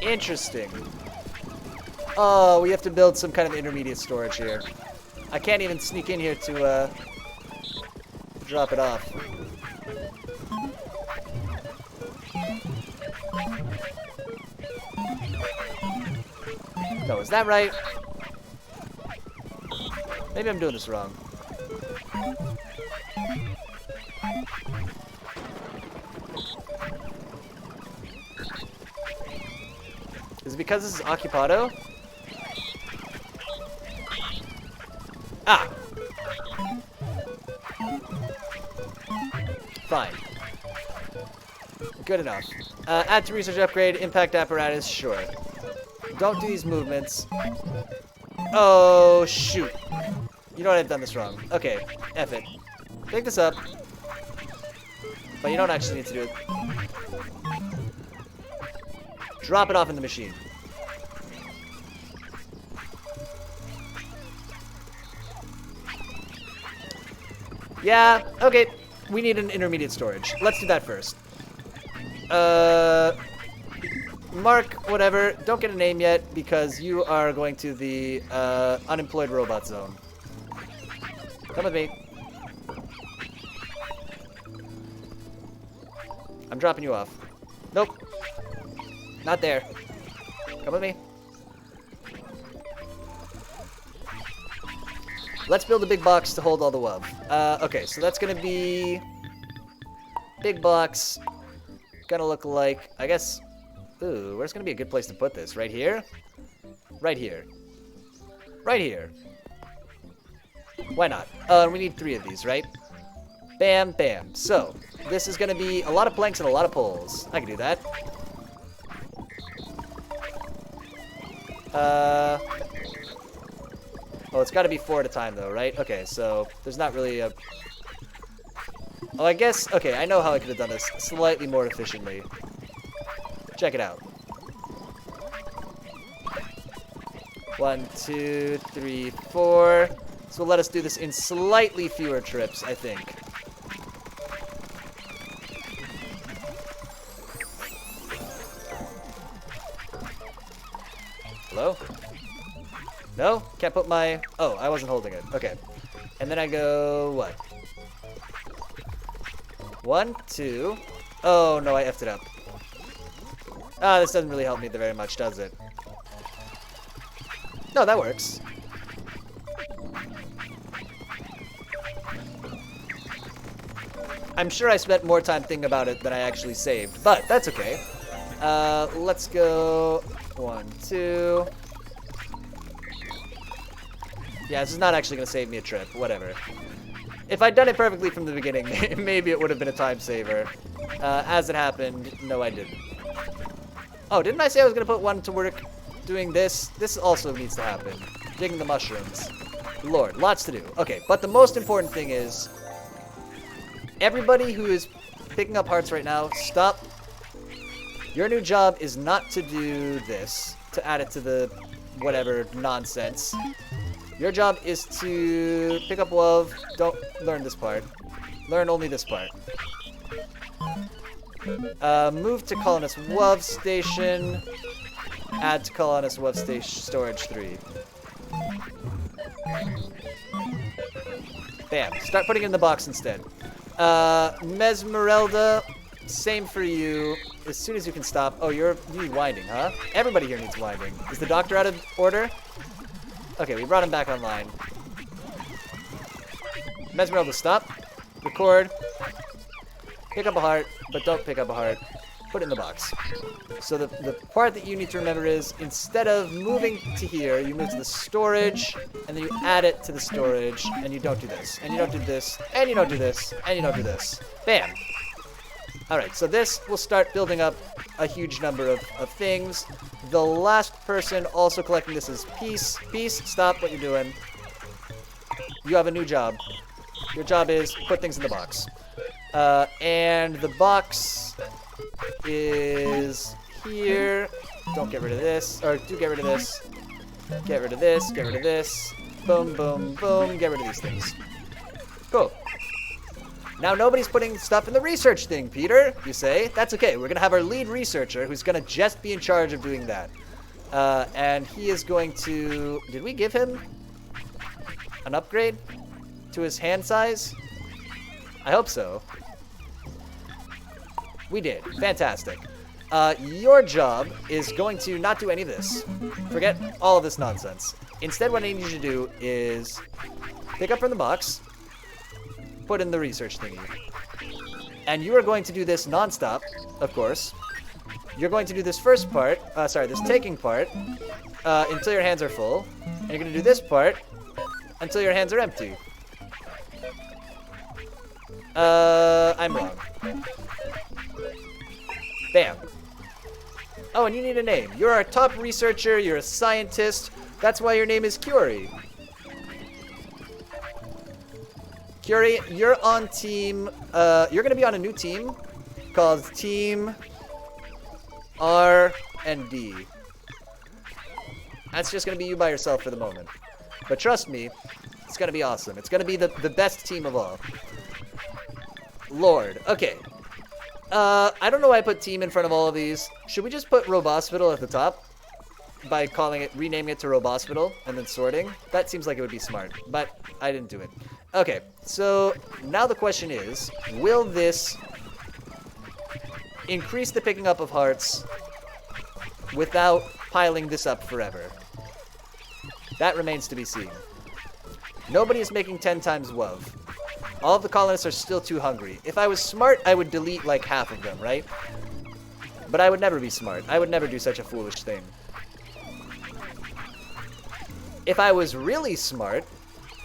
Interesting. Oh, we have to build some kind of intermediate storage here. I can't even sneak in here to drop it off. No, is that right? Maybe I'm doing this wrong. Is it because this is Occupado? Ah! Fine. Good enough. Add to research upgrade, impact apparatus, sure. Don't do these movements. Oh, shoot. You know what, I've done this wrong. Okay, F it. Pick this up. But you don't actually need to do it. Drop it off in the machine. Yeah, okay. We need an intermediate storage. Let's do that first. Mark, whatever. Don't get a name yet because you are going to the unemployed robot zone. Come with me. I'm dropping you off. Nope. Not there. Come with me. Let's build a big box to hold all the WUV. Okay, so that's gonna be... Big box. Gonna look like... I guess... Ooh, where's gonna be a good place to put this? Right here? Right here. Right here. Why not? We need 3 of these, right? Bam, bam. So, this is gonna be a lot of planks and a lot of poles. I can do that. Oh, it's gotta be 4 at a time, though, right? Okay, so there's not really a... Oh, I guess... Okay, I know how I could have done this slightly more efficiently. Check it out. 1, 2, 3, 4. So let us do this in slightly fewer trips, I think. Hello? No? Can't put my... Oh, I wasn't holding it. Okay. And then I go... What? 1, 2... Oh, no, I effed it up. Ah, this doesn't really help me very much, does it? No, that works. I'm sure I spent more time thinking about it than I actually saved, but that's okay. Let's go 1, 2. Yeah, this is not actually going to save me a trip. Whatever. If I'd done it perfectly from the beginning, maybe it would have been a time saver. As it happened, no, I didn't. Oh, didn't I say I was going to put 1 to work doing this? This also needs to happen. Digging the mushrooms. Lord, lots to do. Okay, but the most important thing is... Everybody who is picking up hearts right now, stop. Your new job is not to do this, to add it to the whatever nonsense. Your job is to pick up WUV. Don't learn this part. Learn only this part. Move to colonist WUV station. Add to colonist WUV station storage 3. Bam. Start putting it in the box instead. Mesmerelda, same for you. As soon as you can stop. Oh, you need winding, huh? Everybody here needs winding. Is the doctor out of order? Okay, we brought him back online. Mesmerelda, stop. Record. Pick up a heart, but don't pick up a heart. put it in the box. So the part that you need to remember is, instead of moving to here, you move to the storage, and then you add it to the storage, and you don't do this, and you don't do this, and you don't do this, and you don't do this. Bam! Alright, so this will start building up a huge number of things. The last person also collecting this is Peace. Peace, stop what you're doing. You have a new job. Your job is put things in the box. And the box is here. Don't get rid of this. Or do get rid of this. Get rid of this. Get rid of this. Boom, boom, boom. Get rid of these things. Cool. Now nobody's putting stuff in the research thing, Peter, you say. That's okay. We're going to have our lead researcher who's going to just be in charge of doing that. And he is going to... Did we give him an upgrade to his hand size? I hope so. We did. Fantastic. Your job is going to not do any of this. Forget all of this nonsense. Instead, what I need you to do is pick up from the box, put in the research thingy. And you are going to do this nonstop, of course. You're going to do this first part, this taking part, until your hands are full. And you're going to do this part until your hands are empty. I'm wrong. Bam. Oh, and you need a name. You're our top researcher, you're a scientist. That's why your name is Curie. Curie, you're on team, you're gonna be on a new team called Team R&D. That's just gonna be you by yourself for the moment. But trust me, it's gonna be awesome. It's gonna be the best team of all. Lord. Okay. I don't know why I put team in front of all of these. Should we just put Robospital at the top? By renaming it to Robospital and then sorting? That seems like it would be smart, but I didn't do it. Okay, so now the question is, will this increase the picking up of hearts without piling this up forever? That remains to be seen. Nobody is making 10 times WOV. All of the colonists are still too hungry. If I was smart, I would delete like half of them, right? But I would never be smart. I would never do such a foolish thing. If I was really smart,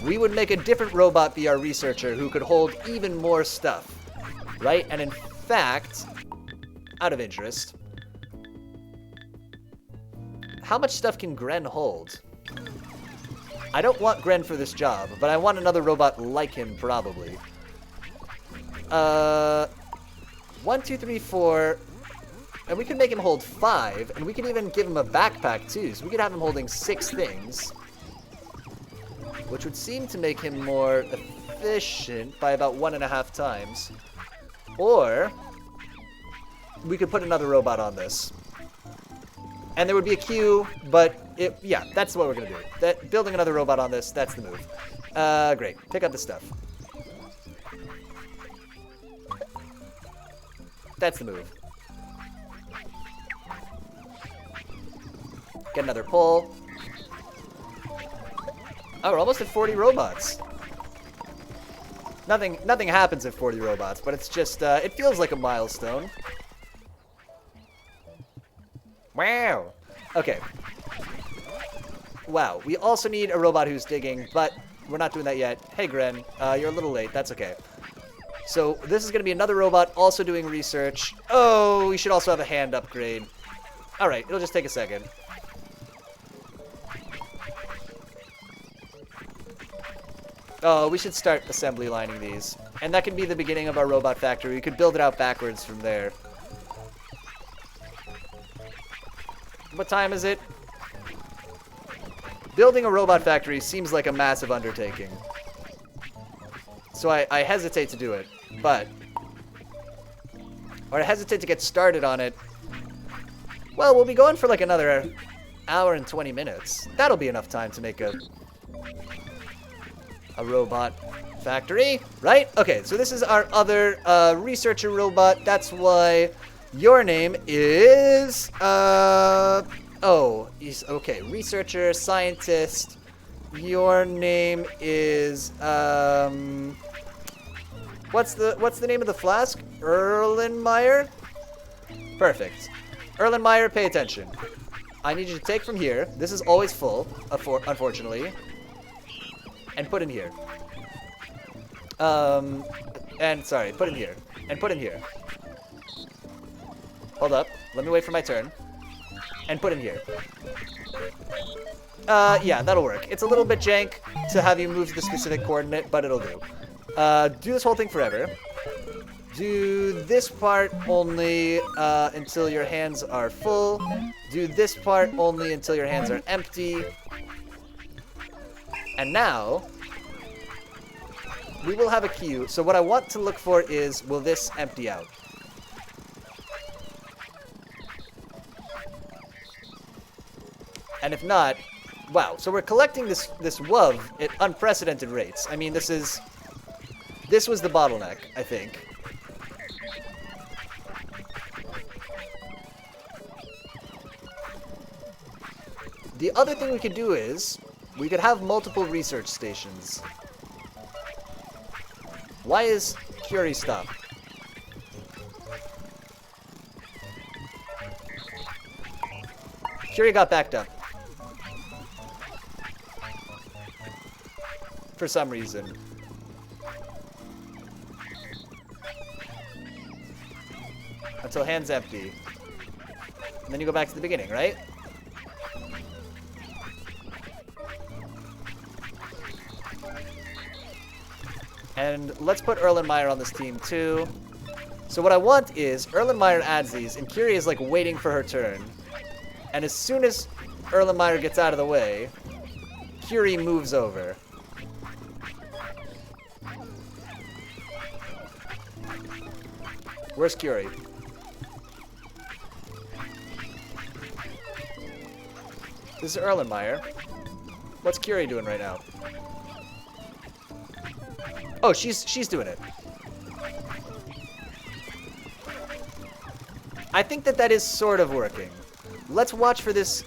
we would make a different robot be our researcher who could hold even more stuff, right? And in fact, out of interest, how much stuff can Gren hold? I don't want Gren for this job, but I want another robot like him, probably. 1, 2, 3, 4... And we could make him hold 5, and we could even give him a backpack, too. So we could have him holding 6 things. Which would seem to make him more efficient by about 1.5 times. Or we could put another robot on this. And there would be a queue, but yeah, that's what we're going to do. Building another robot on this, that's the move. Great. Pick up the stuff. That's the move. Get another pull. Oh, we're almost at 40 robots. Nothing happens at 40 robots, but it's just, it feels like a milestone. Wow. Okay. Wow. We also need a robot who's digging, but we're not doing that yet. Hey, Gren. You're a little late. That's okay. So this is going to be another robot also doing research. Oh, we should also have a hand upgrade. All right. It'll just take a second. Oh, we should start assembly lining these. And that can be the beginning of our robot factory. We could build it out backwards from there. What time is it? Building a robot factory seems like a massive undertaking. So I hesitate to do it, but... Or I hesitate to get started on it. Well, we'll be going for like another hour and 20 minutes. That'll be enough time to make a robot factory, right? Okay, so this is our other researcher robot. That's why your name is he's okay. Researcher, scientist. Your name is what's the name of the flask? Erlenmeyer? Perfect. Erlenmeyer, pay attention. I need you to take from here. This is always full, unfortunately. And put in here. And sorry, put in here. And put in here. Hold up. Let me wait for my turn. And put in here. Yeah, that'll work. It's a little bit jank to have you move to the specific coordinate, but it'll do. Do this whole thing forever. Do this part only until your hands are full. Do this part only until your hands are empty. And now, we will have a queue. So what I want to look for is, will this empty out? And if not, wow. So we're collecting this WUV at unprecedented rates. I mean, this was the bottleneck, I think. The other thing we could do is, we could have multiple research stations. Why is Curie stopped? Curie got backed up. For some reason. Until hand's empty. And then you go back to the beginning, right? And let's put Erlenmeyer on this team too. So what I want is, Erlenmeyer adds these, and Curie is like waiting for her turn. And as soon as Erlenmeyer gets out of the way, Curie moves over. Where's Curie? This is Erlenmeyer. What's Curie doing right now? Oh, she's doing it. I think that is sort of working. Let's watch for this.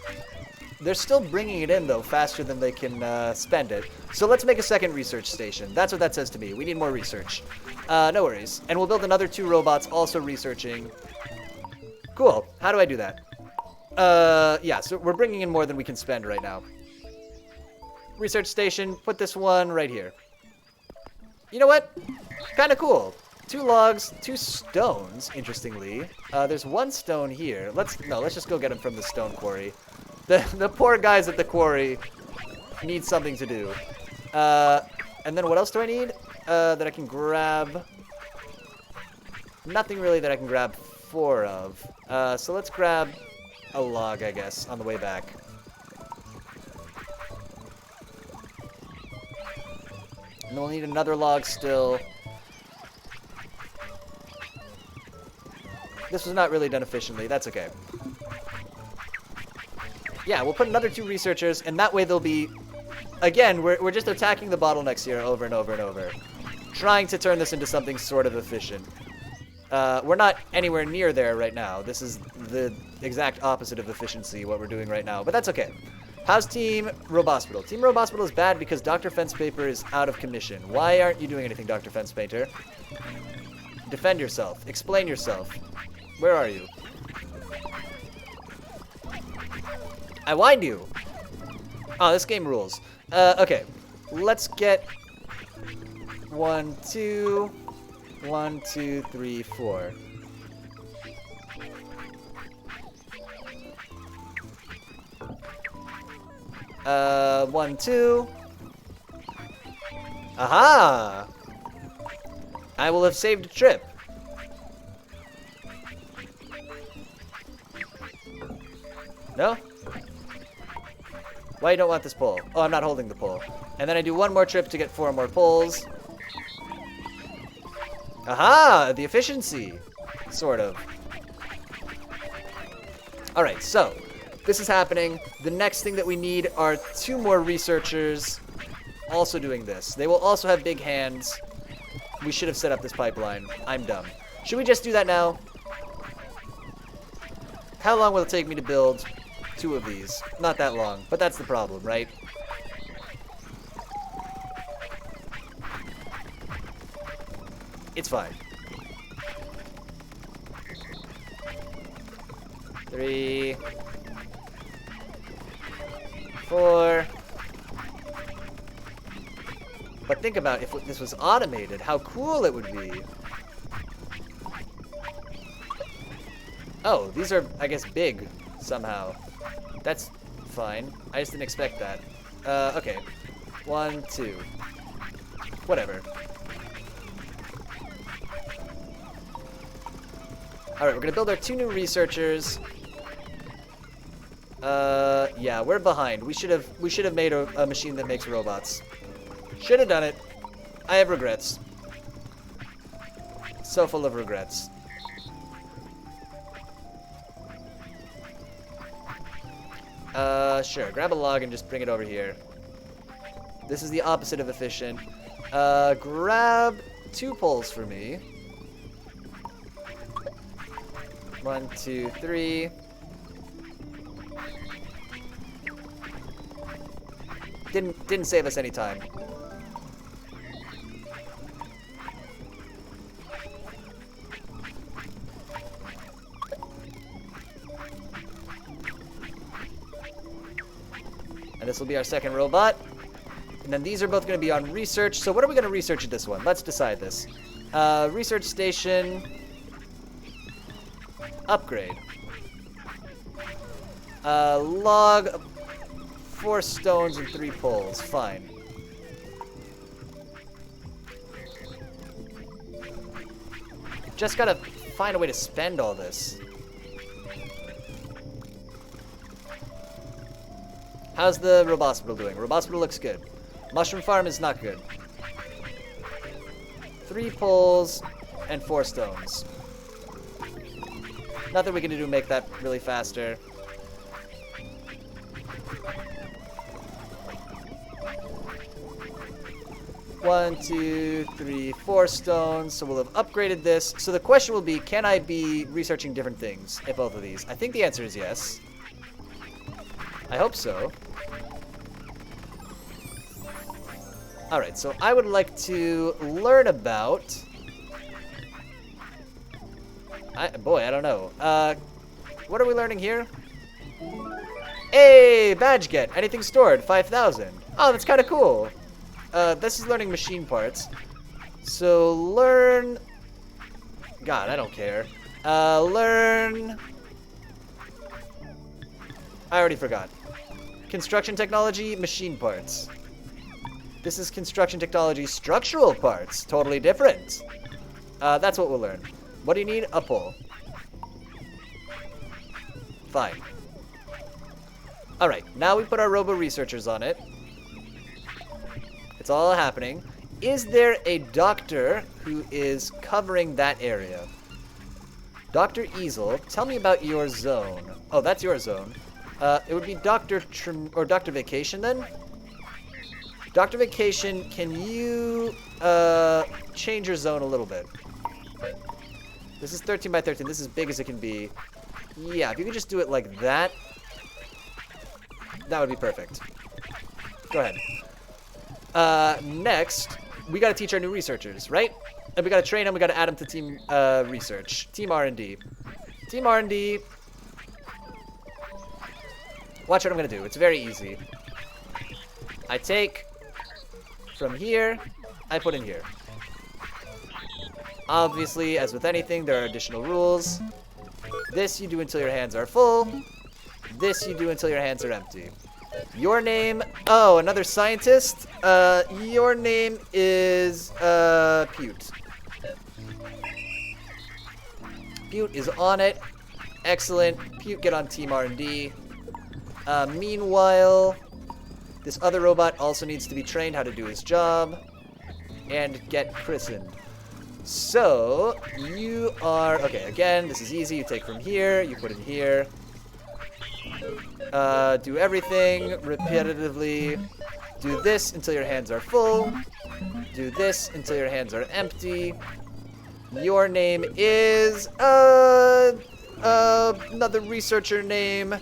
They're still bringing it in, though, faster than they can spend it. So let's make a second research station. That's what that says to me. We need more research. No worries. And we'll build another 2 robots also researching. Cool. How do I do that? Yeah, so we're bringing in more than we can spend right now. Research station. Put this one right here. You know what? Kind of cool. 2 logs, 2 stones, interestingly. There's 1 stone here. Let's just go get him from the stone quarry. The poor guys at the quarry need something to do. And then what else do I need? That I can grab. Nothing really that I can grab 4 of. So let's grab a log, I guess, on the way back. And we'll need another log still. This was not really done efficiently. That's okay. Yeah, we'll put another 2 researchers, and that way they'll be... Again, we're just attacking the bottlenecks here over and over and over. Trying to turn this into something sort of efficient. We're not anywhere near there right now. This is the exact opposite of efficiency, what we're doing right now. But that's okay. How's Team Robospital? Team Robospital is bad because Dr. Fencepaper is out of commission. Why aren't you doing anything, Dr. Fencepaper? Defend yourself. Explain yourself. Where are you? I whined you. Oh, this game rules. Okay. Let's get 1, 2, 1, 2, 3, 4. One, 2. Aha! I will have saved a trip. No? Why you don't want this pole? Oh, I'm not holding the pole. And then I do 1 more trip to get 4 more poles. Aha! The efficiency. Sort of. Alright, so this is happening. The next thing that we need are 2 more researchers also doing this. They will also have big hands. We should have set up this pipeline. I'm dumb. Should we just do that now? How long will it take me to build 2 of these? Not that long, but that's the problem, right? It's fine. 3, 4. But think about if this was automated, how cool it would be. Oh, these are, I guess, big somehow. That's fine. I just didn't expect that. Okay. 1, 2. Whatever. Alright, we're gonna build our 2 new researchers. Yeah, we're behind. We should have made a machine that makes robots. Should have done it. I have regrets. So full of regrets. Sure. Grab a log and just bring it over here. This is the opposite of efficient. Grab 2 poles for me. 1, 2, 3. Didn't save us any time. And this will be our second robot. And then these are both going to be on research. So what are we going to research at this one? Let's decide this. Research station. Upgrade. Log. 4 stones and 3 poles. Fine. Just gotta find a way to spend all this. How's the Robospital doing? Robospital looks good. Mushroom Farm is not good. 3 poles and 4 stones. Nothing we can do to make that really faster. One, 2, 3, 4 stones. So we'll have upgraded this. So the question will be, can I be researching different things at both of these? I think the answer is yes. I hope so. Alright, so I would like to learn about... Boy, I don't know. What are we learning here? Hey, badge get. Anything stored, 5,000. Oh, that's kind of cool. This is learning machine parts. So learn... God, I don't care. Learn... I already forgot. Construction technology, machine parts. This is construction technology, structural parts. Totally different. That's what we'll learn. What do you need? A pole. Fine. Alright, now we put our robo-researchers on it. It's all happening. Is there a doctor who is covering that area? Dr. Easel, tell me about your zone. Oh, that's your zone. It would be Dr. Dr. Vacation then? Dr. Vacation, can you change your zone a little bit? This is 13 by 13. This is as big as it can be. Yeah, if you could just do it like that, that would be perfect. Go ahead. Next, we got to teach our new researchers, right? And we got to train them. We got to add them to team research, team R&D. Team R&D. Watch what I'm going to do. It's very easy. I take from here, I put in here. Obviously, as with anything, there are additional rules. This you do until your hands are full. This you do until your hands are empty. Your name... Oh, another scientist? Your name is, Pute. Pute is on it. Excellent. Pute, get on Team R&D. Meanwhile, this other robot also needs to be trained how to do his job. And get christened. So, you are... Okay, again, this is easy. You take from here, you put in here. Do everything repetitively. Do this until your hands are full. Do this until your hands are empty. Your name is... another researcher name.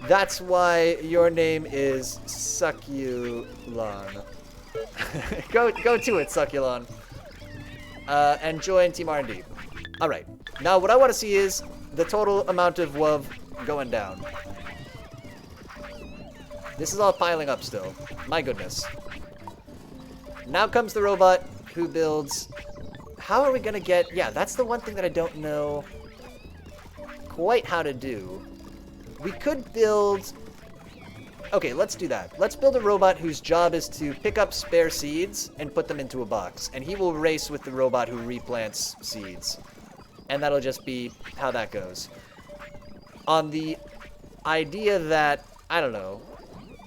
That's why your name is Succulon. go to it, Succulon. And join Team R&D. Alright. Now, what I want to see is the total amount of going down. This is all piling up still. My goodness. Now comes the robot who builds... How are we going to get... Yeah, that's the one thing that I don't know quite how to do. We could build... Okay, let's do that. Let's build a robot whose job is to pick up spare seeds and put them into a box. And he will race with the robot who replants seeds. And that'll just be how that goes. On the idea that... I don't know...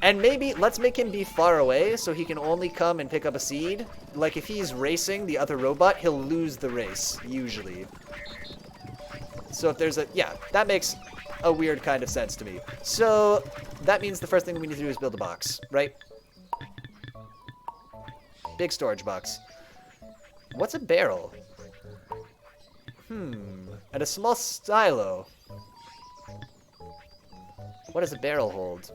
And maybe let's make him be far away so he can only come and pick up a seed. Like if he's racing the other robot, he'll lose the race, usually. So if there's a... Yeah, that makes a weird kind of sense to me. So that means the first thing we need to do is build a box, right? Big storage box. What's a barrel? And a small silo. What does a barrel hold?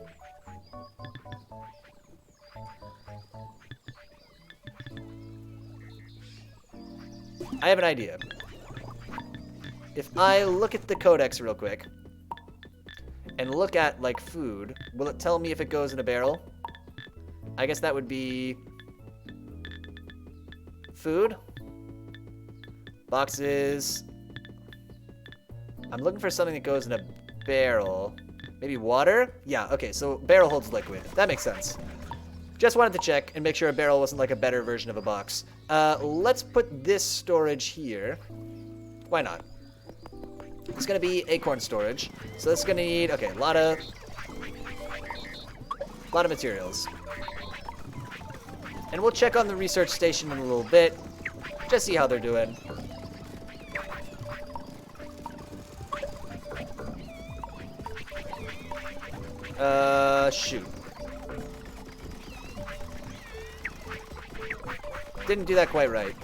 I have an idea. If I look at the codex real quick and look at, like, food, will it tell me if it goes in a barrel? I guess that would be food. Boxes. I'm looking for something that goes in a barrel. Maybe water? Yeah, okay, so barrel holds liquid. That makes sense. Just wanted to check and make sure a barrel wasn't like a better version of a box. Let's put this storage here. Why not? It's gonna be acorn storage. So this is gonna need, okay, a lot of materials. And we'll check on the research station in a little bit. Just see how they're doing. Shoot. Didn't do that quite right.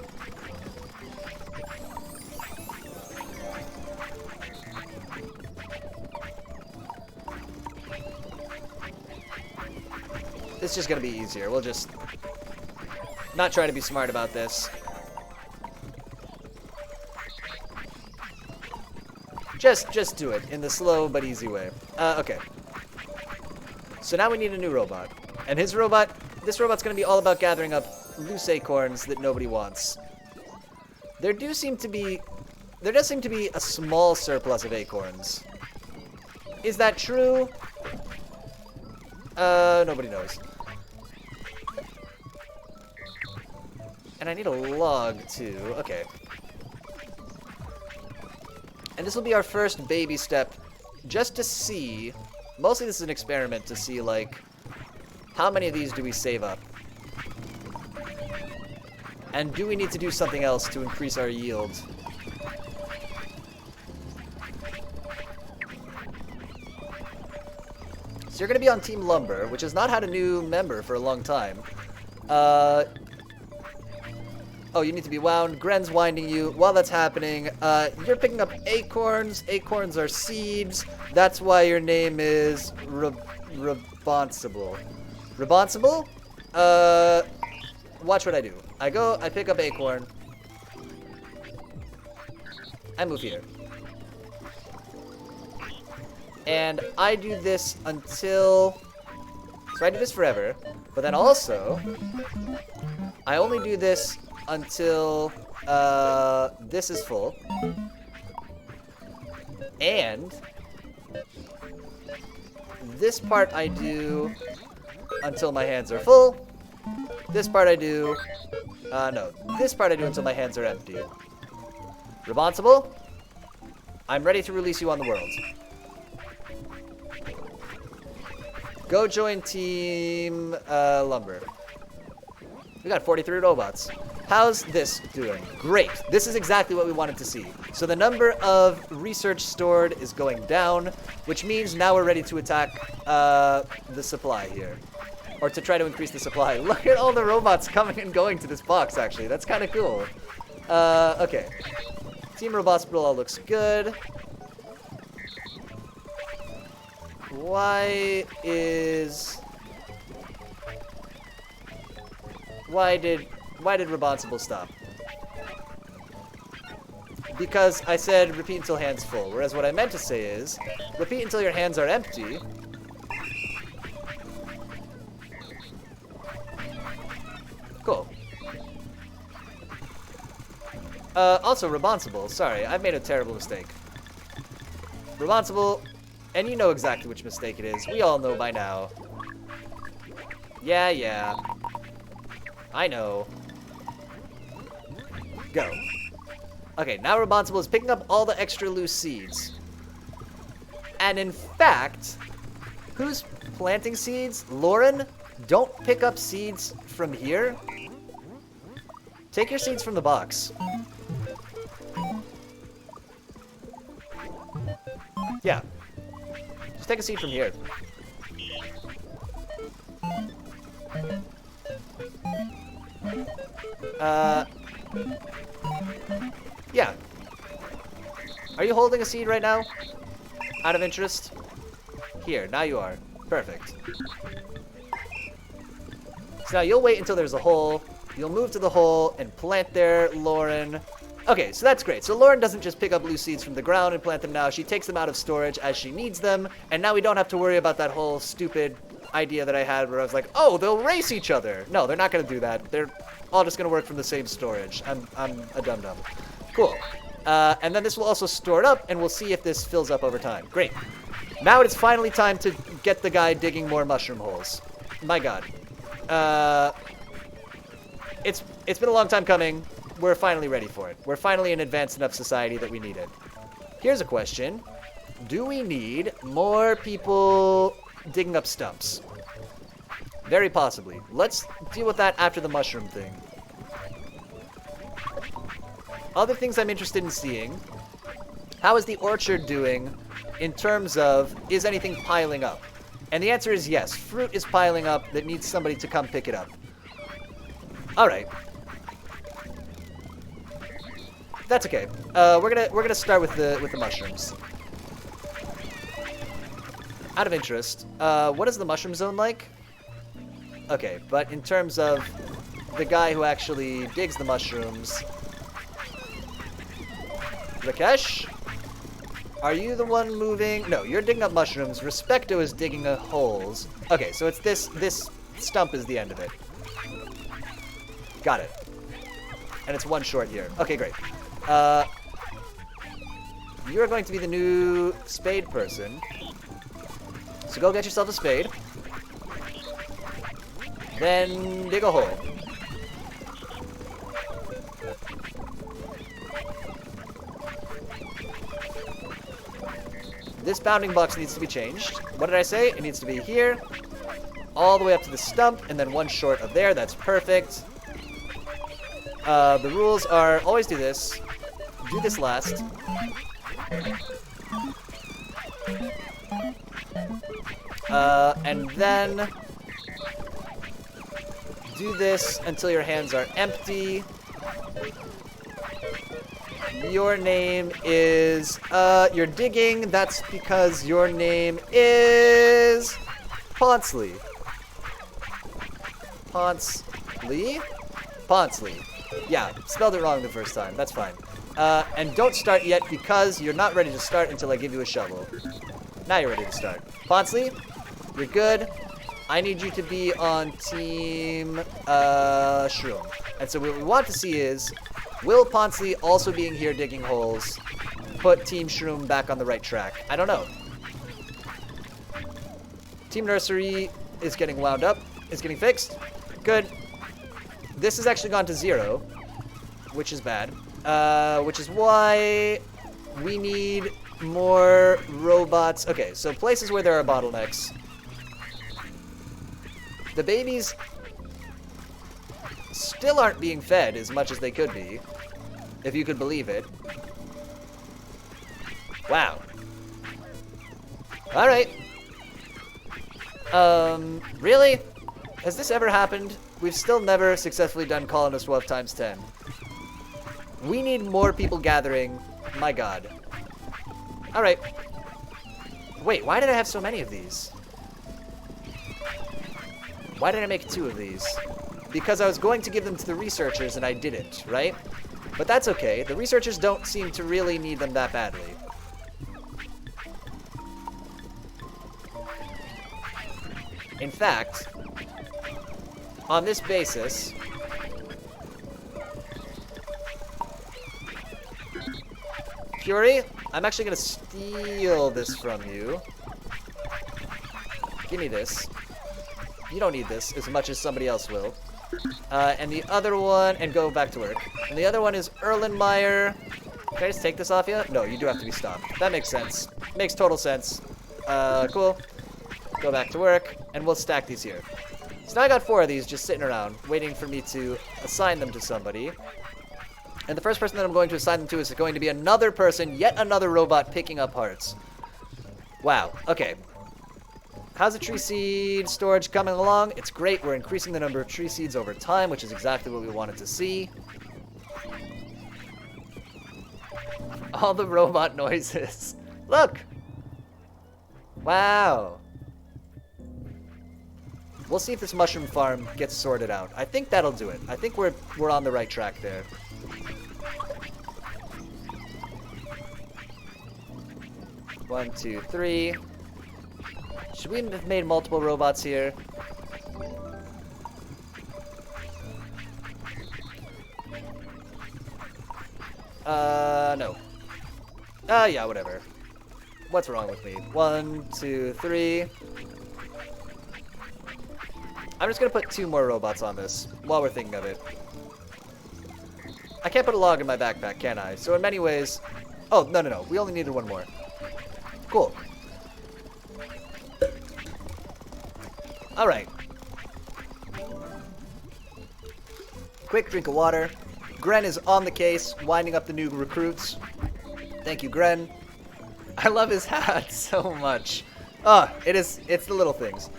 It's just gonna be easier. We'll just not try to be smart about this. Just do it in the slow but easy way. Okay. So now we need a new robot. And this robot's gonna be all about gathering up loose acorns that nobody wants. There does seem to be a small surplus of acorns. Is that true? Nobody knows. And I need a log too. Okay. And this will be our first baby step just to see, mostly this is an experiment to see, like, how many of these do we save up? And do we need to do something else to increase our yield? So you're going to be on Team Lumber, which has not had a new member for a long time. Oh, you need to be wound. Gren's winding you. While that's happening, you're picking up acorns. Acorns are seeds. That's why your name is Responsible. Responsible? Watch what I do. I pick up acorn. I move here. And I do this until... So I do this forever. But then also, I only do this until this is full. And this part I do until my hands are full. This part I do... no. This part I do until my hands are empty. Responsible? I'm ready to release you on the world. Go join Team Lumber. We got 43 robots. How's this doing? Great. This is exactly what we wanted to see. So the number of research stored is going down, which means now we're ready to attack the supply here. Or to try to increase the supply. Look at all the robots coming and going to this box, actually. That's kind of cool. Okay. Team Robotspital all looks good. Why did Responsible stop? because I said repeat until hands full, whereas what I meant to say is repeat until your hands are empty. Cool. Also, responsible. Sorry, I've made a terrible mistake. Responsible, and you know exactly which mistake it is. We all know by now. Yeah. I know. Go. Okay, now responsible is picking up all the extra loose seeds. And in fact, who's planting seeds? Lauren, don't pick up seeds from here. Take your seeds from the box. Yeah. Just take a seed from here. Yeah. Are you holding a seed right now? Out of interest? Here, now you are. Perfect. So now you'll wait until there's a hole. You'll move to the hole and plant there, Lauren. Okay, so that's great. So Lauren doesn't just pick up loose seeds from the ground and plant them now. She takes them out of storage as she needs them. And now we don't have to worry about that whole stupid idea that I had where I was like, oh, they'll race each other. No, they're not going to do that. They're all just going to work from the same storage. I'm a dum-dum. Cool. And then this will also store it up, and we'll see if this fills up over time. Great. Now it's finally time to get the guy digging more mushroom holes. My God. It's been a long time coming. We're finally ready for it. We're finally an advanced enough society that we need it. Here's a question. Do we need more people digging up stumps? Very possibly. Let's deal with that after the mushroom thing. Other things I'm interested in seeing. How is the orchard doing in terms of, is anything piling up? And the answer is yes. Fruit is piling up that needs somebody to come pick it up. All right. That's okay. We're gonna start with the mushrooms. Out of interest, what is the mushroom zone like? Okay, but in terms of the guy who actually digs the mushrooms, Rakesh, are you the one moving? No, you're digging up mushrooms. Respecto is digging the holes. Okay, so it's this stump is the end of it. Got it. And it's one short here. Okay, great. You are going to be the new spade person. So go get yourself a spade. Then dig a hole. This bounding box needs to be changed. What did I say? It needs to be here, all the way up to the stump, and then one short of there. That's perfect. The rules are always do this last. And then do this until your hands are empty. Your name is, you're digging. That's because your name is Ponsley. Ponsley? Ponsley. Yeah, spelled it wrong the first time. That's fine. And don't start yet because you're not ready to start until I give you a shovel. Now you're ready to start. Ponsley, you're good. I need you to be on Team Shroom. And so what we want to see is, will Ponsley also being here digging holes put Team Shroom back on the right track? I don't know. Team Nursery is getting wound up. It's getting fixed. Good. This has actually gone to 0, which is bad. Which is why we need more robots. Okay, so places where there are bottlenecks. The babies still aren't being fed as much as they could be, if you could believe it. Wow. All right. Really? Has this ever happened? We've still never successfully done Colonist Wealth times 10. We need more people gathering. My God. All right. Wait, why did I have so many of these? Why did I make 2 of these? Because I was going to give them to the researchers and I didn't, right? But that's okay. The researchers don't seem to really need them that badly. In fact, on this basis, Fury, I'm actually going to steal this from you. Give me this. You don't need this as much as somebody else will. And the other one, and go back to work. And the other one is Erlenmeyer. Can I just take this off you? No, you do have to be stopped. That makes sense. Makes total sense. Cool. Go back to work, and we'll stack these here. So now I got 4 of these just sitting around, waiting for me to assign them to somebody. And the first person that I'm going to assign them to is going to be another person, yet another robot picking up hearts. Wow, okay. How's the tree seed storage coming along? It's great. We're increasing the number of tree seeds over time, which is exactly what we wanted to see. All the robot noises. Look! Wow. We'll see if this mushroom farm gets sorted out. I think that'll do it. I think we're on the right track there. One, two, three. Should we have made multiple robots here? No. Yeah, whatever. What's wrong with me? 1, 2, 3. I'm just gonna put 2 more robots on this while we're thinking of it. I can't put a log in my backpack, can I? So in many ways... Oh, no. We only needed 1 more. Cool. Alright. Quick drink of water. Gren is on the case, winding up the new recruits. Thank you, Gren. I love his hat so much. It's the little things.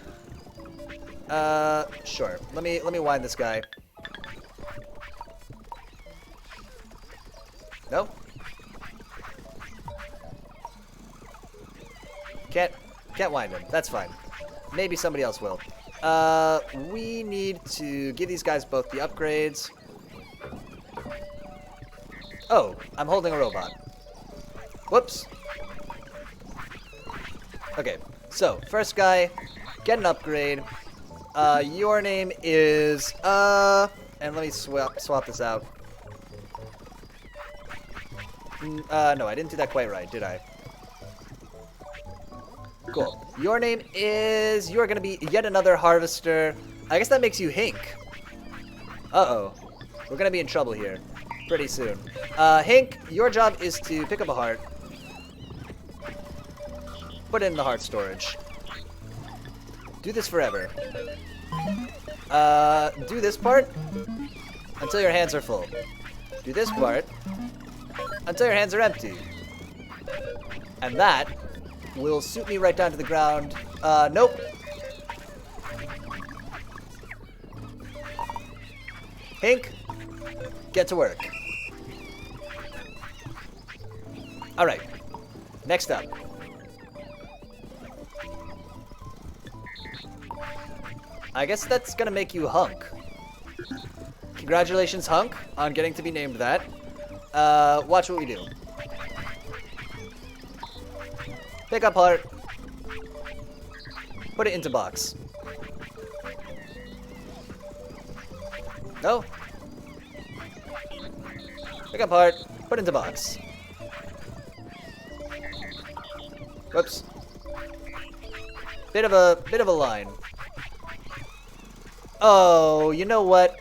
Sure. Let me wind this guy. No? Can't wind him. That's fine. Maybe somebody else will. We need to give these guys both the upgrades. Oh, I'm holding a robot. Whoops. Okay, so, first guy, get an upgrade. Your name is, and let me swap this out. No, I didn't do that quite right, did I? Cool. Your name is, you're gonna be yet another harvester. I guess that makes you Hink. Uh-oh. We're gonna be in trouble here pretty soon. Hink, your job is to pick up a heart. Put it in the heart storage. Do this forever. Do this part until your hands are full. Do this part until your hands are empty. And that will suit me right down to the ground. Nope. Hink, get to work. Alright. Next up. I guess that's gonna make you Hunk. Congratulations, Hunk, on getting to be named that. Watch what we do. Pick up heart. Put it into box. No. Pick up heart. Put into box. Whoops. Bit of a line. Oh, you know what?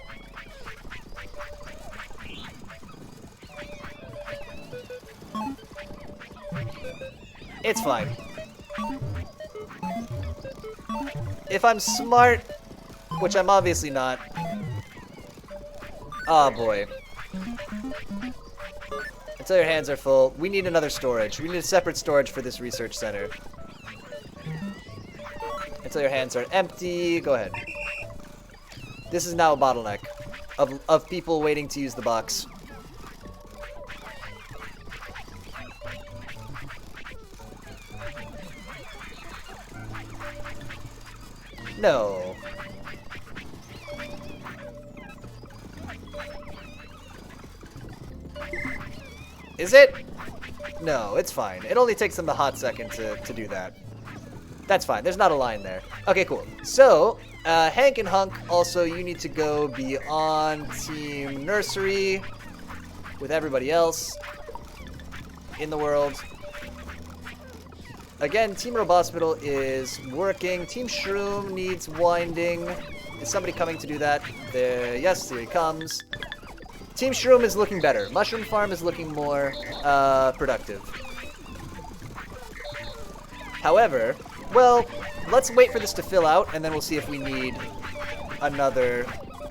It's fine. If I'm smart, which I'm obviously not. Oh boy. Until your hands are full. We need another storage. We need a separate storage for this research center. Until your hands are empty. Go ahead. This is now a bottleneck of people waiting to use the box. No. Is it? No, it's fine. It only takes them a hot second to do that. That's fine. There's not a line there. Okay, cool. So, Hank and Hunk, also, you need to go be on Team Nursery with everybody else in the world. Again, Team Robospital is working. Team Shroom needs winding. Is somebody coming to do that? There, yes, here he comes. Team Shroom is looking better. Mushroom Farm is looking more productive. However, well, let's wait for this to fill out, and then we'll see if we need another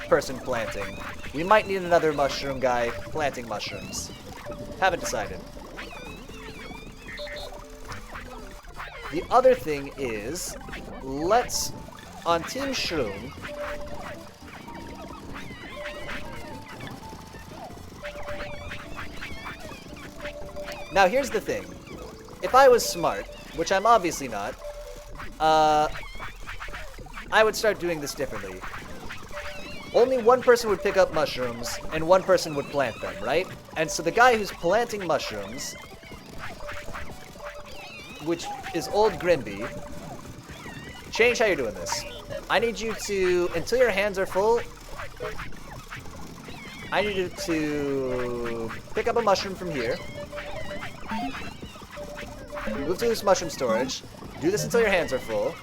person planting. We might need another mushroom guy planting mushrooms. Haven't decided. The other thing is, let's, on Team Shroom, now here's the thing. If I was smart, which I'm obviously not, I would start doing this differently. Only one person would pick up mushrooms, and one person would plant them, right? And so the guy who's planting mushrooms, which is Old Grimby, change how you're doing this. I need you to, until your hands are full, I need you to pick up a mushroom from here. Move to this mushroom storage. Do this until your hands are full.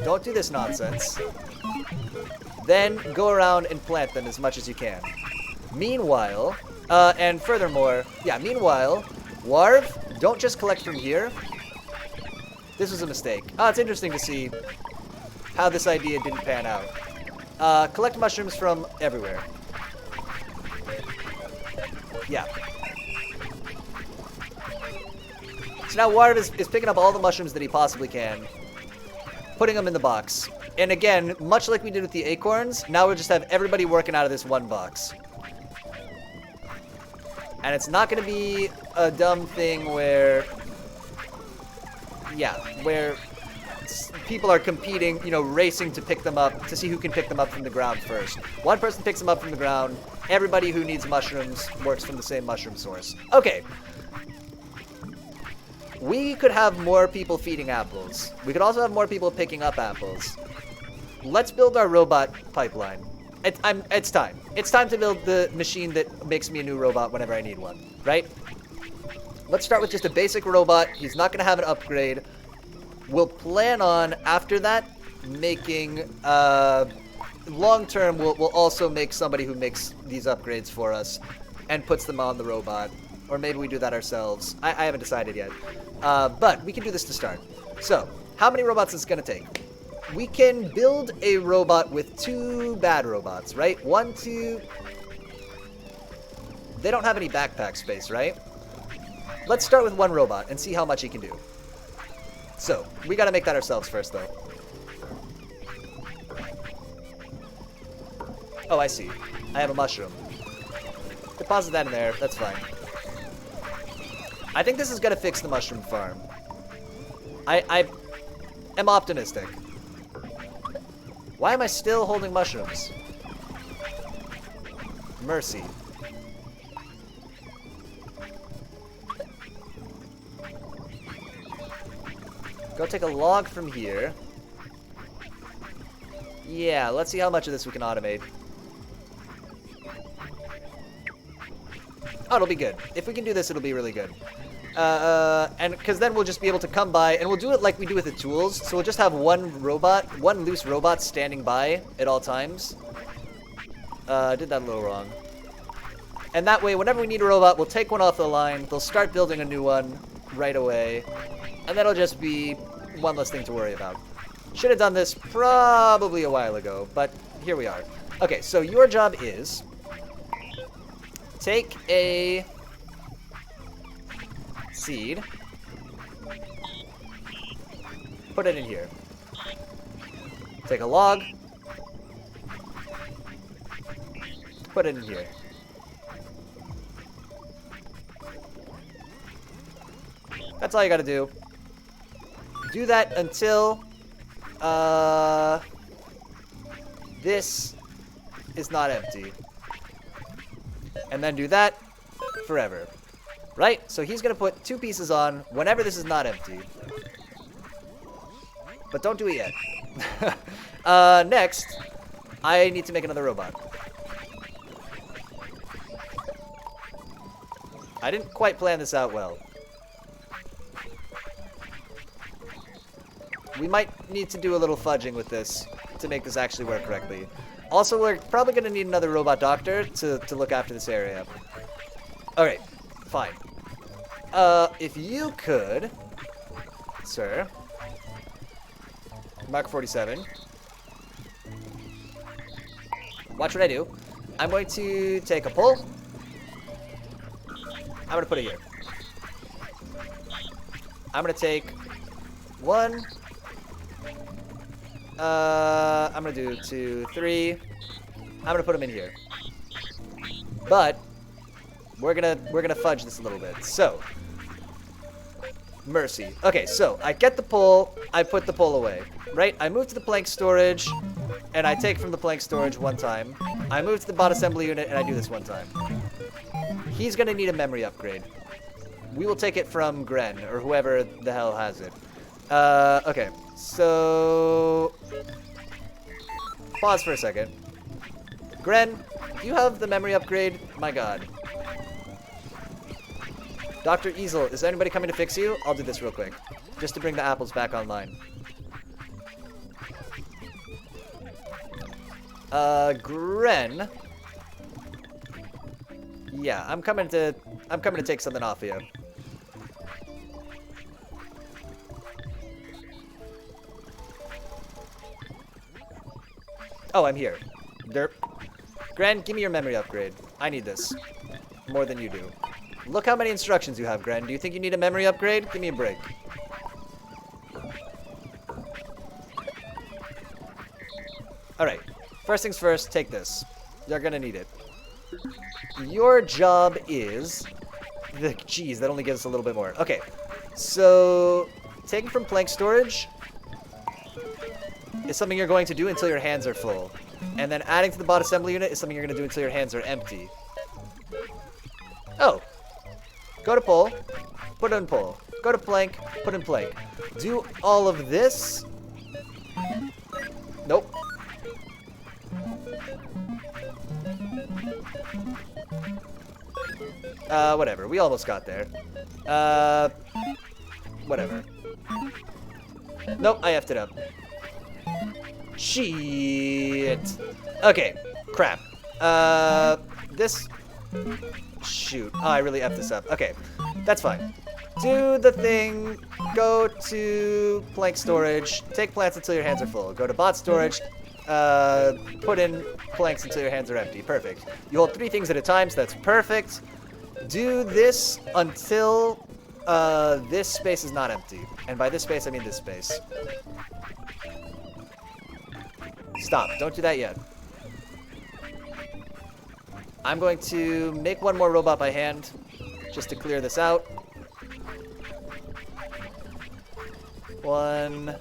Don't do this nonsense. Then go around and plant them as much as you can. Meanwhile, and furthermore, yeah, meanwhile, Warv, don't just collect from here. This was a mistake. It's interesting to see how this idea didn't pan out. Collect mushrooms from everywhere. Yeah. So now Warv is picking up all the mushrooms that he possibly can, putting them in the box. And again, much like we did with the acorns, now we'll just have everybody working out of this one box. And it's not going to be a dumb thing where, yeah, where people are competing, you know, racing to pick them up, to see who can pick them up from the ground first. One person picks them up from the ground. Everybody who needs mushrooms works from the same mushroom source. Okay. We could have more people feeding apples. We could also have more people picking up apples. Let's build our robot pipeline. It's time. It's time to build the machine that makes me a new robot whenever I need one, right? Let's start with just a basic robot. He's not going to have an upgrade. We'll plan on, after that, making, long term, we'll also make somebody who makes these upgrades for us and puts them on the robot. Or maybe we do that ourselves. I haven't decided yet. But we can do this to start. So, how many robots is it going to take? We can build a robot with 2 bad robots, right? 1, 2... They don't have any backpack space, right? Let's start with 1 robot and see how much he can do. So, we got to make that ourselves first, though. Oh, I see. I have a mushroom. Deposit that in there. That's fine. I think this is going to fix the mushroom farm. I am optimistic. Why am I still holding mushrooms? Mercy. Go take a log from here. Yeah, let's see how much of this we can automate. Oh, it'll be good. If we can do this, it'll be really good. And because then we'll just be able to come by, and we'll do it like we do with the tools. So we'll just have one loose robot standing by at all times. Did that a little wrong. And that way, whenever we need a robot, we'll take one off the line. They'll start building a new one right away. And that'll just be one less thing to worry about. Should have done this probably a while ago, but here we are. Okay, so your job is... take a seed, put it in here. Take a log, put it in here. That's all you gotta do. Do that until this is not empty. And then do that forever. Right? So he's going to put 2 pieces on whenever this is not empty. But don't do it yet. Next, I need to make another robot. I didn't quite plan this out well. We might need to do a little fudging with this to make this actually work correctly. Also, we're probably going to need another robot doctor to look after this area. Alright, fine. If you could, sir, Mark 47. Watch what I do. I'm going to take a pull. I'm going to put it here. I'm going to take 1. I'm going to do 2, 3. I'm going to put them in here. But we're gonna fudge this a little bit. So, mercy. Okay, so I get the pull, I put the pull away, right? I move to the plank storage, and I take from the plank storage 1 time. I move to the bot assembly unit, and I do this 1 time. He's gonna need a memory upgrade. We will take it from Gren, or whoever the hell has it. Okay, so pause for a second. Gren, do you have the memory upgrade? My god. Dr. Easel, is anybody coming to fix you? I'll do this real quick, just to bring the apples back online. Gren. Yeah, I'm coming to take something off of you. Oh, I'm here. Derp. Gren, give me your memory upgrade. I need this more than you do. Look how many instructions you have, Gren. Do you think you need a memory upgrade? Give me a break. Alright. First things first, take this. You're gonna need it. Your job is... Jeez, that only gives us a little bit more. Okay. So, taking from plank storage is something you're going to do until your hands are full. And then adding to the bot assembly unit is something you're going to do until your hands are empty. Oh. Go to pull, put in pull. Go to plank, put in plank. Do all of this. Nope. Whatever. We almost got there. Whatever. Nope, I effed it up. Shit. Okay. Crap. This... Shoot. Oh, I really effed this up. Okay. That's fine. Do the thing. Go to plank storage. Take plants until your hands are full. Go to bot storage. Put in planks until your hands are empty. Perfect. You hold 3 things at a time, so that's perfect. Do this until this space is not empty. And by this space, I mean this space. Stop. Don't do that yet. I'm going to make 1 more robot by hand, just to clear this out. 1.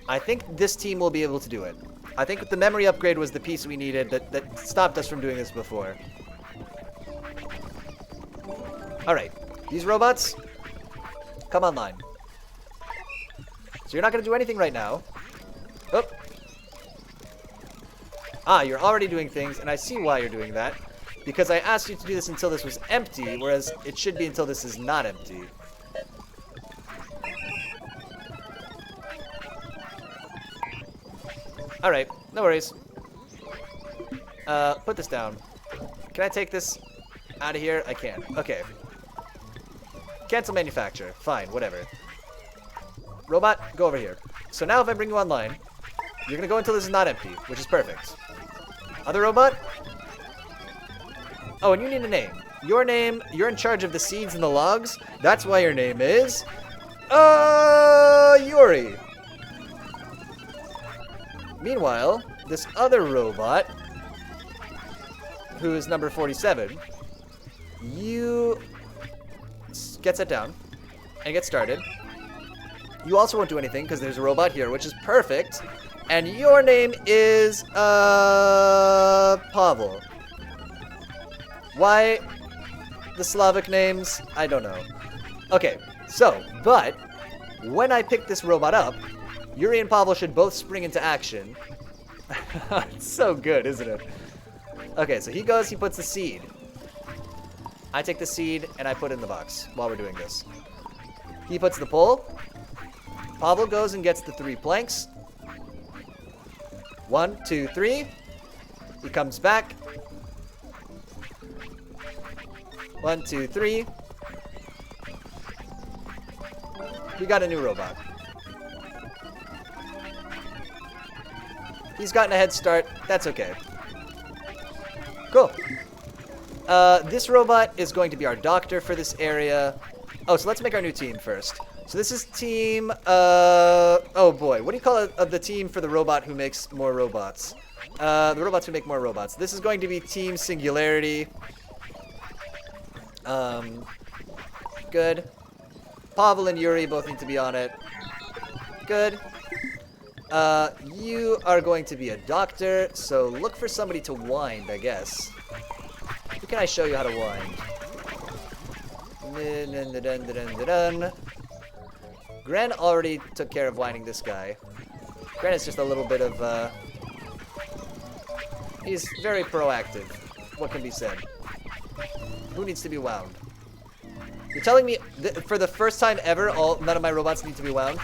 I think this team will be able to do it. I think the memory upgrade was the piece we needed that stopped us from doing this before. Alright, these robots, come online. So you're not going to do anything right now. Oh. Ah, you're already doing things, and I see why you're doing that. Because I asked you to do this until this was empty, whereas it should be until this is not empty. Alright, no worries. Put this down. Can I take this out of here? I can. Okay. Cancel manufacture. Fine, whatever. Robot, go over here. So now if I bring you online, you're gonna go until this is not empty, which is perfect. Other robot? Oh, and you need a name. Your name, you're in charge of the seeds and the logs. That's why your name is... Yuri. Meanwhile, this other robot, who is number 47, you get set down and get started. You also won't do anything because there's a robot here, which is perfect. And your name is, Pavel. Why the Slavic names? I don't know. Okay, so, but when I pick this robot up, Yuri and Pavel should both spring into action. It's so good, isn't it? Okay, so he goes, he puts the seed. I take the seed and I put it in the box while we're doing this. He puts the pole. Pavel goes and gets the 3 planks. 1, 2, 3. He comes back. 1, 2, 3. We got a new robot. He's gotten a head start. That's okay. Cool. This robot is going to be our doctor for this area. Oh, so let's make our new team first. So this is team, oh boy, what do you call it, the team for the robot who makes more robots? The robots who make more robots. This is going to be Team Singularity. Good. Pavel and Yuri both need to be on it. Good. You are going to be a doctor, so look for somebody to wind, I guess. Who can I show you how to wind? Gren already took care of winding this guy. Gren is just a little bit of, he's very proactive. What can be said? Who needs to be wound? You're telling me for the first time ever, none of my robots need to be wound?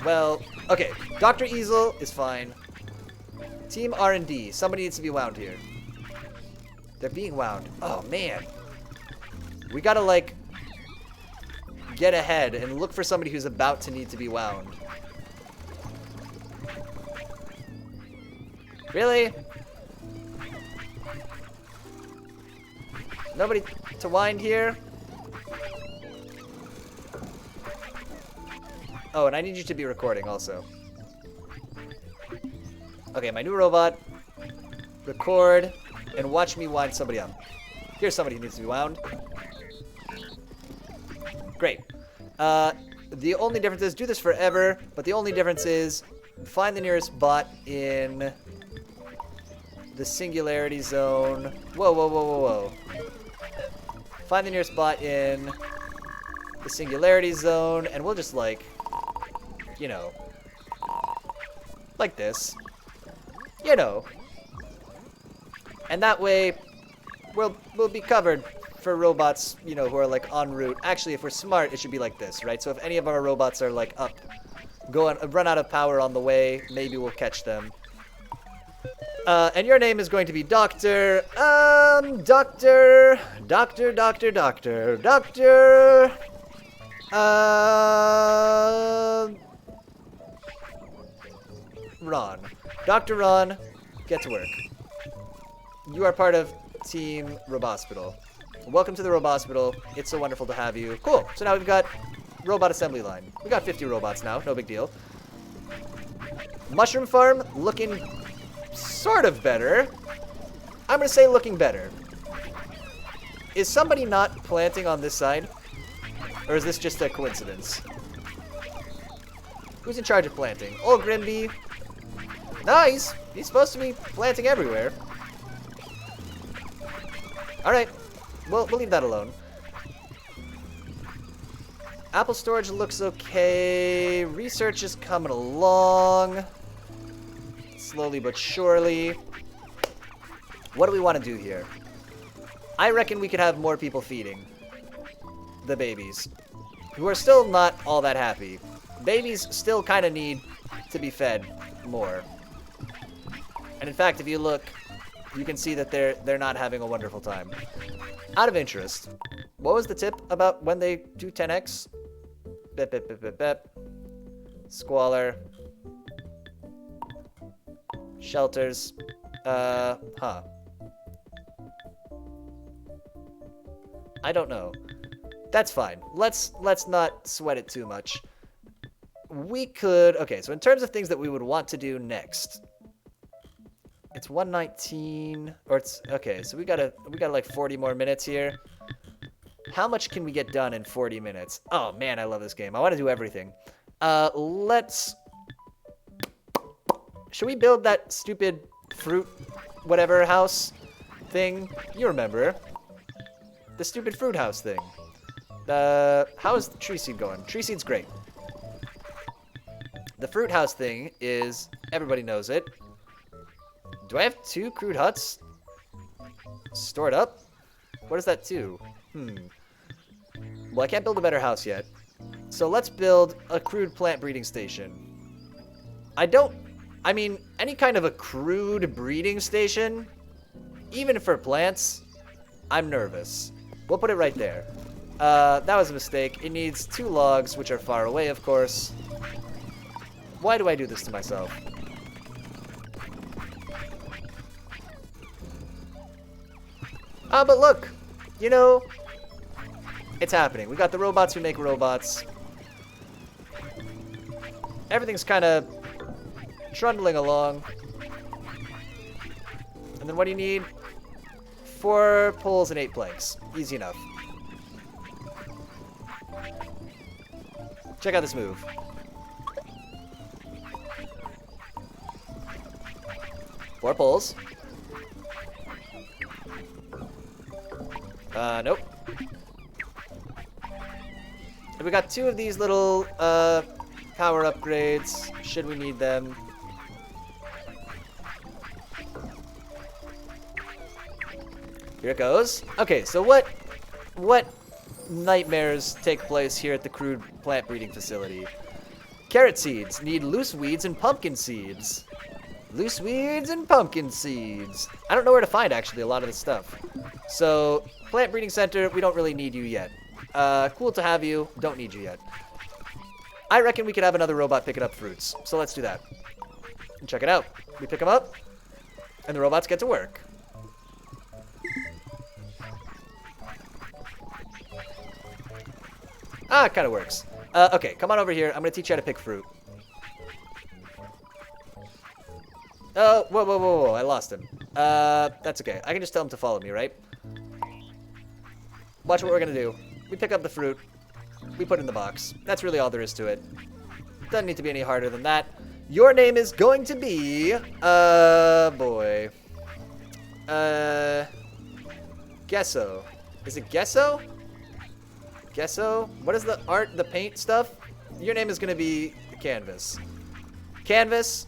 Well, okay. Dr. Easel is fine. Team R&D. Somebody needs to be wound here. They're being wound. Oh, man. We gotta, like, get ahead and look for somebody who's about to need to be wound. Really? Nobody to wind here? Oh, and I need you to be recording also. Okay, my new robot. Record and watch me wind somebody up. Here's somebody who needs to be wound. Great. The only difference is, do this forever, but the only difference is find the nearest bot in the Singularity Zone. Whoa, whoa, whoa, whoa, whoa. Find the nearest bot in the Singularity Zone, and we'll just, like, you know, like this. You know. And that way, we'll be covered for robots, you know, who are, like, en route. Actually, if we're smart, it should be like this, right? So if any of our robots are, like, run out of power on the way, maybe we'll catch them. And your name is going to be Doctor, Doctor, Ron. Dr. Ron, get to work. You are part of Team Robospital. Welcome to the Robospital. It's so wonderful to have you. Cool. So now we've got robot assembly line. We got 50 robots now. No big deal. Mushroom farm looking sort of better. I'm gonna say looking better. Is somebody not planting on this side? Or is this just a coincidence? Who's in charge of planting? Old Grimby. Nice. He's supposed to be planting everywhere. Alright. We'll leave that alone. Apple storage looks okay. Research is coming along. Slowly but surely. What do we want to do here? I reckon we could have more people feeding the babies, who are still not all that happy. Babies still kind of need to be fed more. And in fact, if you look, you can see that they're not having a wonderful time. Out of interest, what was the tip about when they do 10x? Bep, bep, bep, bep, bep. Squalor. Shelters. Huh. I don't know. That's fine. Let's not sweat it too much. We could... Okay, so in terms of things that we would want to do next... It's 1:19, or it's... Okay, so we got like 40 more minutes here. How much can we get done in 40 minutes? Oh, man, I love this game. I want to do everything. Let's should we build that stupid fruit whatever house thing? You remember. The stupid fruit house thing. How is the tree seed going? Tree seed's great. The fruit house thing is, everybody knows it. Do I have 2 crude huts stored up? What is that 2? Well, I can't build a better house yet. So let's build a crude plant breeding station. I mean, any kind of a crude breeding station, even for plants, I'm nervous. We'll put it right there. That was a mistake. It needs 2 logs, which are far away, of course. Why do I do this to myself? Ah, but look! You know, it's happening. We got the robots who make robots. Everything's kind of trundling along. And then what do you need? 4 poles and 8 planks. Easy enough. Check out this move. Four poles. Nope. And we got 2 of these little, power upgrades, should we need them. Here it goes. Okay, so what nightmares take place here at the crude plant breeding facility? Carrot seeds need loose weeds and pumpkin seeds. Loose weeds and pumpkin seeds. I don't know where to find, actually, a lot of this stuff. So, plant breeding center, we don't really need you yet. Cool to have you, don't need you yet. I reckon we could have another robot picking up fruits. So let's do that. And check it out. We pick them up, and the robots get to work. Ah, it kind of works. Okay, come on over here. I'm going to teach you how to pick fruit. Oh, whoa. I lost him. That's okay. I can just tell him to follow me, right? Watch what we're going to do. We pick up the fruit. We put it in the box. That's really all there is to it. Doesn't need to be any harder than that. Your name is going to be... boy. Gesso. Is it Gesso? Gesso? What is the art, the paint stuff? Your name is going to be Canvas. Canvas,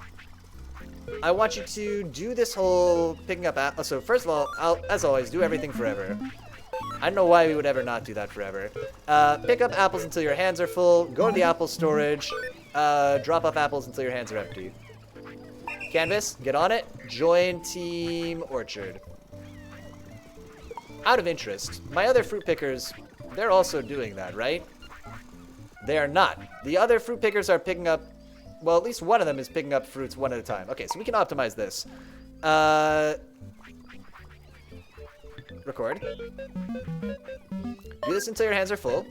I want you to do this whole picking up... So first of all, as always, do everything forever. I don't know why we would ever not do that forever. Pick up apples until your hands are full. Go to the apple storage. Drop off apples until your hands are empty. Canvas, get on it. Join Team Orchard. Out of interest, my other fruit pickers, they're also doing that, right? They are not. The other fruit pickers are picking up... Well, at least one of them is picking up fruits one at a time. Okay, so we can optimize this. Record. Do this until your hands are full.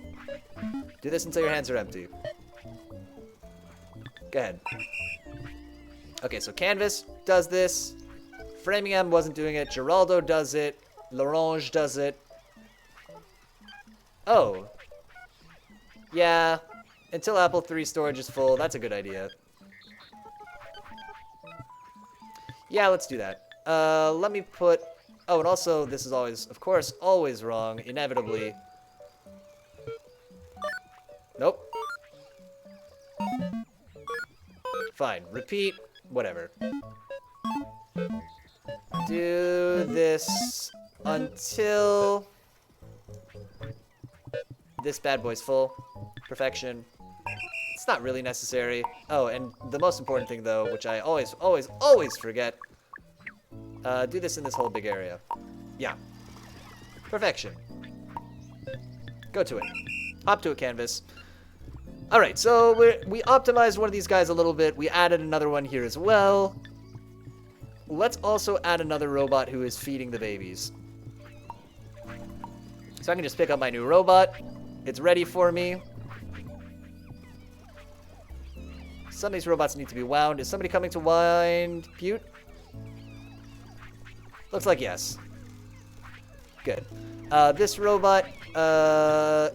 Do this until your hands are empty. Go ahead. Okay, so Canvas does this. Framingham wasn't doing it. Geraldo does it. L'Orange does it. Oh. Yeah. Until Apple 3 storage is full. That's a good idea. Yeah, let's do that. Let me put... Oh, and also, this is always, of course, always wrong. Inevitably. Nope. Fine. Repeat. Whatever. Do this until this bad boy's full. Perfection. It's not really necessary. Oh, and the most important thing, though, which I always forget. Do this in this whole big area. Yeah. Perfection. Go to it. Hop to a canvas. Alright, so we optimized one of these guys a little bit. We added another one here as well. Let's also add another robot who is feeding the babies. So I can just pick up my new robot. It's ready for me. Some of these robots need to be wound. Is somebody coming to wind Pute? Looks like yes. Good. This robot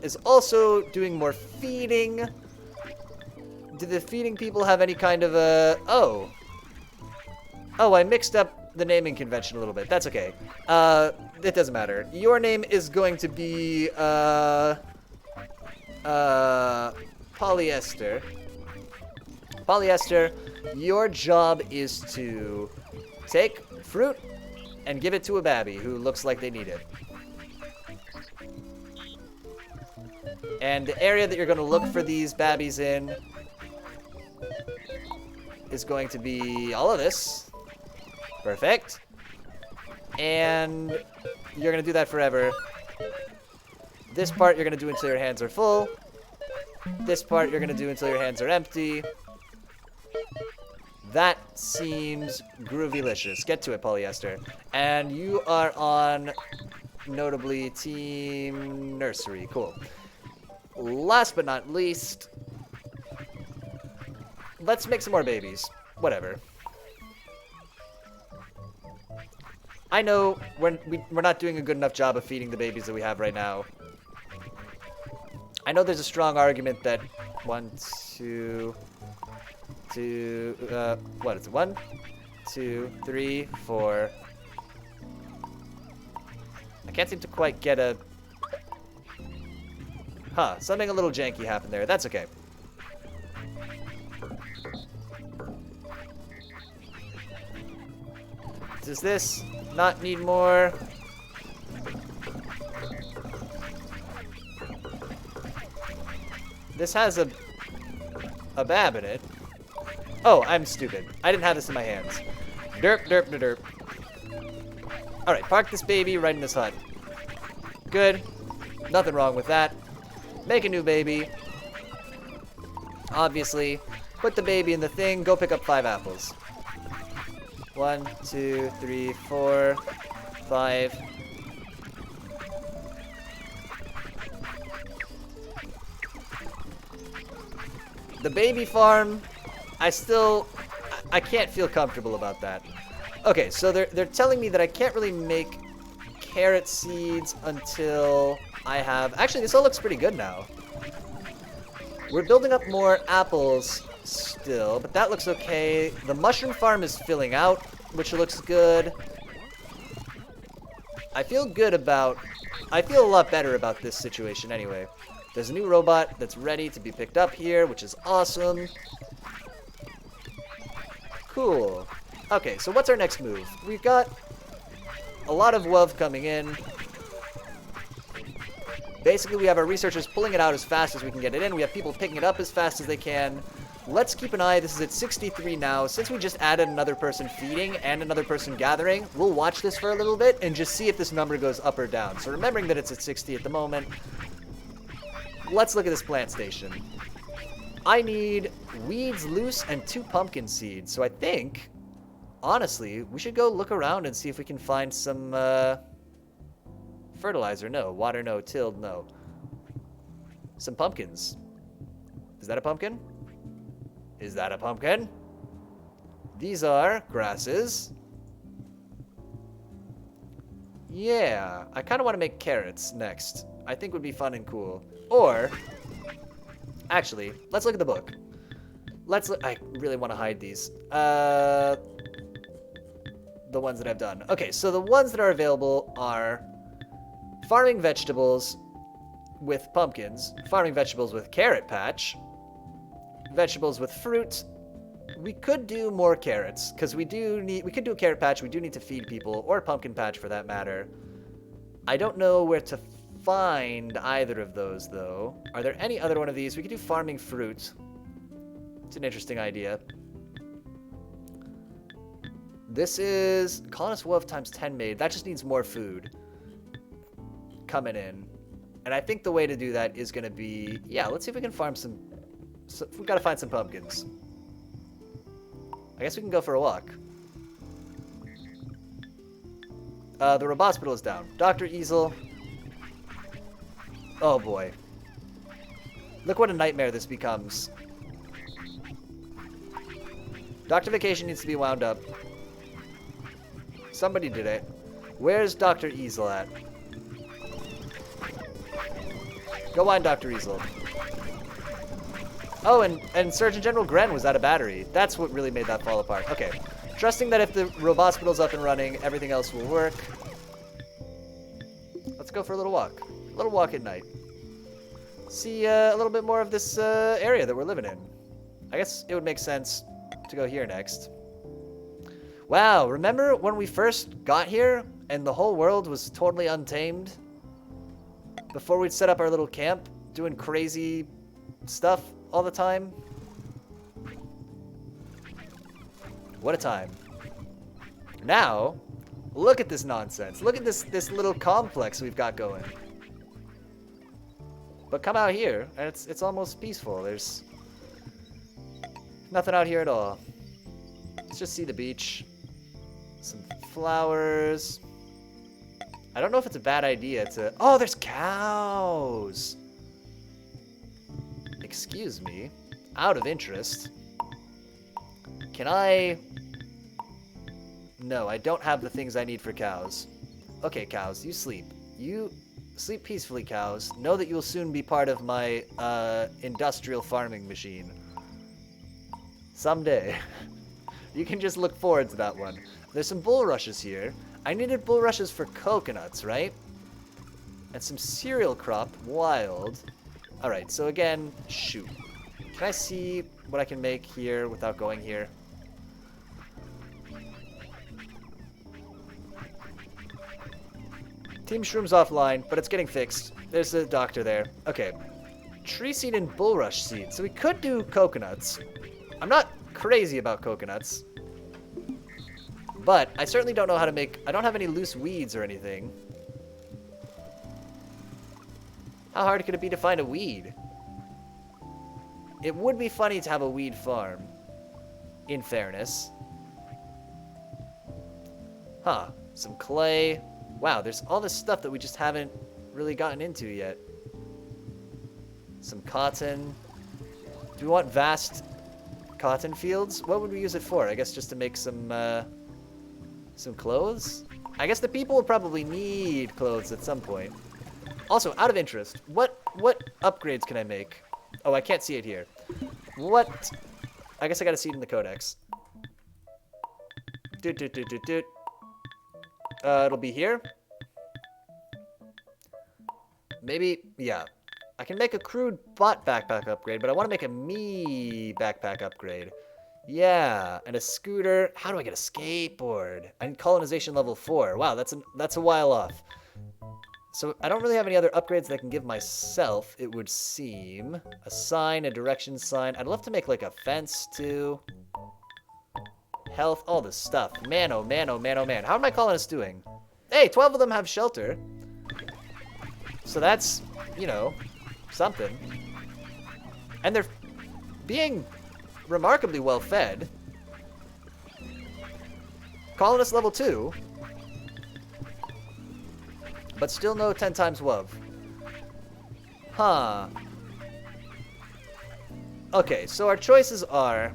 is also doing more feeding. Do the feeding people have any kind of a... Oh. Oh, I mixed up the naming convention a little bit. That's okay. It doesn't matter. Your name is going to be, Polyester. Polyester, your job is to take fruit and give it to a babby who looks like they need it. And the area that you're going to look for these babbies in is going to be all of this. Perfect. And you're going to do that forever. This part you're going to do until your hands are full. This part you're going to do until your hands are empty. That seems groovy-licious. Get to it, Polyester. And you are on, notably, Team Nursery. Cool. Last but not least, let's make some more babies. Whatever. I know we're not doing a good enough job of feeding the babies that we have right now. I know there's a strong argument that 1, 2, what is it? 1, 2, 3, 4. I can't seem to quite get a... Huh, something a little janky happened there. That's okay. Does this not need more? This has a bab in it. Oh, I'm stupid. I didn't have this in my hands. Derp, derp, derp, derp. Alright, park this baby right in this hut. Good. Nothing wrong with that. Make a new baby. Obviously. Put the baby in the thing. Go pick up 5 apples. 1, 2, 3, 4, 5. The baby farm, I can't feel comfortable about that. Okay, so they're telling me that I can't really make carrot seeds until I have... Actually, this all looks pretty good now. We're building up more apples still, but that looks okay. The mushroom farm is filling out, which looks good. I feel a lot better about this situation anyway. There's a new robot that's ready to be picked up here, which is awesome. Cool. Okay, so what's our next move? We've got a lot of WUV coming in. Basically, we have our researchers pulling it out as fast as we can get it in. We have people picking it up as fast as they can. Let's keep an eye. This is at 63 now. Since we just added another person feeding and another person gathering, we'll watch this for a little bit and just see if this number goes up or down. So remembering that it's at 60 at the moment, let's look at this plant station. I need weeds loose and 2 pumpkin seeds. So I think, honestly, we should go look around and see if we can find some fertilizer. No. Water, no. Tilled, no. Some pumpkins. Is that a pumpkin? Is that a pumpkin? These are grasses. Yeah, I kind of want to make carrots next. I think would be fun and cool. Or, actually, let's look at the book. I really want to hide these. The ones that I've done. Okay, so the ones that are available are farming vegetables with pumpkins, farming vegetables with carrot patch, vegetables with fruit. We could do more carrots, because we could do a carrot patch. We do need to feed people, or a pumpkin patch for that matter. I don't know where to find either of those, though. Are there any other one of these? We could do farming fruit. It's an interesting idea. This is Colonist Wolf times 10 made. That just needs more food coming in. And I think the way to do that is going to be... Yeah, let's see if we can farm some... So we've got to find some pumpkins. I guess we can go for a walk. The Robospital is down. Dr. Easel. Oh boy. Look what a nightmare this becomes. Dr. Vacation needs to be wound up. Somebody did it. Where's Dr. Easel at? Go on, Dr. Easel. Oh, and Surgeon General Gren was out of battery. That's what really made that fall apart. Okay. Trusting that if the Robospital's up and running, everything else will work. Let's go for a little walk. A little walk at night. See a little bit more of this area that we're living in. I guess it would make sense to go here next. Wow, remember when we first got here and the whole world was totally untamed? Before we'd set up our little camp, doing crazy stuff all the time? What a time. Now, look at this nonsense. Look at this little complex we've got going. But come out here, and it's almost peaceful. There's nothing out here at all. Let's just see the beach. Some flowers. I don't know if it's a bad idea to... Oh, there's cows! Excuse me. Out of interest. Can I... No, I don't have the things I need for cows. Okay, cows, you sleep. You sleep peacefully, cows. Know that you will soon be part of my industrial farming machine. Someday. You can just look forward to that one. There's some bulrushes here. I needed bulrushes for coconuts, right? And some cereal crop, wild. Alright, so again, shoot. Can I see what I can make here without going here? Team Shroom's offline, but it's getting fixed. There's the doctor there. Okay. Tree seed and bulrush seed. So we could do coconuts. I'm not crazy about coconuts. But I certainly don't know how to make... I don't have any loose weeds or anything. How hard could it be to find a weed? It would be funny to have a weed farm. In fairness. Huh. Some clay. Wow, there's all this stuff that we just haven't really gotten into yet. Some cotton. Do we want vast cotton fields? What would we use it for? I guess just to make some clothes? I guess the people will probably need clothes at some point. Also, out of interest, what upgrades can I make? Oh, I can't see it here. What? I guess I gotta see it in the codex. It'll be here. Maybe, yeah. I can make a crude bot backpack upgrade, but I want to make a me backpack upgrade. Yeah, and a scooter. How do I get a skateboard? I need colonization level 4. Wow, that's a while off. So I don't really have any other upgrades that I can give myself, it would seem. A sign, a direction sign. I'd love to make like a fence too. Health, all this stuff. Man, oh man, oh man, oh man. How are my colonists doing? Hey, 12 of them have shelter. So that's, you know, something. And they're being remarkably well fed. Colonist level 2. But still no 10 times WOV. Huh. Okay, so our choices are...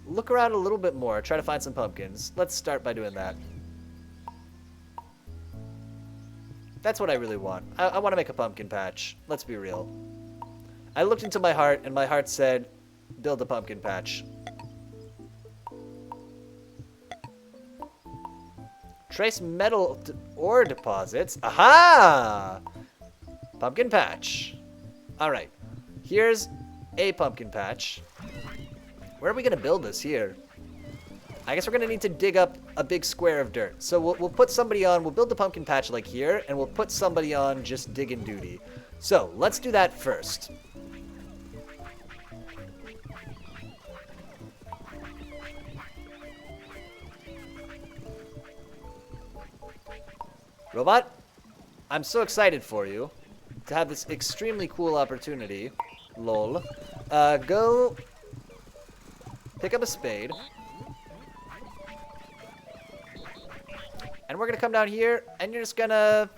Look around a little bit more, try to find some pumpkins. Let's start by doing that. That's what I really want. I want to make a pumpkin patch. Let's be real. I looked into my heart, and my heart said, build a pumpkin patch. Trace metal ore deposits. Aha! Pumpkin patch. Alright. Here's a pumpkin patch. Where are we going to build this here? I guess we're going to need to dig up a big square of dirt. So we'll put somebody on, we'll build the pumpkin patch like here, and we'll put somebody on just digging duty. So let's do that first. Robot, I'm so excited for you to have this extremely cool opportunity. Lol. Go pick up a spade. And we're going to come down here, and you're just going to...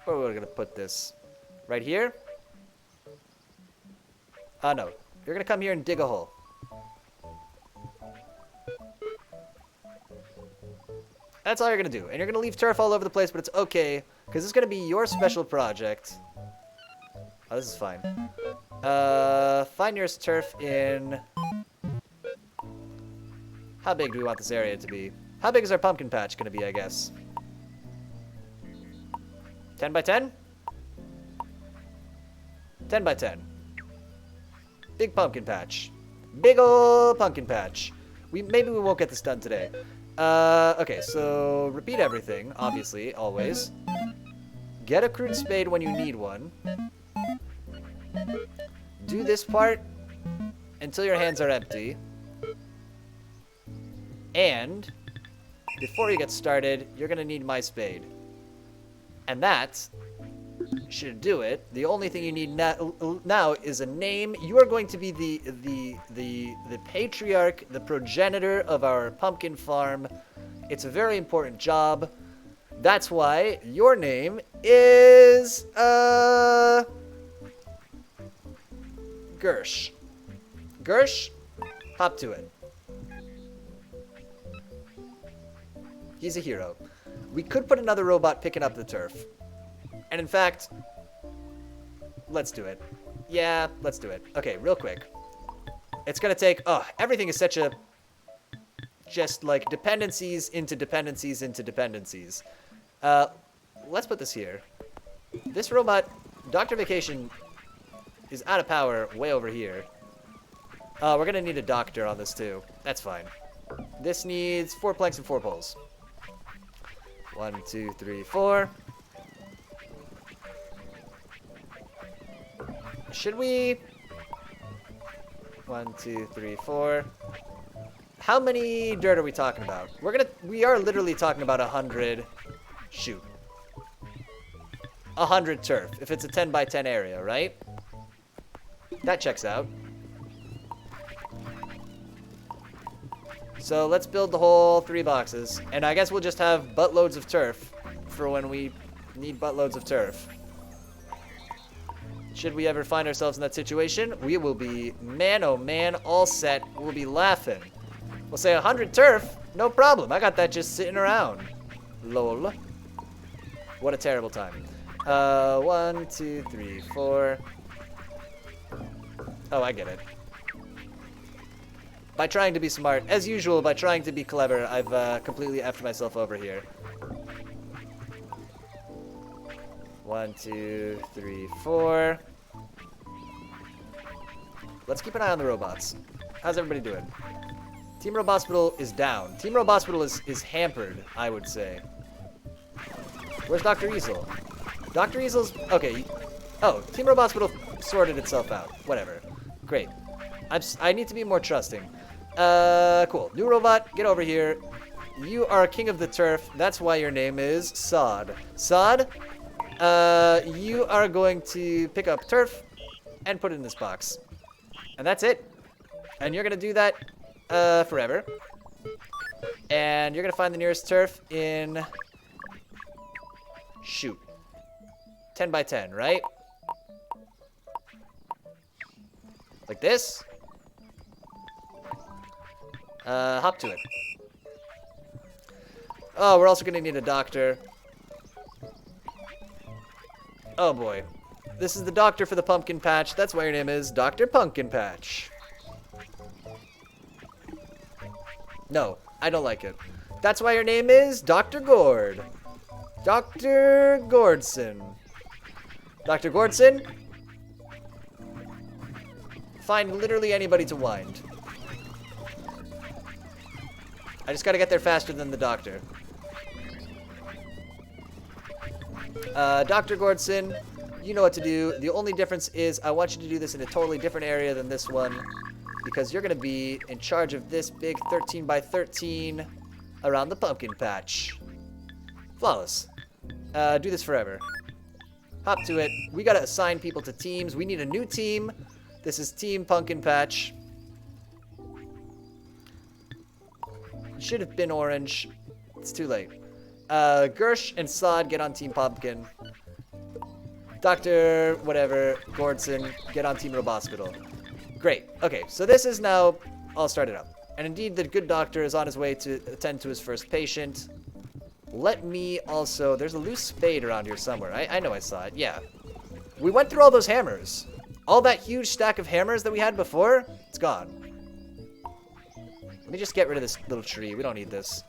Where are we going to put this? Right here? No. You're going to come here and dig a hole. That's all you're going to do. And you're going to leave turf all over the place, but it's okay, because it's going to be your special project. Oh, this is fine. Find nearest turf in How big do we want this area to be? How big is our pumpkin patch going to be, I guess? 10 by 10? 10 by 10. Big pumpkin patch. Big ol' pumpkin patch. Maybe we won't get this done today. Okay, so repeat everything, obviously, always. Get a crude spade when you need one. Do this part until your hands are empty. And before you get started, you're gonna need my spade. And that should do it. The only thing you need now is a name. You are going to be the patriarch, the progenitor of our pumpkin farm. It's a very important job. That's why your name is Gersh. Gersh, hop to it. He's a hero. We could put another robot picking up the turf. And in fact, let's do it. Yeah, let's do it. Okay, real quick. It's gonna take, everything is such a, just like dependencies into dependencies into dependencies. Let's put this here. This robot, Dr. Vacation, is out of power way over here. We're gonna need a doctor on this too. That's fine. This needs 4 planks and 4 poles. 1, 2, 3, 4. Should we? 1, 2, 3, 4. How many dirt are we talking about? We are literally talking about 100. Shoot. 100 turf. If it's a 10 by 10 area, right? That checks out. So let's build the whole 3 boxes. And I guess we'll just have buttloads of turf for when we need buttloads of turf. Should we ever find ourselves in that situation, we will be, man oh man, all set. We'll be laughing. We'll say 100 turf, no problem. I got that just sitting around. Lol. What a terrible time. 1, 2, 3, 4. Oh, I get it. By trying to be smart, as usual, by trying to be clever, I've completely effed myself over here. 1, 2, 3, 4. Let's keep an eye on the robots. How's everybody doing? Team Robospital is down. Team Robospital is hampered, I would say. Where's Dr. Easel? Dr. Easel's... Okay. Oh, Team Robospital sorted itself out. Whatever. Great. I need to be more trusting. Cool. New robot, get over here. You are king of the turf. That's why your name is Sod. Sod, you are going to pick up turf and put it in this box. And that's it. And you're going to do that forever. And you're going to find the nearest turf in... Shoot. 10 by 10, right? Like this. Hop to it. Oh, we're also going to need a doctor. Oh boy. This is the doctor for the pumpkin patch. That's why your name is Dr. Pumpkin Patch. No, I don't like it. That's why your name is Dr. Gord. Dr. Gordson. Dr. Gordson? Find literally anybody to wind. I just gotta get there faster than the doctor. Dr. Gordson, you know what to do. The only difference is I want you to do this in a totally different area than this one, because you're gonna be in charge of this big 13 by 13 around the pumpkin patch. Flawless. Do this forever. Hop to it. We gotta assign people to teams. We need a new team. This is Team Pumpkin Patch. Should have been orange. It's too late. Gersh and Sod get on Team Pumpkin. Dr. whatever, Gordson, get on Team Robospital. Great. Okay, so this is now all started up. And indeed, the good doctor is on his way to attend to his first patient. Let me also... There's a loose spade around here somewhere. I know I saw it. Yeah. We went through all those hammers. All that huge stack of hammers that we had before, it's gone. Let me just get rid of this little tree. We don't need this.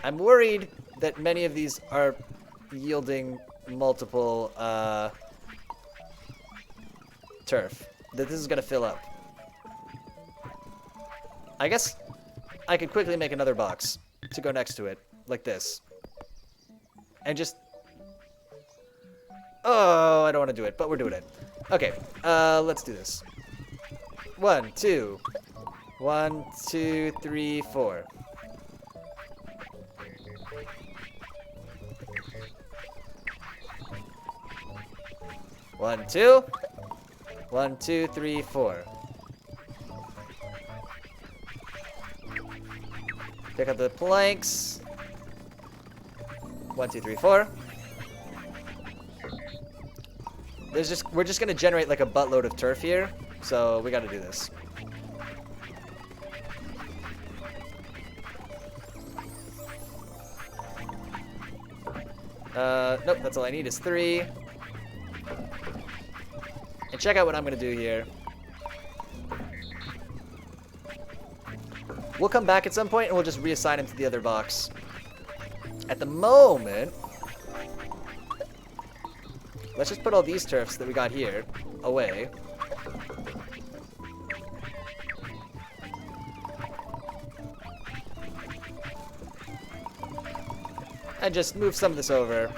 I'm worried that many of these are yielding multiple turf. That this is going to fill up. I guess I could quickly make another box to go next to it, like this. And just... Oh, I don't want to do it, but we're doing it. Okay, let's do this. 1, 2. 1, 2, 3, 4. One, two. 1, 2, 3, 4. Pick up the planks. 1, 2, 3, 4. We're just gonna generate like a buttload of turf here, so we gotta do this. Nope, that's all I need is 3. And check out what I'm gonna do here. We'll come back at some point and we'll just reassign him to the other box. At the moment, let's just put all these turfs that we got here away. And just move some of this over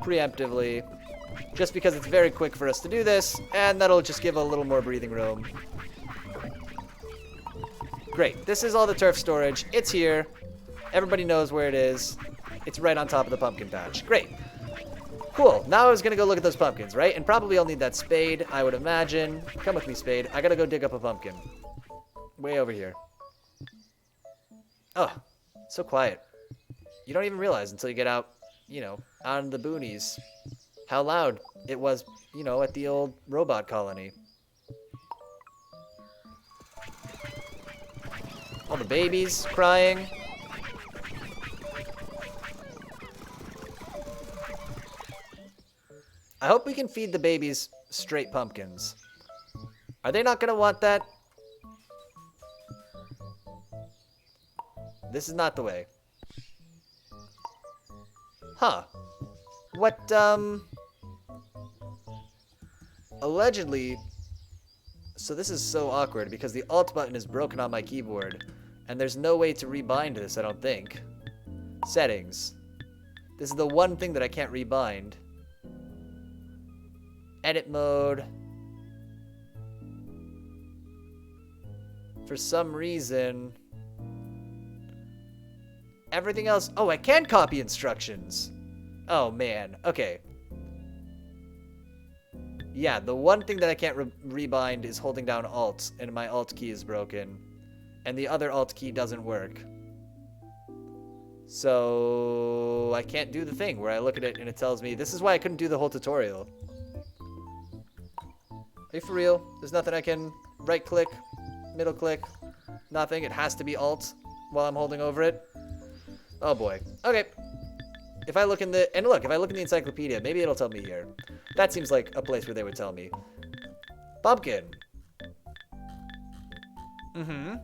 preemptively, just because it's very quick for us to do this, and that'll just give a little more breathing room. Great, this is all the turf storage. It's here. Everybody knows where it is. It's right on top of the pumpkin patch. Great. Cool, now I was gonna go look at those pumpkins, right? And probably I'll need that spade, I would imagine. Come with me, spade. I gotta go dig up a pumpkin. Way over here. Oh, so quiet. You don't even realize until you get out, you know, out in the boonies, how loud it was, you know, at the old robot colony. All the babies crying. I hope we can feed the babies straight pumpkins. Are they not gonna want that? This is not the way. Huh. What, allegedly... So this is so awkward because the Alt button is broken on my keyboard. And there's no way to rebind this, I don't think. Settings. This is the one thing that I can't rebind. Edit mode. For some reason... Everything else... Oh, I can copy instructions. Oh, man. Okay. Yeah, the one thing that I can't rebind is holding down Alt, and my Alt key is broken. And the other Alt key doesn't work. So... I can't do the thing where I look at it and it tells me... This is why I couldn't do the whole tutorial. Are you for real? There's nothing I can right-click, middle-click, nothing. It has to be Alt while I'm holding over it. Oh boy. Okay. If I look in the... And look, if I look in the encyclopedia, maybe it'll tell me here. That seems like a place where they would tell me. Pumpkin. Mm-hmm.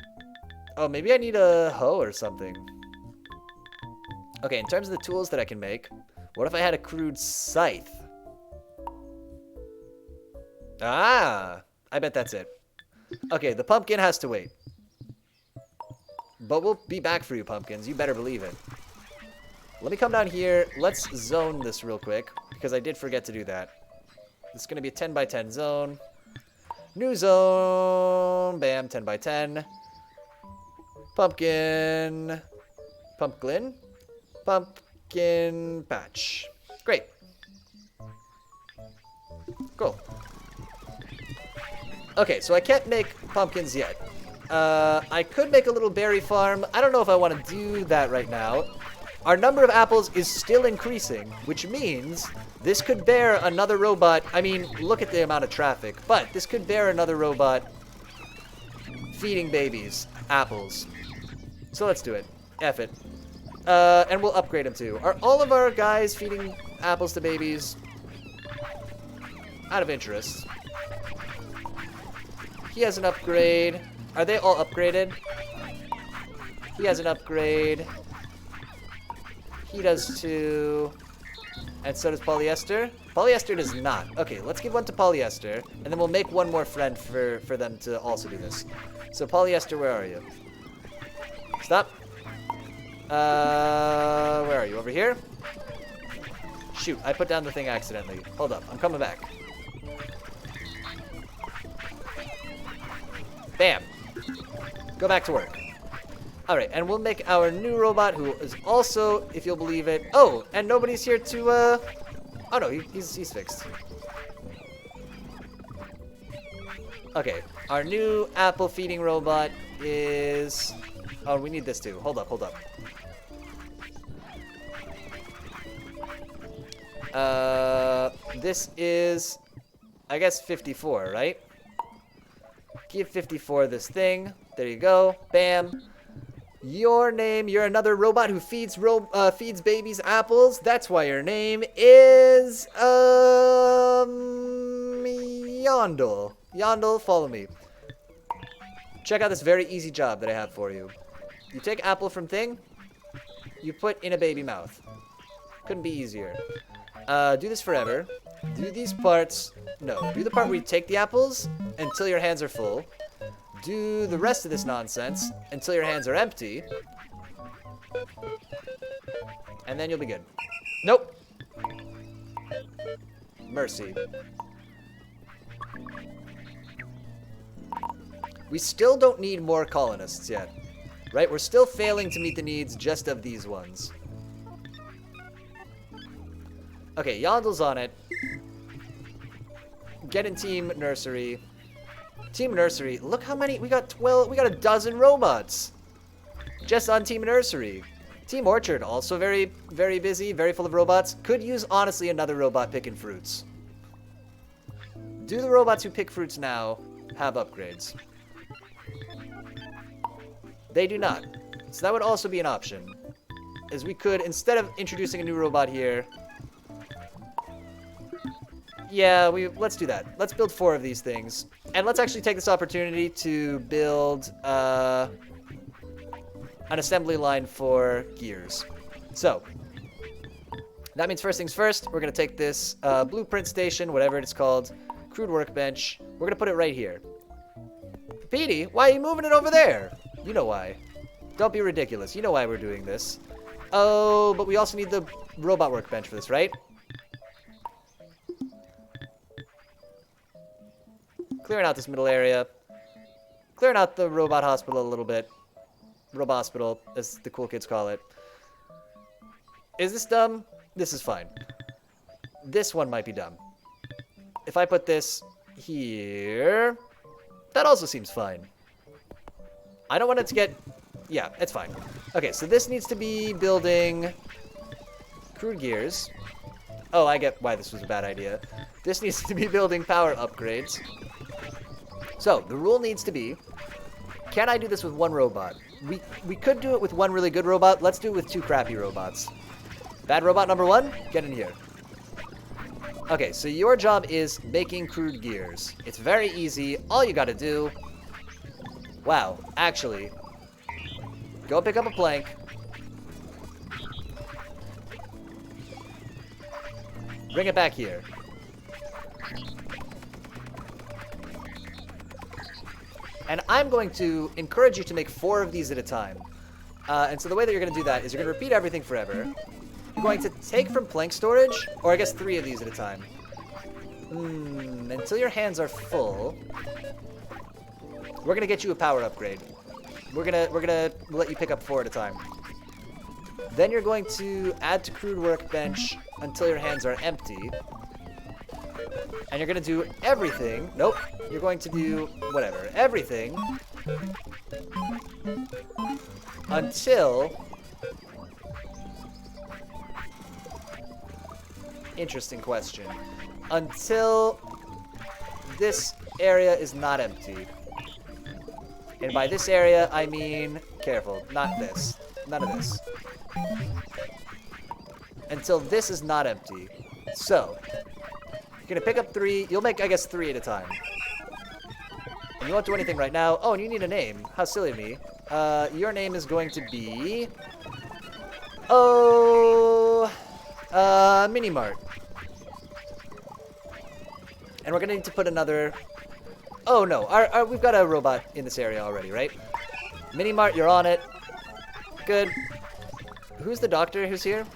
Oh, maybe I need a hoe or something. Okay, in terms of the tools that I can make, what if I had a crude scythe? Ah! I bet that's it. Okay, the pumpkin has to wait. But we'll be back for you, pumpkins. You better believe it. Let me come down here. Let's zone this real quick, because I did forget to do that. This is going to be a 10 by 10 zone. New zone. Bam, 10 by 10. Pumpkin. Pumpkin. Pumpkin patch. Great. Cool. Okay, so I can't make pumpkins yet. I could make a little berry farm. I don't know if I want to do that right now. Our number of apples is still increasing, which means this could bear another robot. I mean, look at the amount of traffic, but this could bear another robot feeding babies apples. So let's do it. F it. And we'll upgrade them too. Are all of our guys feeding apples to babies? out of interest. He has an upgrade. Are they all upgraded? He has an upgrade. He does too. And so does Polyester. Polyester does not. Okay, let's give one to Polyester, and then we'll make one more friend for them to also do this. So Polyester, where are you? Stop. Where are you? Over here? Shoot, I put down the thing accidentally. Hold up, I'm coming back. Bam. Go back to work. Alright, and we'll make our new robot, who is also, if you'll believe it... Oh, and nobody's here to, Oh no, he's fixed. Okay, our new apple feeding robot is... Oh, we need this too. Hold up, hold up. This is, I guess, 54, right? Give 54 this thing. There you go. Bam. Your name, you're another robot who feeds babies apples. That's why your name is, Yondel. Yondel, follow me. Check out this very easy job that I have for you. You take apple from thing, you put in a baby mouth. Couldn't be easier. Do this forever. Do these parts, no, do the part where you take the apples until your hands are full. Do the rest of this nonsense until your hands are empty. And then you'll be good. Nope. Mercy. We still don't need more colonists yet. Right? We're still failing to meet the needs just of these ones. Okay, Yondel's on it. Get in Team Nursery. Team Nursery, look how many, we got 12, we got a dozen robots. Just on Team Nursery. Team Orchard, also very, very busy, very full of robots. Could use, honestly, another robot picking fruits. Do the robots who pick fruits now have upgrades? They do not. So that would also be an option. As we could, instead of introducing a new robot here... Yeah, let's do that. Let's build 4 of these things. And let's actually take this opportunity to build an assembly line for gears. So, that means first things first, we're going to take this blueprint station, whatever it's called, crude workbench. We're going to put it right here. Petey, why are you moving it over there? You know why. Don't be ridiculous. You know why we're doing this. Oh, but we also need the robot workbench for this, right? Clearing out this middle area. Clearing out the robot hospital a little bit. Robot hospital, as the cool kids call it. Is this dumb? This is fine. This one might be dumb. If I put this here, that also seems fine. I don't want it to get... Yeah, it's fine. Okay, so this needs to be building crude gears. Oh, I get why this was a bad idea. This needs to be building power upgrades. So, the rule needs to be, can I do this with one robot? We could do it with one really good robot. Let's do it with 2 crappy robots. Bad robot number 1, get in here. Okay, so your job is making crude gears. It's very easy. All you gotta do... Wow, actually... Go pick up a plank. Bring it back here. And I'm going to encourage you to make 4 of these at a time. And so the way that you're going to do that is you're going to repeat everything forever. You're going to take from plank storage, or I guess 3 of these at a time. Until your hands are full, we're going to get you a power upgrade. We're gonna let you pick up 4 at a time. Then you're going to add to crude workbench until your hands are empty. And you're going to do everything. Nope. You're going to do whatever. Everything. Until... Interesting question. Until this area is not empty. And by this area, I mean... Careful. Not this. None of this. Until this is not empty. So... gonna pick up 3. You'll make, I guess, 3 at a time. And you won't do anything right now. Oh, and you need a name. How silly of me. Your name is going to be... Oh... Minimart. And we're gonna need to put another... Oh, no. We've got a robot in this area already, right? Minimart, you're on it. Good. Who's the doctor who's here?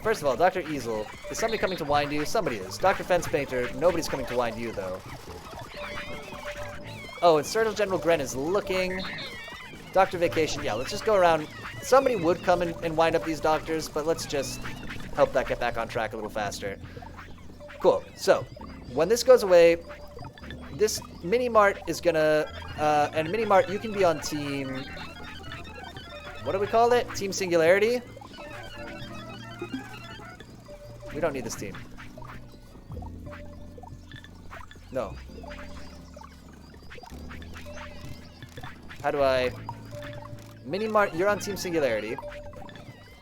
First of all, Dr. Easel. Is somebody coming to wind you? Somebody is. Dr. Fence Painter. Nobody's coming to wind you, though. Oh, and Surgeon General Gren is looking. Dr. Vacation. Yeah, let's just go around. Somebody would come and wind up these doctors, but let's just help that get back on track a little faster. Cool. So, when this goes away, this Mini-Mart is gonna... and Mini-Mart, you can be on team... What do we call it? Team Singularity? We don't need this team. No. How do I... Mini-Mart, you're on Team Singularity.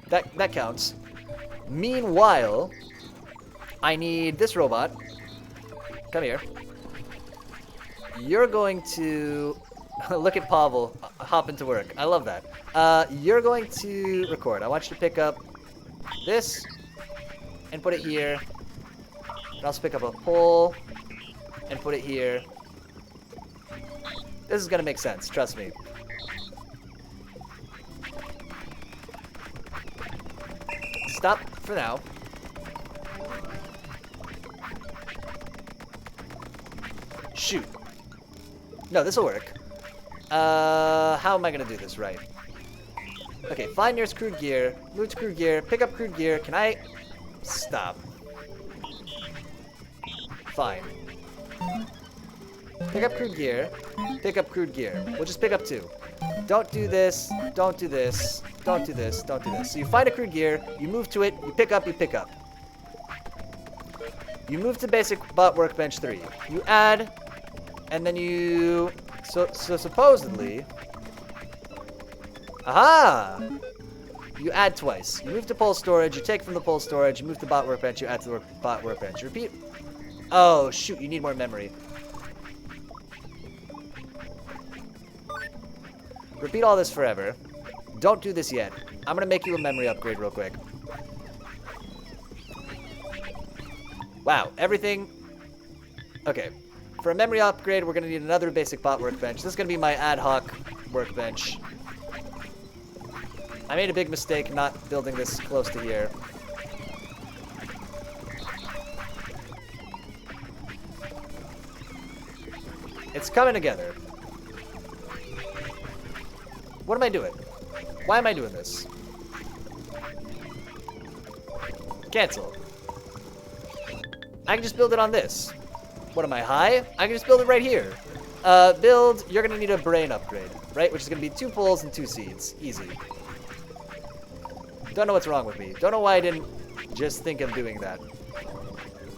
That counts. Meanwhile, I need this robot. Come here. You're going to... Look at Pavel hop into work. I love that. You're going to record. I want you to pick up this and put it here. And also pick up a pole and put it here. This is gonna make sense, trust me. Stop for now. Shoot. No, this'll work. How am I gonna do this right? Okay, find nearest crude gear, move to crude gear, pick up crude gear. Can I... Stop. Fine. Pick up crude gear. Pick up crude gear. We'll just pick up 2. Don't do this. Don't do this. Don't do this. Don't do this. So you find a crude gear. You move to it. You pick up. You pick up. You move to basic bot workbench 3. You add. And then you... So supposedly... Aha! You add twice. You move to pole storage. You take from the pole storage. You move to bot workbench. You add to the bot workbench. Repeat. Oh, shoot. You need more memory. Repeat all this forever. Don't do this yet. I'm gonna make you a memory upgrade real quick. Wow, everything... Okay. For a memory upgrade, we're gonna need another basic bot workbench. This is gonna be my ad hoc workbench. I made a big mistake not building this close to here. It's coming together. What am I doing? Why am I doing this? Cancel. I can just build it on this. What am I, high? I can just build it right here. Build, you're gonna need a brain upgrade, right? Which is gonna be 2 poles and 2 seeds. Easy. Don't know what's wrong with me. Don't know why I didn't just think of doing that.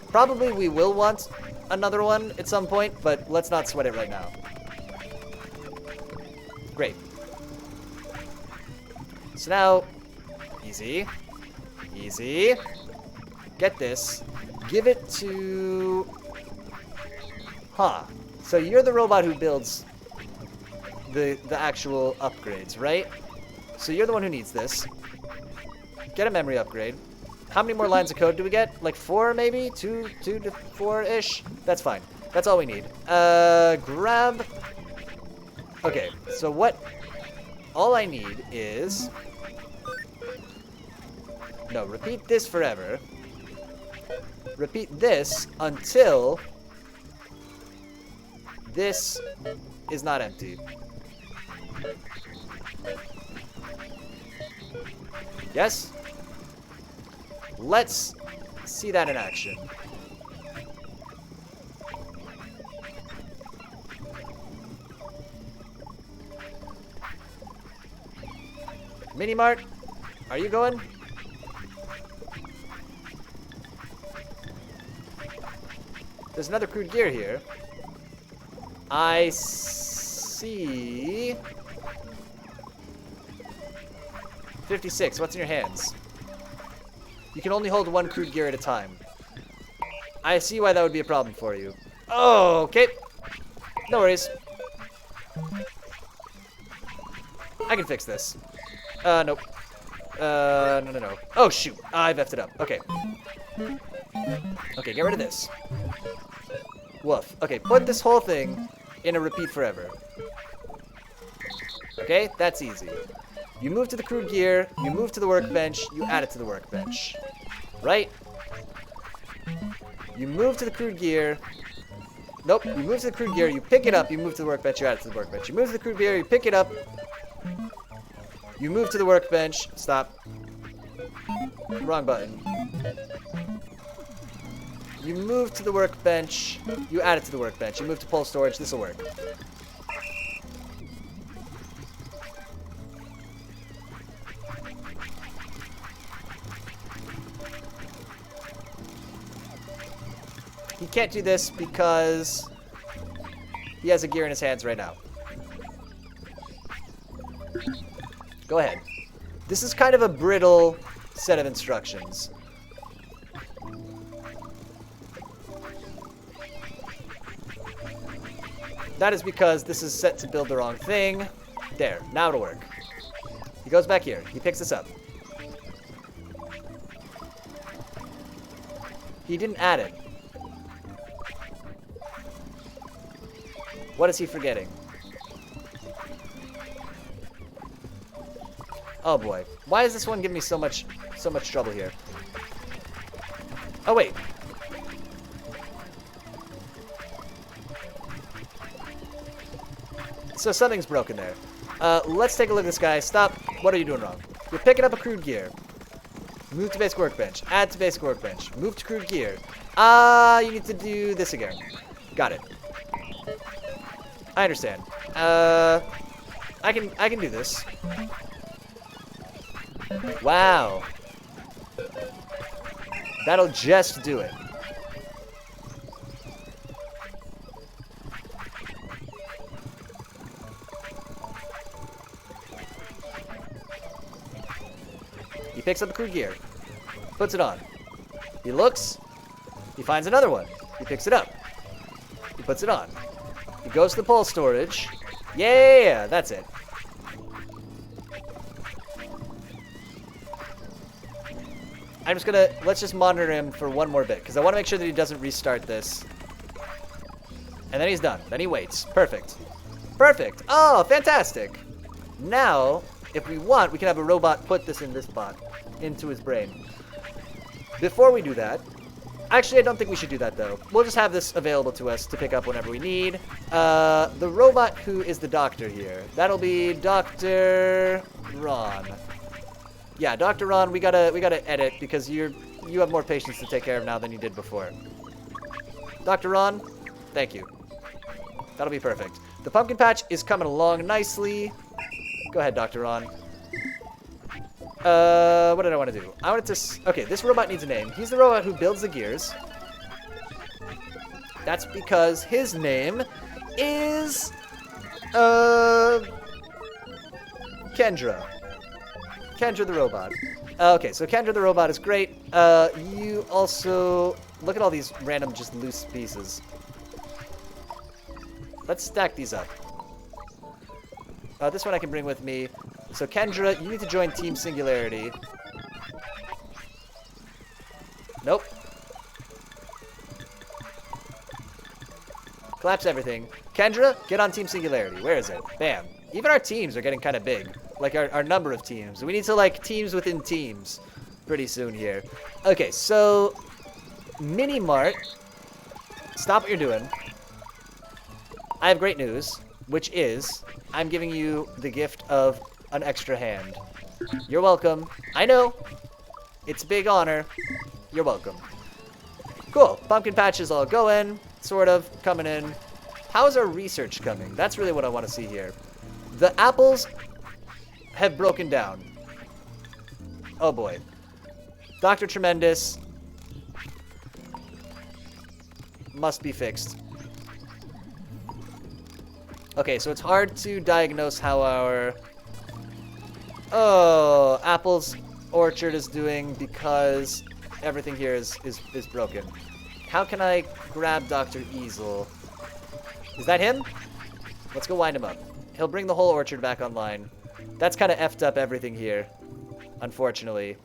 Probably we will want another one at some point, but let's not sweat it right now. Great. So now, easy, easy, get this, give it to, so you're the robot who builds the actual upgrades, right? So you're the one who needs this. Get a memory upgrade. How many more lines of code do we get? Like 4 maybe? 2 to 4-ish? That's fine. That's all we need. Grab, okay, so what, all I need is... No, repeat this forever. Repeat this until this is not empty. Yes? Let's see that in action. Mini-Mart, are you going? There's another crude gear here. I see... 56. What's in your hands? You can only hold 1 crude gear at a time. I see why that would be a problem for you. Oh, okay. No worries. I can fix this. Nope. No. Oh, shoot. I've effed it up. Okay. Okay, get rid of this. Woof. Okay, put this whole thing in a repeat forever. Okay, that's easy. You move to the crude gear, you move to the workbench, you add it to the workbench. Right? You move to the crude gear. Nope, you move to the crude gear, you pick it up, you move to the workbench, you add it to the workbench. You move to the crude gear, you pick it up. You move to the workbench. Stop. Wrong button. You move to the workbench. You add it to the workbench. You move to pole storage. This will work. He can't do this because he has a gear in his hands right now. Go ahead. This is kind of a brittle set of instructions. That is because this is set to build the wrong thing. There, now it'll work. He goes back here. He picks this up. He didn't add it. What is he forgetting? Oh boy. Why is this one giving me so much trouble here? Oh wait. So something's broken there. Let's take a look at this guy. Stop. What are you doing wrong? You're picking up a crude gear. Move to basic workbench. Add to basic workbench. Move to crude gear. You need to do this again. Got it. I understand. I can do this. Wow. That'll just do it. He picks up the crude gear. Puts it on. He looks. He finds another one. He picks it up. He puts it on. He goes to the pole storage. Yeah, that's it. I'm just gonna, let's just monitor him for one more bit, because I want to make sure that he doesn't restart this. And then he's done. Then he waits. Perfect. Perfect. Oh, fantastic. Now, if we want, we can have a robot put this in this bot, into his brain. Before we do that, actually, I don't think we should do that, though. We'll just have this available to us to pick up whenever we need. The robot who is the doctor here, that'll be Dr. Ron. Yeah, Dr. Ron, we gotta edit because you have more patients to take care of now than you did before. Dr. Ron, thank you. That'll be perfect. The pumpkin patch is coming along nicely. Go ahead, Dr. Ron. What did I want to do? I wanted to... Okay, this robot needs a name. He's the robot who builds the gears. That's because his name is... Kendra. Kendra the robot. Okay, so Kendra the robot is great. You also... Look at all these random just loose pieces. Let's stack these up. This one I can bring with me. So Kendra, you need to join Team Singularity. Nope. Collapse everything. Kendra, get on Team Singularity. Where is it? Bam. Even our teams are getting kind of big. Like our number of teams. We need to like teams within teams pretty soon here. Okay, so Mini Mart. Stop what you're doing. I have great news, which is I'm giving you the gift of an extra hand. You're welcome. I know. It's a big honor. You're welcome. Cool. Pumpkin patch is all going. Sort of. Coming in. How's our research coming? That's really what I want to see here. The apples have broken down. Oh boy. Dr. Tremendous must be fixed. Okay, so it's hard to diagnose how our... Oh, Apple's orchard is doing because everything here is broken. how can I grab Dr. Easel? Is that him? Let's go wind him up. He'll bring the whole orchard back online. That's kind of effed up everything here, unfortunately.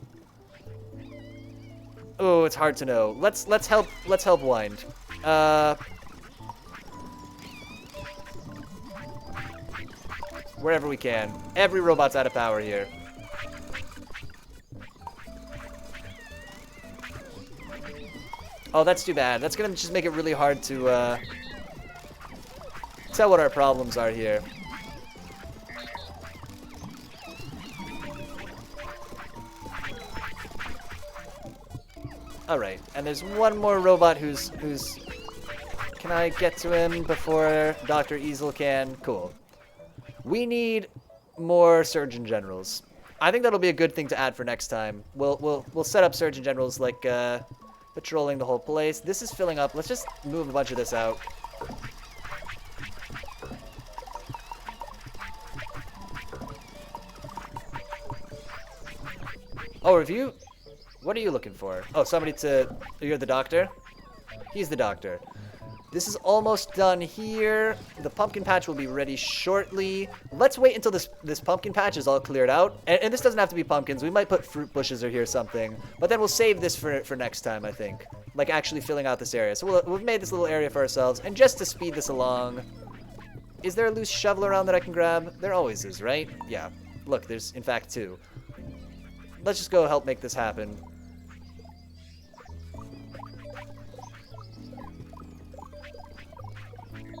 Oh, it's hard to know. Let's help wind. Wherever we can. Every robot's out of power here. Oh, that's too bad. That's gonna just make it really hard to tell what our problems are here. Alright, and there's one more robot who's... Can I get to him before Dr. Easel can? Cool. We need more Surgeon Generals. I think that'll be a good thing to add for next time. We'll set up Surgeon Generals like patrolling the whole place. This is filling up. Let's just move a bunch of this out. Oh, review? What are you looking for? Oh, somebody to... You're the doctor? He's the doctor. This is almost done here. The pumpkin patch will be ready shortly. Let's wait until this pumpkin patch is all cleared out. And this doesn't have to be pumpkins. We might put fruit bushes or here something. But then we'll save this for next time, I think. Like actually filling out this area. So we've made this little area for ourselves. And just to speed this along... Is there a loose shovel around that I can grab? There always is, right? Yeah. Look, there's in fact 2. Let's just go help make this happen.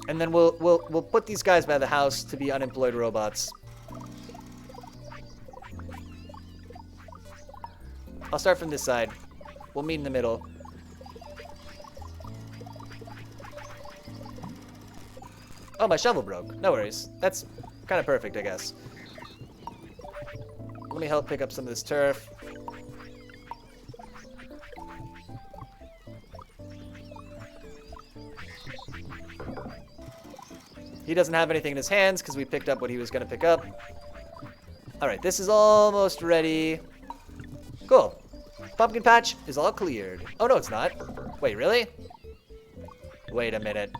And then we'll put these guys by the house to be unemployed robots. I'll start from this side. We'll meet in the middle. Oh, my shovel broke. No worries. That's kind of perfect, I guess. Let me help pick up some of this turf. He doesn't have anything in his hands because we picked up what he was going to pick up. Alright, this is almost ready. Cool. Pumpkin patch is all cleared. Oh, no, it's not. Wait, really? Wait a minute.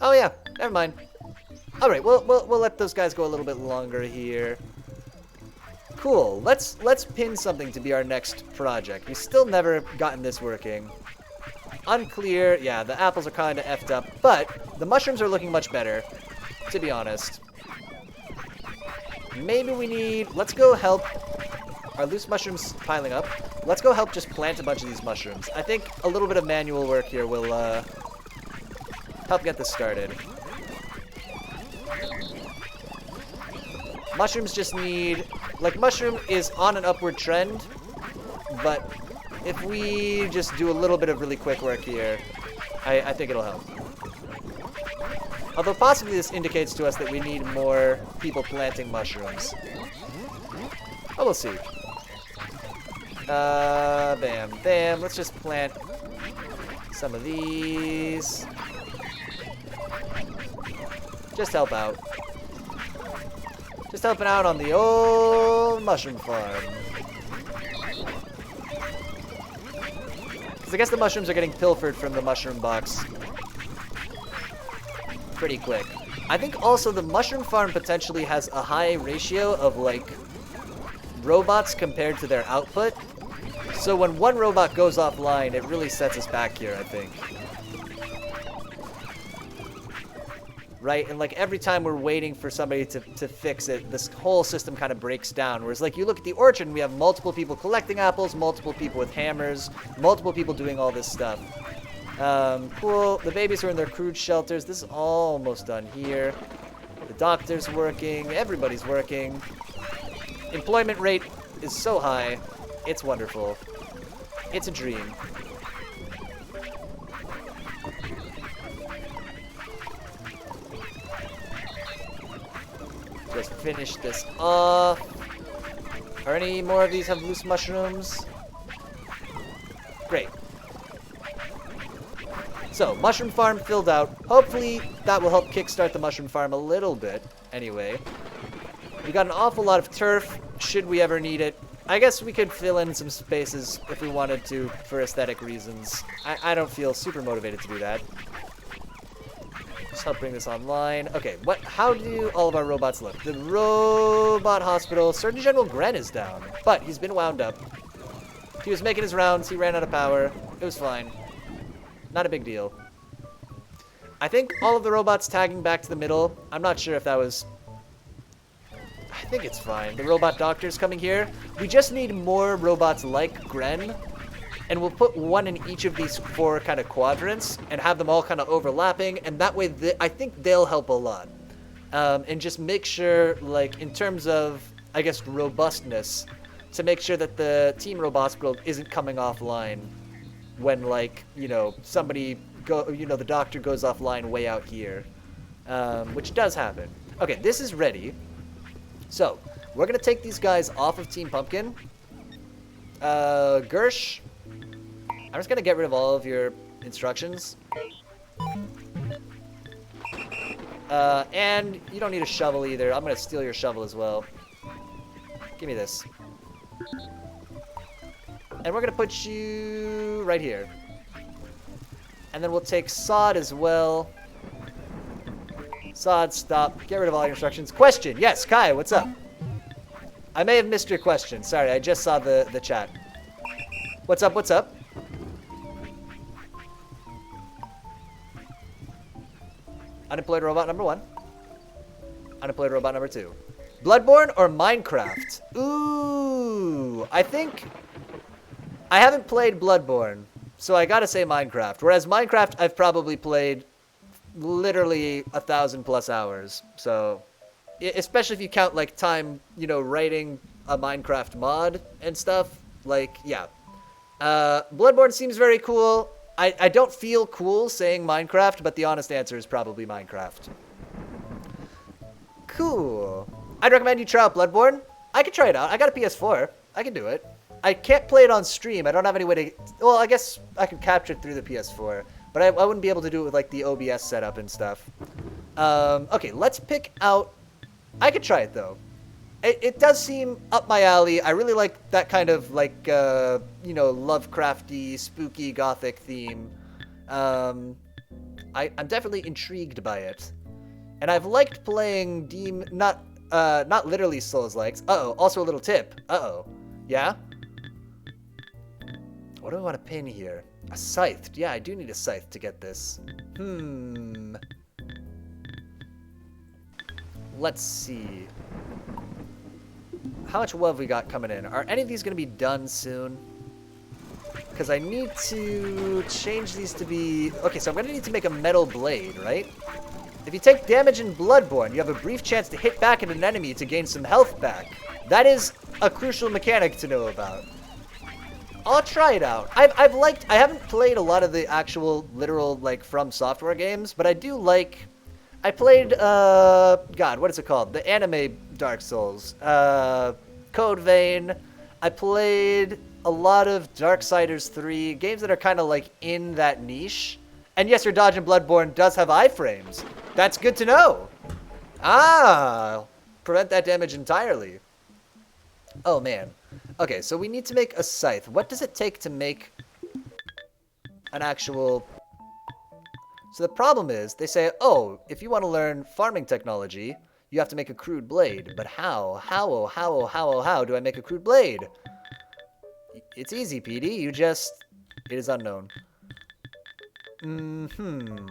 Oh, yeah. Never mind. Alright, we'll let those guys go a little bit longer here. Cool. Let's pin something to be our next project. We still never gotten this working. Unclear. Yeah, the apples are kind of effed up, but the mushrooms are looking much better, to be honest. Maybe we need... Let's go help... Are loose mushrooms piling up? Let's go help just plant a bunch of these mushrooms. I think a little bit of manual work here will help get this started. Mushrooms just need... Like, mushroom is on an upward trend, but... If we just do a little bit of really quick work here, I think it'll help. Although possibly this indicates to us that we need more people planting mushrooms. Oh, we'll see. Bam, bam. Let's just plant some of these. Just help out. Just helping out on the old mushroom farm. I guess the mushrooms are getting pilfered from the mushroom box pretty quick. I think also the mushroom farm potentially has a high ratio of, like, robots compared to their output. So when one robot goes offline, it really sets us back here, I think. Right? And, like, every time we're waiting for somebody to fix it, this whole system kind of breaks down. Whereas, like, you look at the orchard and we have multiple people collecting apples, multiple people with hammers, multiple people doing all this stuff. Cool. The babies are in their crude shelters. This is almost done here. The doctor's working. Everybody's working. Employment rate is so high. It's wonderful. It's a dream. Just finish this off. Are any more of these have loose mushrooms? Great. So, mushroom farm filled out. Hopefully, that will help kickstart the mushroom farm a little bit. Anyway. We got an awful lot of turf, should we ever need it. I guess we could fill in some spaces if we wanted to for aesthetic reasons. I don't feel super motivated to do that. Just help bring this online. Okay, how do all of our robots look? The robot hospital, Surgeon General Gren is down, but he's been wound up. He was making his rounds, he ran out of power. It was fine. Not a big deal. I think all of the robots tagging back to the middle, I'm not sure if that was... I think it's fine. The robot doctor's coming here. We just need more robots like Gren, and we'll put one in each of these 4 kind of quadrants and have them all kind of overlapping, and that way I think they'll help a lot. And just make sure, like, in terms of, I guess, robustness, to make sure that the Team Robospital isn't coming offline when, like, you know, the doctor goes offline way out here, which does happen. Okay, this is ready. So, we're going to take these guys off of Team Pumpkin. Gersh, I'm just going to get rid of all of your instructions. And you don't need a shovel either. I'm going to steal your shovel as well. Give me this. And we're going to put you right here. And then we'll take Sod as well. Sod, stop. Get rid of all your instructions. Question. Yes, Kai, what's up? I may have missed your question. Sorry, I just saw the chat. What's up, what's up? Unemployed robot number 1. Unemployed robot number 2. Bloodborne or Minecraft? Ooh, I think... I haven't played Bloodborne, so I gotta say Minecraft. Whereas Minecraft, I've probably played literally 1,000+ hours. So, especially if you count like time, you know, writing a Minecraft mod and stuff. Like, yeah. Bloodborne seems very cool. I don't feel cool saying Minecraft, but the honest answer is probably Minecraft. Cool. I'd recommend you try out Bloodborne. I could try it out. I got a PS4. I can do it. I can't play it on stream. I don't have any way to... Well, I guess I could capture it through the PS4. But I wouldn't be able to do it with, like, the OBS setup and stuff. Okay, let's pick out... I could try it, though. It does seem up my alley. I really like that kind of, like, you know, Lovecrafty, spooky, gothic theme. I'm definitely intrigued by it. And I've liked playing not literally Souls-likes. Uh-oh, also a little tip. Uh-oh. Yeah? What do I want to pin here? A scythe. Yeah, I do need a scythe to get this. Let's see. How much wood have we got coming in? Are any of these going to be done soon? Because I need to change these to be... Okay, so I'm going to need to make a metal blade, right? If you take damage in Bloodborne, you have a brief chance to hit back at an enemy to gain some health back. That is a crucial mechanic to know about. I'll try it out. I haven't played a lot of the actual literal like From Software games, but I do like... I played, God, what is it called? The anime Dark Souls. Code Vein. I played a lot of Darksiders 3, games that are kind of like in that niche. And yes, your dodge in Bloodborne does have iframes. That's good to know. Ah, prevent that damage entirely. Oh, man. Okay, so we need to make a scythe. What does it take to make an actual... So the problem is, they say, oh, if you want to learn farming technology, you have to make a crude blade. But how? How do I make a crude blade? It's easy, PD. You just... It is unknown.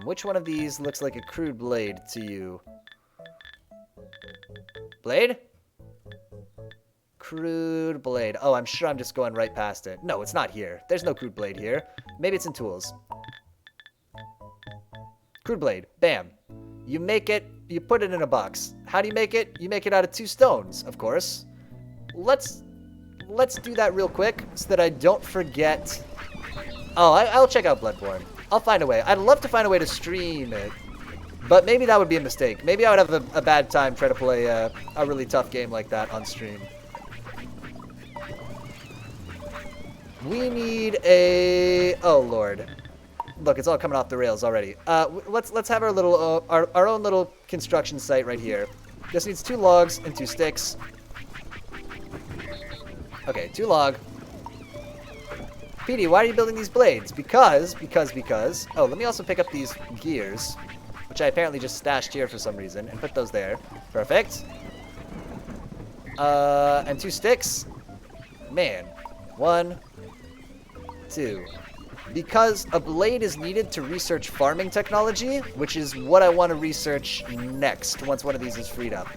Which one of these looks like a crude blade to you? Blade? Crude blade. Oh, I'm sure I'm just going right past it. No, it's not here. There's no crude blade here. Maybe it's in tools. Crude blade. Bam. You make it, you put it in a box. How do you make it? You make it out of 2 stones, of course. Let's do that real quick so that I don't forget. Oh, I'll check out Bloodborne. I'll find a way. I'd love to find a way to stream it. But maybe that would be a mistake. Maybe I would have a bad time trying to play a really tough game like that on stream. We need a... Oh, Lord. Look, it's all coming off the rails already. Let's have our little our own little construction site right here. Just needs 2 logs and 2 sticks. Okay, 2 log. Petey, why are you building these blades? Because. Oh, let me also pick up these gears, which I apparently just stashed here for some reason, and put those there. Perfect. And 2 sticks. Man. 1, 2. Because a blade is needed to research farming technology, which is what I want to research next once one of these is freed up.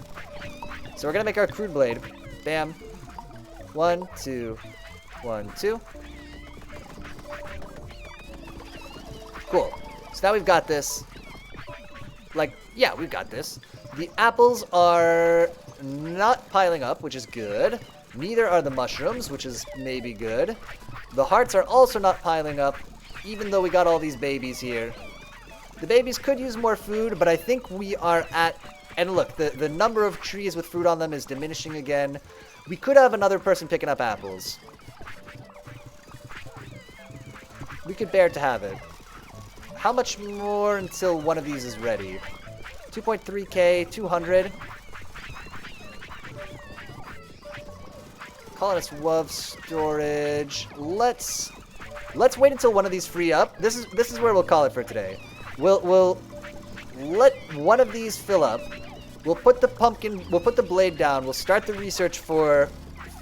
So we're going to make our crude blade. Bam. 1, 2, 1, 2. Cool. So now we've got this. Like, yeah, we've got this. The apples are not piling up, which is good. Neither are the mushrooms, which is maybe good. The hearts are also not piling up, even though we got all these babies here. The babies could use more food, but I think we are at... And look, the number of trees with fruit on them is diminishing again. We could have another person picking up apples. We could bear to have it. How much more until one of these is ready? 2.3k, 200. Colonist Wove storage. Let's wait until one of these free up. This is where we'll call it for today. We'll let one of these fill up. We'll put the blade down. We'll start the research for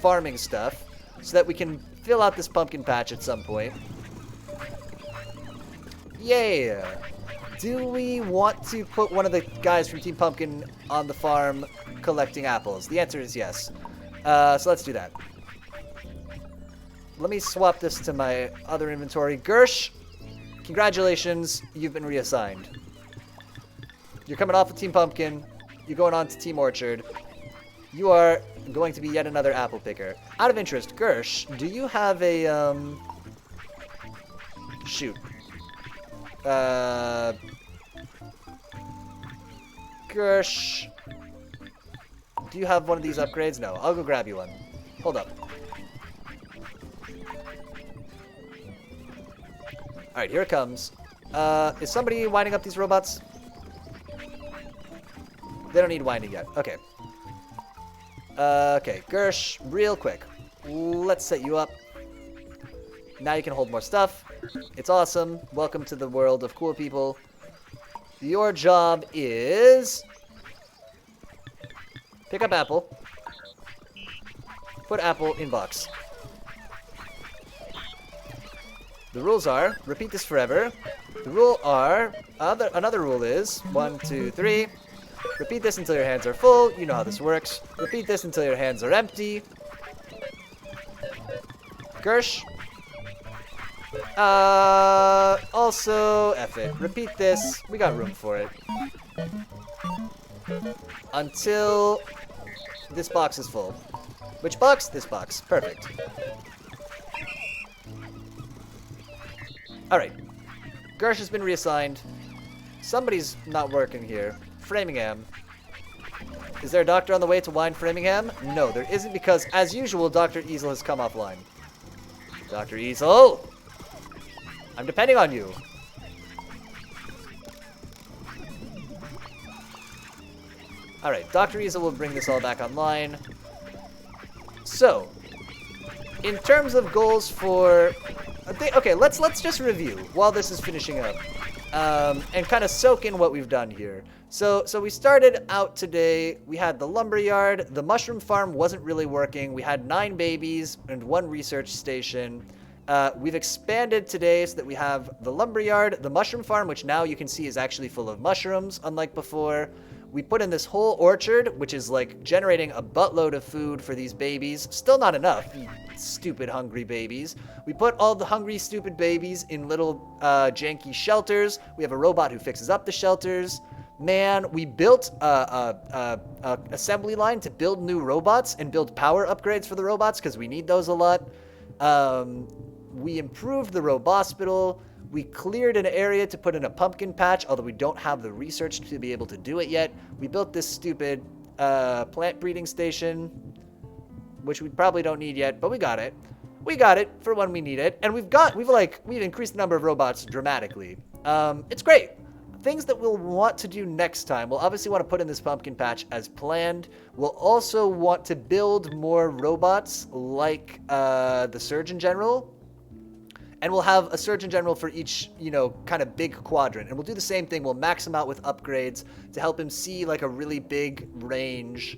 farming stuff so that we can fill out this pumpkin patch at some point. Yeah. Do we want to put one of the guys from Team Pumpkin on the farm collecting apples? The answer is yes. So let's do that. Let me swap this to my other inventory. Gersh, congratulations. You've been reassigned. You're coming off of Team Pumpkin. You're going on to Team Orchard. You are going to be yet another apple picker. Out of interest, Gersh, do you have a, shoot. Gersh, do you have one of these upgrades? No, I'll go grab you one. Hold up. Alright, here it comes. Is somebody winding up these robots? They don't need winding yet. Okay. Okay, Gersh, real quick. Let's set you up. Now you can hold more stuff. It's awesome. Welcome to the world of cool people. Your job is... pick up apple. Put apple in box. The rules are, repeat this forever. The rule are, another rule is, 1, 2, 3. Repeat this until your hands are full. You know how this works. Repeat this until your hands are empty. Gersh. Also, F it. Repeat this. We got room for it. Until this box is full. Which box? This box. Perfect. Alright. Gersh has been reassigned. Somebody's not working here. Framingham. Is there a doctor on the way to wind Framingham? No, there isn't because, as usual, Dr. Easel has come offline. Dr. Easel! I'm depending on you. Alright, Dr. Easel will bring this all back online. So, in terms of goals for... Okay, let's just review while this is finishing up. And kind of soak in what we've done here. So we started out today, we had the lumberyard, the mushroom farm wasn't really working, we had 9 babies and 1 research station. We've expanded today so that we have the lumberyard, the mushroom farm, which now you can see is actually full of mushrooms, unlike before. We put in this whole orchard, which is like generating a buttload of food for these babies. Still not enough, you stupid hungry babies. We put all the hungry, stupid babies in little janky shelters. We have a robot who fixes up the shelters. Man, we built a assembly line to build new robots and build power upgrades for the robots because we need those a lot. We improved the Robospital. We cleared an area to put in a pumpkin patch, although we don't have the research to be able to do it yet. We built this stupid plant breeding station, which we probably don't need yet, but we got it. We got it for when we need it, and we've increased the number of robots dramatically. It's great. things that we'll want to do next time. We'll obviously want to put in this pumpkin patch as planned. We'll also want to build more robots like the Surgeon General. And we'll have a Surgeon General for each, kind of big quadrant. And we'll do the same thing. We'll max him out with upgrades to help him see like a really big range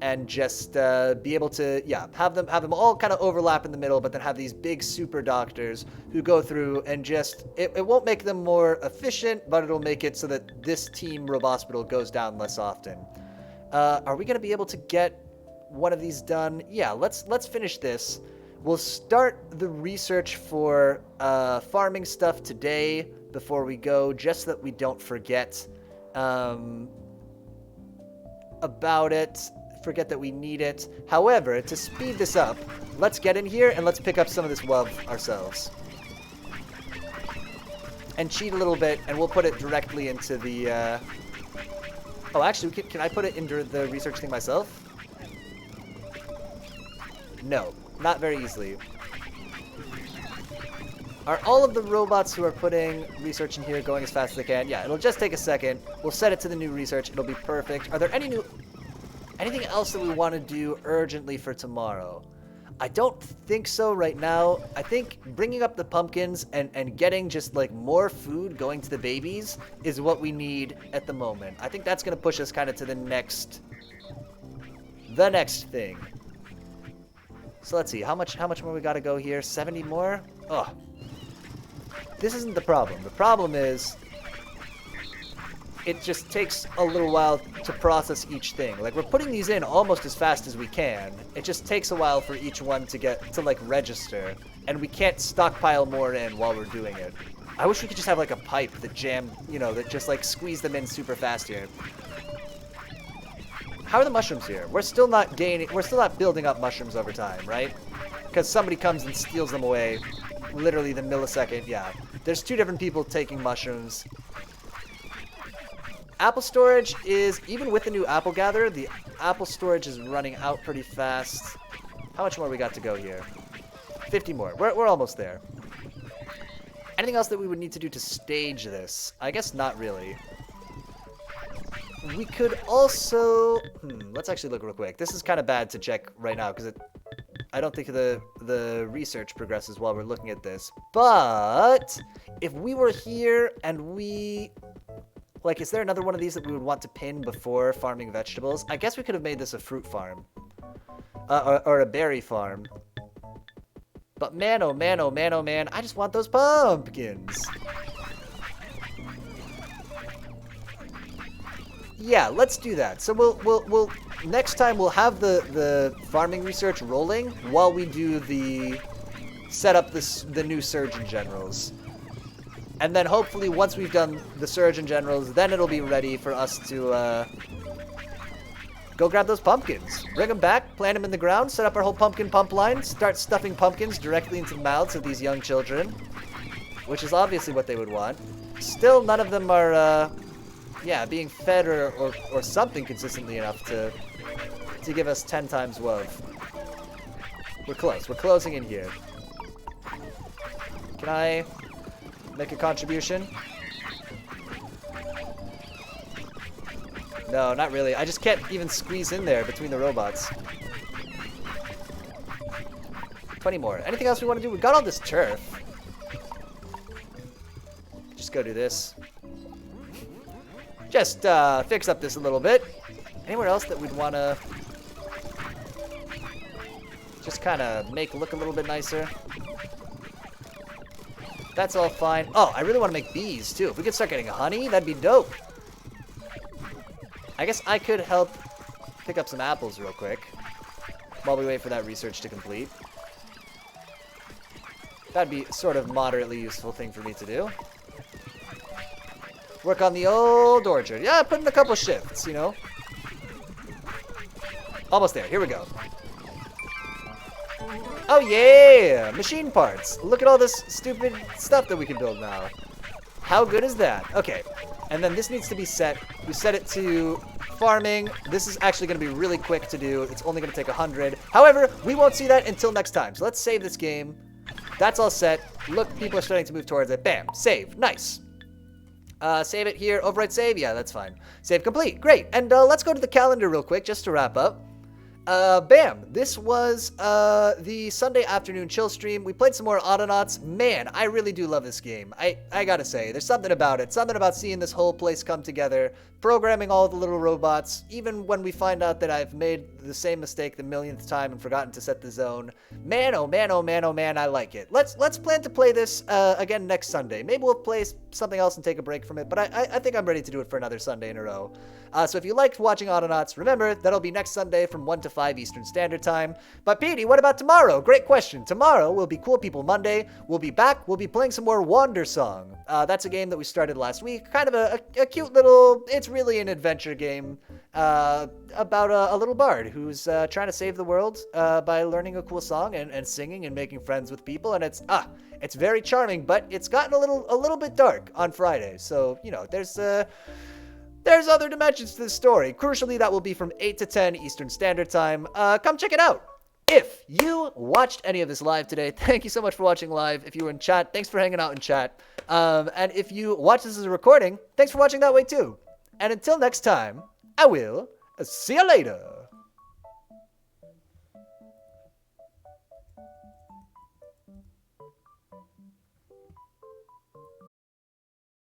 and just be able to, have them all kind of overlap in the middle, but then have these big super doctors who go through and just, it won't make them more efficient, but it'll make it so that this team Robospital goes down less often. Are we going to be able to get one of these done? Yeah, let's finish this. We'll start the research for farming stuff today before we go, just so that we don't forget about it, forget that we need it. However, to speed this up, let's get in here and let's pick up some of this WUV ourselves. And cheat a little bit, and we'll put it directly into the... Oh, actually, can I put it into the research thing myself? No. Not very easily. Are all of the robots who are putting research in here going as fast as they can? Yeah, it'll just take a second. We'll set it to the new research. It'll be perfect. Are there anything else that we want to do urgently for tomorrow? I don't think so right now. I think bringing up the pumpkins and getting just like more food going to the babies is what we need at the moment. I think that's going to push us kind of to the next thing. So let's see, how much more we got to go here? 70 more? Oh. This isn't the problem. The problem is it just takes a little while to process each thing. Like, we're putting these in almost as fast as we can. It just takes a while for each one to like register, and we can't stockpile more in while we're doing it. I wish we could just have like a pipe that that just like squeeze them in super fast here. How are the mushrooms here? We're still not building up mushrooms over time, right? Because somebody comes and steals them away literally the millisecond. Yeah, there's 2 different people taking mushrooms. Apple storage is, even with the new apple gatherer, the apple storage is running out pretty fast. How much more we got to go here? 50 more. We're almost there. Anything else that we would need to do to stage this? I guess not really. We could also... let's actually look real quick. This is kind of bad to check right now because I don't think the research progresses while we're looking at this. But if we were here and we... Like, is there another one of these that we would want to pin before farming vegetables? I guess we could have made this a fruit farm. Or a berry farm. But man, oh man, oh man, oh man, I just want those pumpkins. Yeah, let's do that. So we'll next time we'll have the farming research rolling while we do set up the new Surgeon Generals. And then hopefully once we've done the Surgeon Generals, then it'll be ready for us to go grab those pumpkins. Bring them back, plant them in the ground, set up our whole pumpkin pump line, start stuffing pumpkins directly into the mouths of these young children, which is obviously what they would want. Still, none of them are... being fed or something consistently enough to give us 10 times WUV. We're close. We're closing in here. Can I make a contribution? No, not really. I just can't even squeeze in there between the robots. 20 more. Anything else we want to do? We got all this turf. Just go do this. Just fix up this a little bit. Anywhere else that we'd want to just kind of make look a little bit nicer? That's all fine. Oh, I really want to make bees, too. If we could start getting honey, that'd be dope. I guess I could help pick up some apples real quick while we wait for that research to complete. That'd be sort of moderately useful thing for me to do. Work on the old orchard. Yeah, put in a couple shifts, Almost there. Here we go. Oh, yeah! Machine parts. Look at all this stupid stuff that we can build now. How good is that? Okay. And then this needs to be set. We set it to farming. This is actually going to be really quick to do. It's only going to take 100. However, we won't see that until next time. So let's save this game. That's all set. Look, people are starting to move towards it. Bam. Save. Nice. Save it here. Override save. Yeah, that's fine. Save complete. Great. And let's go to the calendar real quick just to wrap up. Bam. This was the Sunday afternoon chill stream. We played some more Autonauts. Man, I really do love this game. I gotta say, there's something about it. Something about seeing this whole place come together, programming all the little robots, even when we find out that I've made the same mistake the millionth time and forgotten to set the zone. Man, oh man, oh man, oh man, I like it. Let's plan to play this again next Sunday. Maybe we'll play something else and take a break from it, but I think I'm ready to do it for another Sunday in a row. So if you liked watching Autonauts, remember, that'll be next Sunday from 1 to 5 Eastern Standard Time. But Petey, what about tomorrow? Great question. Tomorrow will be Cool People Monday. We'll be back. We'll be playing some more Wander Song. That's a game that we started last week. Kind of a cute little, it's really an adventure game about a little bard who's trying to save the world by learning a cool song and singing and making friends with people. And it's very charming, but it's gotten a little bit dark on Friday. So, there's other dimensions to this story. Crucially, that will be from 8 to 10 Eastern Standard Time. Come check it out. If you watched any of this live today, thank you so much for watching live. If you were in chat, thanks for hanging out in chat. And if you watch this as a recording, thanks for watching that way too. And until next time, I will see you later.